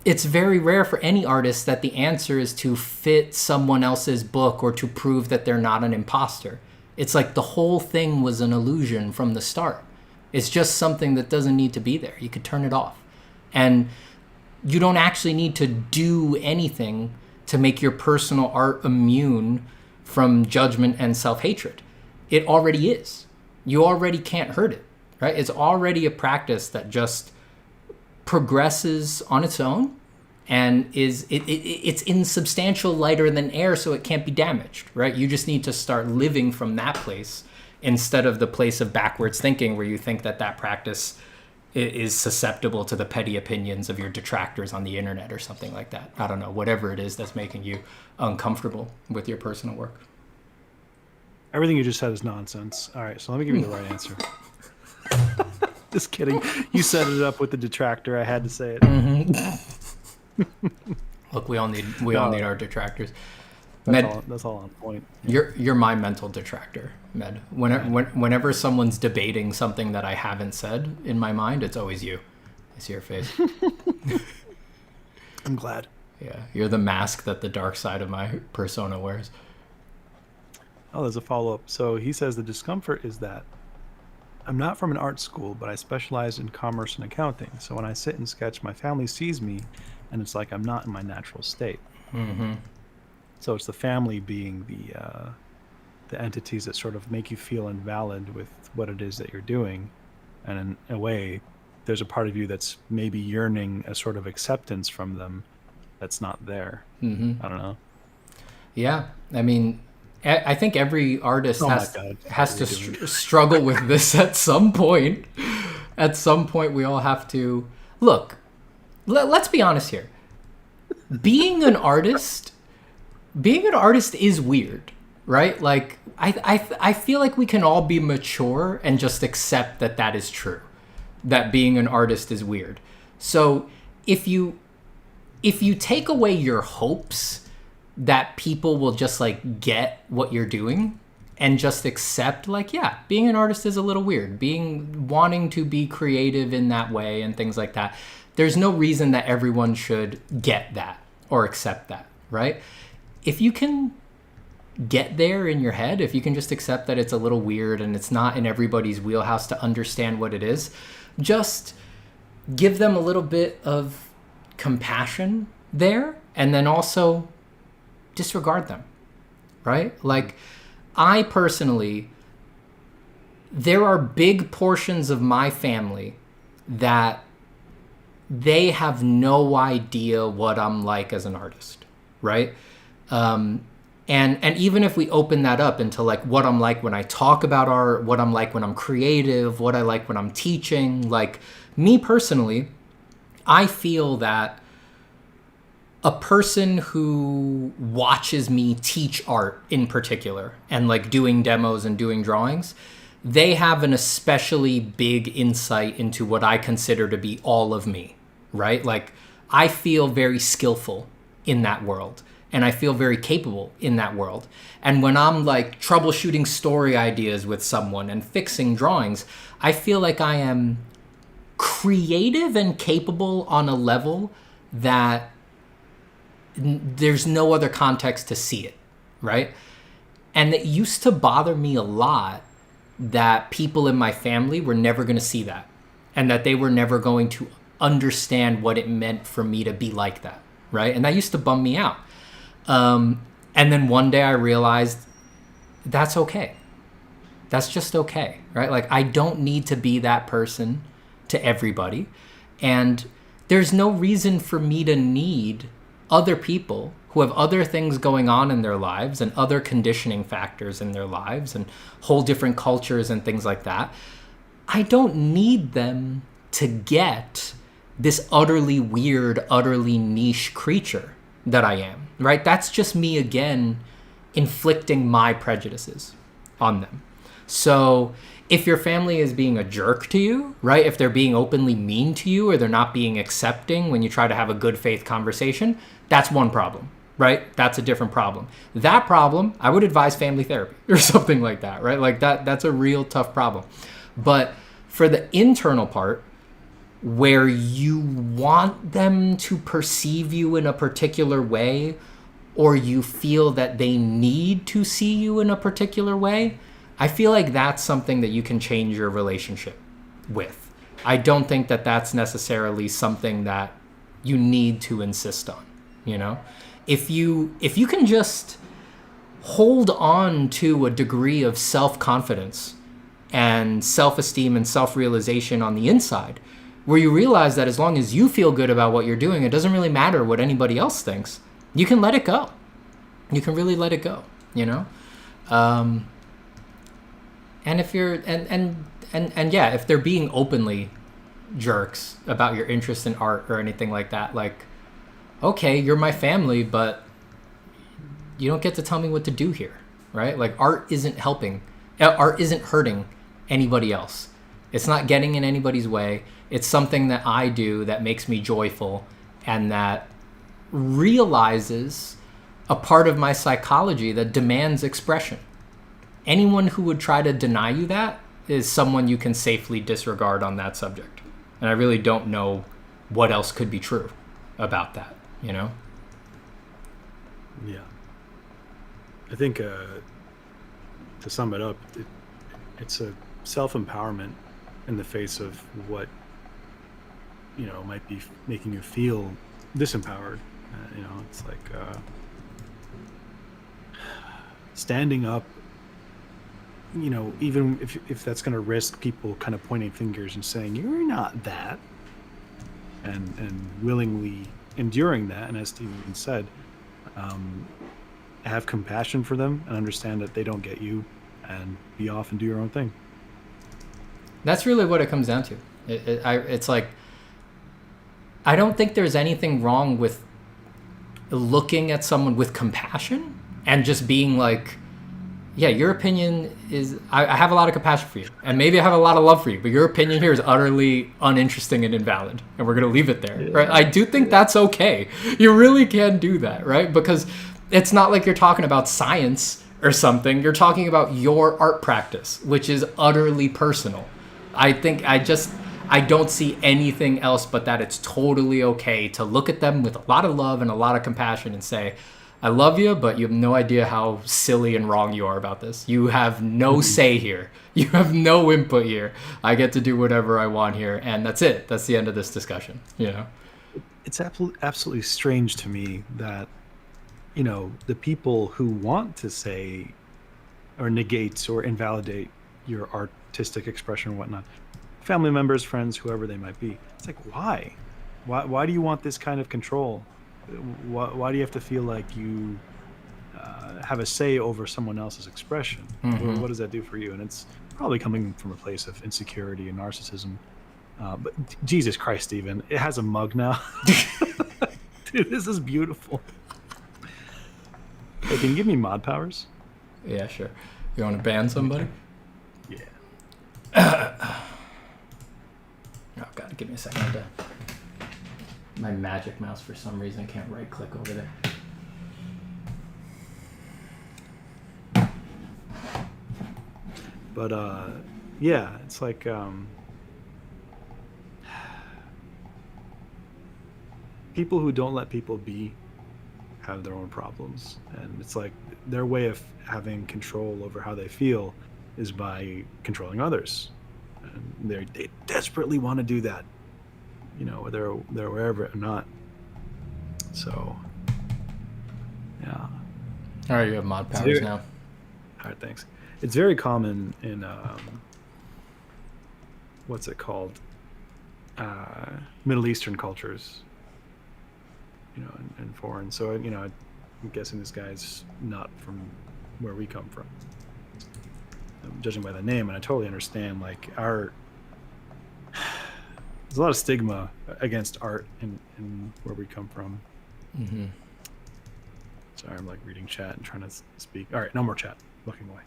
it's very rare for any artist that the answer is to fit someone else's book or to prove that they're not an imposter. It's like the whole thing was an illusion from the start. It's just something that doesn't need to be there. You could turn it off. And you don't actually need to do anything to make your personal art immune from judgment and self-hatred. It already is. You already can't hurt it, right? It's already a practice that just progresses on its own and it's insubstantial, lighter than air, so it can't be damaged, right? You just need to start living from that place instead of the place of backwards thinking where you think that practice is susceptible to the petty opinions of your detractors on the internet or something like that. I don't know, whatever it is that's making you uncomfortable with your personal work. Everything you just said is nonsense. All right, so let me give you the right answer. Just kidding. You set it up with the detractor. I had to say it. Mm-hmm. Look, we all need our detractors. That's all on point. You're my mental detractor, Med. Whenever someone's debating something that I haven't said in my mind, it's always you. I see your face. I'm glad. Yeah, you're the mask that the dark side of my persona wears. Oh, there's a follow-up. So he says the discomfort is that I'm not from an art school, but I specialize in commerce and accounting. So when I sit and sketch, my family sees me, and it's like I'm not in my natural state. Mm-hmm. So it's the family being the entities that sort of make you feel invalid with what it is that you're doing. And in a way, there's a part of you that's maybe yearning a sort of acceptance from them that's not there. Mm-hmm. I don't know. Yeah, I mean, I think every artist has to struggle with this at some point. At some point, we all have to... Look, let's be honest here. Being an artist is weird, right? Like, I feel like we can all be mature and just accept that is true, that being an artist is weird. So if you take away your hopes that people will just like get what you're doing and just accept like, yeah, being an artist is a little weird, wanting to be creative in that way and things like that. There's no reason that everyone should get that or accept that, right? If you can get there in your head, if you can just accept that it's a little weird and it's not in everybody's wheelhouse to understand what it is, just give them a little bit of compassion there and then also disregard them, right? Like, I personally, there are big portions of my family that they have no idea what I'm like as an artist, right? And even if we open that up into like what I'm like when I talk about art, what I'm like when I'm creative, what I like when I'm teaching, like me personally, I feel that a person who watches me teach art in particular and like doing demos and doing drawings, they have an especially big insight into what I consider to be all of me, right? Like, I feel very skillful in that world and I feel very capable in that world. And when I'm like troubleshooting story ideas with someone and fixing drawings, I feel like I am creative and capable on a level that there's no other context to see it, right? And it used to bother me a lot that people in my family were never going to see that and that they were never going to understand what it meant for me to be like that, right? And that used to bum me out. And then one day I realized that's okay. That's just okay, right? Like, I don't need to be that person to everybody. And there's no reason for me to need other people who have other things going on in their lives and other conditioning factors in their lives and whole different cultures and things like that. I don't need them to get this utterly weird, utterly niche creature that I am, right? That's just me again inflicting my prejudices on them. So if your family is being a jerk to you, right? If they're being openly mean to you or they're not being accepting when you try to have a good faith conversation, that's one problem, right? That's a different problem. That problem, I would advise family therapy or something like that, right? Like that's a real tough problem. But for the internal part, where you want them to perceive you in a particular way, or you feel that they need to see you in a particular way, I feel like that's something that you can change your relationship with. I don't think that that's necessarily something that you need to insist on, you know? If you can just hold on to a degree of self-confidence and self-esteem and self-realization on the inside, where you realize that as long as you feel good about what you're doing, it doesn't really matter what anybody else thinks. You can let it go. You can really let it go, you know? And if you're, and yeah, if they're being openly jerks about your interest in art or anything like that, like, okay, you're my family, but you don't get to tell me what to do here, right? Like, art isn't hurting anybody else. It's not getting in anybody's way. It's something that I do that makes me joyful and that realizes a part of my psychology that demands expression. Anyone who would try to deny you that is someone you can safely disregard on that subject. And I really don't know what else could be true about that, you know? Yeah. I think to sum it up, it's a self-empowerment in the face of what, you know, might be making you feel disempowered. You know, it's like standing up, you know, even if that's going to risk people kind of pointing fingers and saying, you're not that, and willingly enduring that. And as Steven said, have compassion for them and understand that they don't get you, and be off and do your own thing. That's really what it comes down to. It's like, I don't think there's anything wrong with looking at someone with compassion and just being like, yeah, your opinion is, I have a lot of compassion for you, and maybe I have a lot of love for you, but your opinion here is utterly uninteresting and invalid, and we're going to leave it there, right? I do think that's okay. You really can do that, right? Because it's not like you're talking about science or something. You're talking about your art practice, which is utterly personal. I think I don't see anything else but that it's totally okay to look at them with a lot of love and a lot of compassion and say, I love you, but you have no idea how silly and wrong you are about this. You have no say here. You have no input here. I get to do whatever I want here, and that's it. That's the end of this discussion, you know? It's absolutely strange to me that, you know, the people who want to say or negate or invalidate your artistic expression and whatnot, family members, friends, whoever they might be, it's like, why? Why do you want this kind of control? Why do you have to feel like you have a say over someone else's expression? Mm-hmm. What does that do for you? And it's probably coming from a place of insecurity and narcissism. But Jesus Christ, Steven, it has a mug now. Dude, this is beautiful. Hey, can you give me mod powers? Yeah, sure. You want to ban somebody? Yeah. Oh, God, give me a second. My magic mouse, for some reason, can't right-click over there. But, yeah, it's like, people who don't let people be have their own problems. And it's like their way of having control over how they feel is by controlling others. And they desperately want to do that, you know, whether they're aware of it or not. So, yeah. All right, you have mod powers now. All right, thanks. It's very common in, what's it called? Middle Eastern cultures, you know, and foreign. So, you know, I'm guessing this guy's not from where we come from. I'm judging by the name, and I totally understand, like, there's a lot of stigma against art in where we come from. Mm-hmm. Sorry, I'm like reading chat and trying to speak. All right, no more chat. Looking away.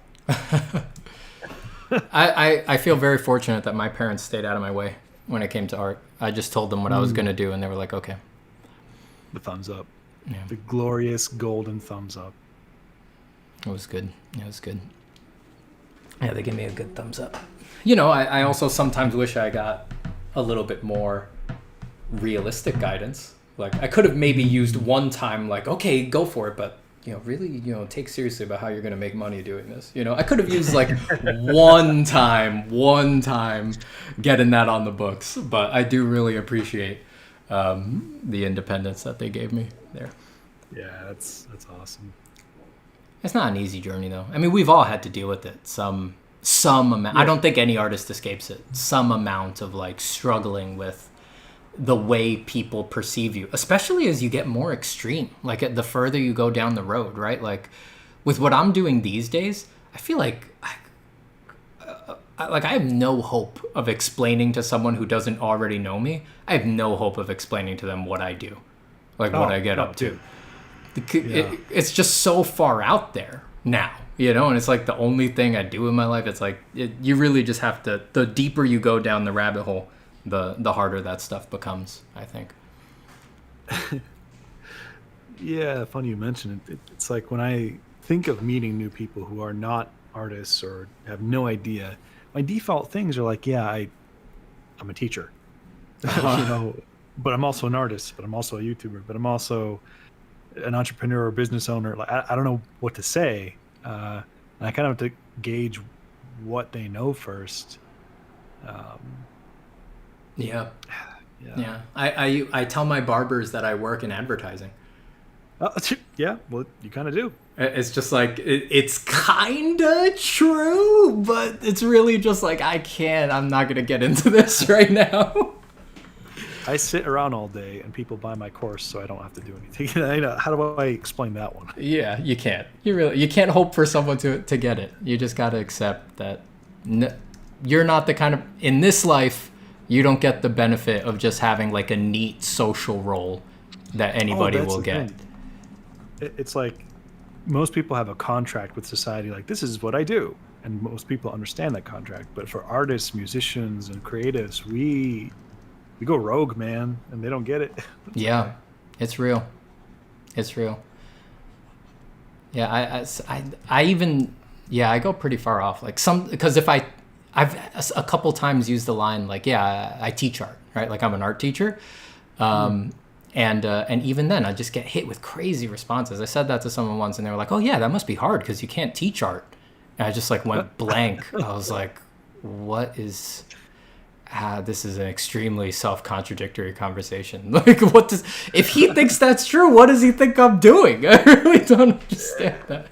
I feel very fortunate that my parents stayed out of my way when it came to art. I just told them what I was going to do, and they were like, okay. The thumbs up. Yeah. The glorious golden thumbs up. It was good. It was good. Yeah, they gave me a good thumbs up. You know, I also sometimes wish I got a little bit more realistic guidance. Like, I could have maybe used one time, like, okay, go for it, but, you know, really, you know, take seriously about how you're going to make money doing this. You know, I could have used, like, one time getting that on the books. But I do really appreciate the independence that they gave me there. Yeah, that's awesome. It's not an easy journey, though. I mean, we've all had to deal with it. Some amount. Yeah. I don't think any artist escapes it. Some amount of, like, struggling with the way people perceive you, especially as you get more extreme, like the further you go down the road, right? Like with what I'm doing these days, I feel like I have no hope of explaining to someone who doesn't already know me. I have no hope of explaining to them what I do, like what I get up to. It's just so far out there now, you know, and it's like the only thing I do in my life. It's like you really just have to, the deeper you go down the rabbit hole, the harder that stuff becomes, I think. Yeah, funny you mention it. It's like when I think of meeting new people who are not artists or have no idea, my default things are like, yeah, I'm a teacher, you know, but I'm also an artist, but I'm also a YouTuber, but I'm also an entrepreneur or business owner. Like I don't know what to say, and I kind of have to gauge what they know first. Yeah. I tell my barbers that I work in advertising. Yeah, well, you kind of do. It's just like it's kind of true, but it's really just like I'm not gonna get into this right now. I sit around all day and people buy my course, so I don't have to do anything. How do I explain that one? Yeah, you can't. You can't hope for someone to get it. You just got to accept that you're not the kind of, in this life, you don't get the benefit of just having like a neat social role that anybody will get. It's like most people have a contract with society, like this is what I do, and most people understand that contract. But for artists, musicians, and creatives, we go rogue, man, and they don't get it. Yeah, it's real. It's real. Yeah, I go pretty far off. Like because if I've a couple times used the line like, yeah, I teach art, right? Like I'm an art teacher. And even then I just get hit with crazy responses. I said that to someone once and they were like, oh yeah, that must be hard because you can't teach art. And I just like went blank. I was like, what is, this is an extremely self-contradictory conversation. Like if he thinks that's true, what does he think I'm doing? I really don't understand that.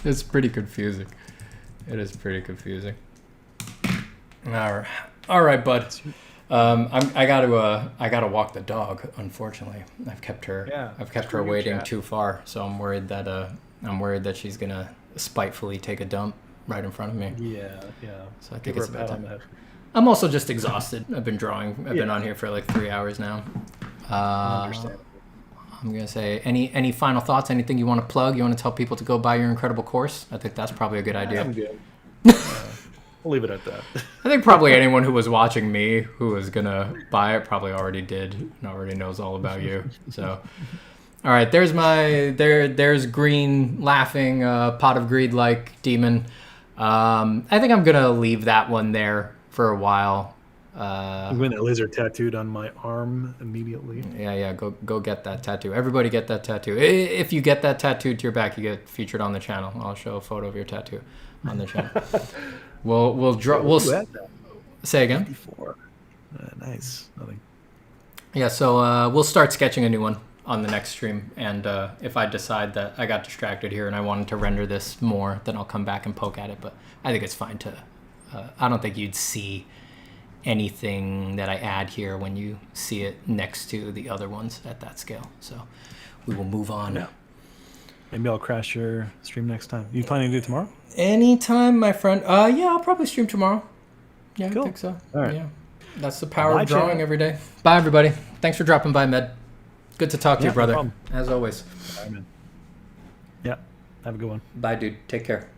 It's pretty confusing. It is pretty confusing. All right, bud. I gotta walk the dog. Unfortunately, I've kept her waiting too far. So I'm worried that she's gonna spitefully take a dump right in front of me. Yeah. So I think it's about time. I'm also just exhausted. I've been drawing. I've been on here for like 3 hours now. Understandable. I'm gonna say any final thoughts? Anything you want to plug? You want to tell people to go buy your incredible course? I think that's probably a good idea. I'm good. We'll leave it at that. I think probably anyone who was watching me who was gonna buy it probably already did and already knows all about you. So, all right, there's green laughing pot of greed like demon. I think I'm gonna leave that one there for a while. I'm going to lizard tattooed on my arm immediately. Yeah. Go get that tattoo. Everybody get that tattoo. If you get that tattooed to your back, you get featured on the channel. I'll show a photo of your tattoo on the channel. We'll say again. 54. Nice. Nothing. Yeah. So we'll start sketching a new one on the next stream, and if I decide that I got distracted here and I wanted to render this more, then I'll come back and poke at it. But I think it's fine to. I don't think you'd see anything that I add here when you see it next to the other ones at that scale. So we will move on. Yeah. Maybe I'll crash your stream next time. You planning to do it tomorrow? Anytime, my friend. Yeah, I'll probably stream tomorrow. Yeah, cool. I think so. All right. Yeah. That's the power Bye, of drawing chat. every day. Bye, everybody. Thanks for dropping by, Med. Good to talk to Yeah, you, brother. no problem. As always. Bye, man. Yeah, have a good one. Bye, dude. Take care.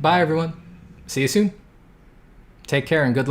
Bye, everyone. See you soon. Take care and good luck.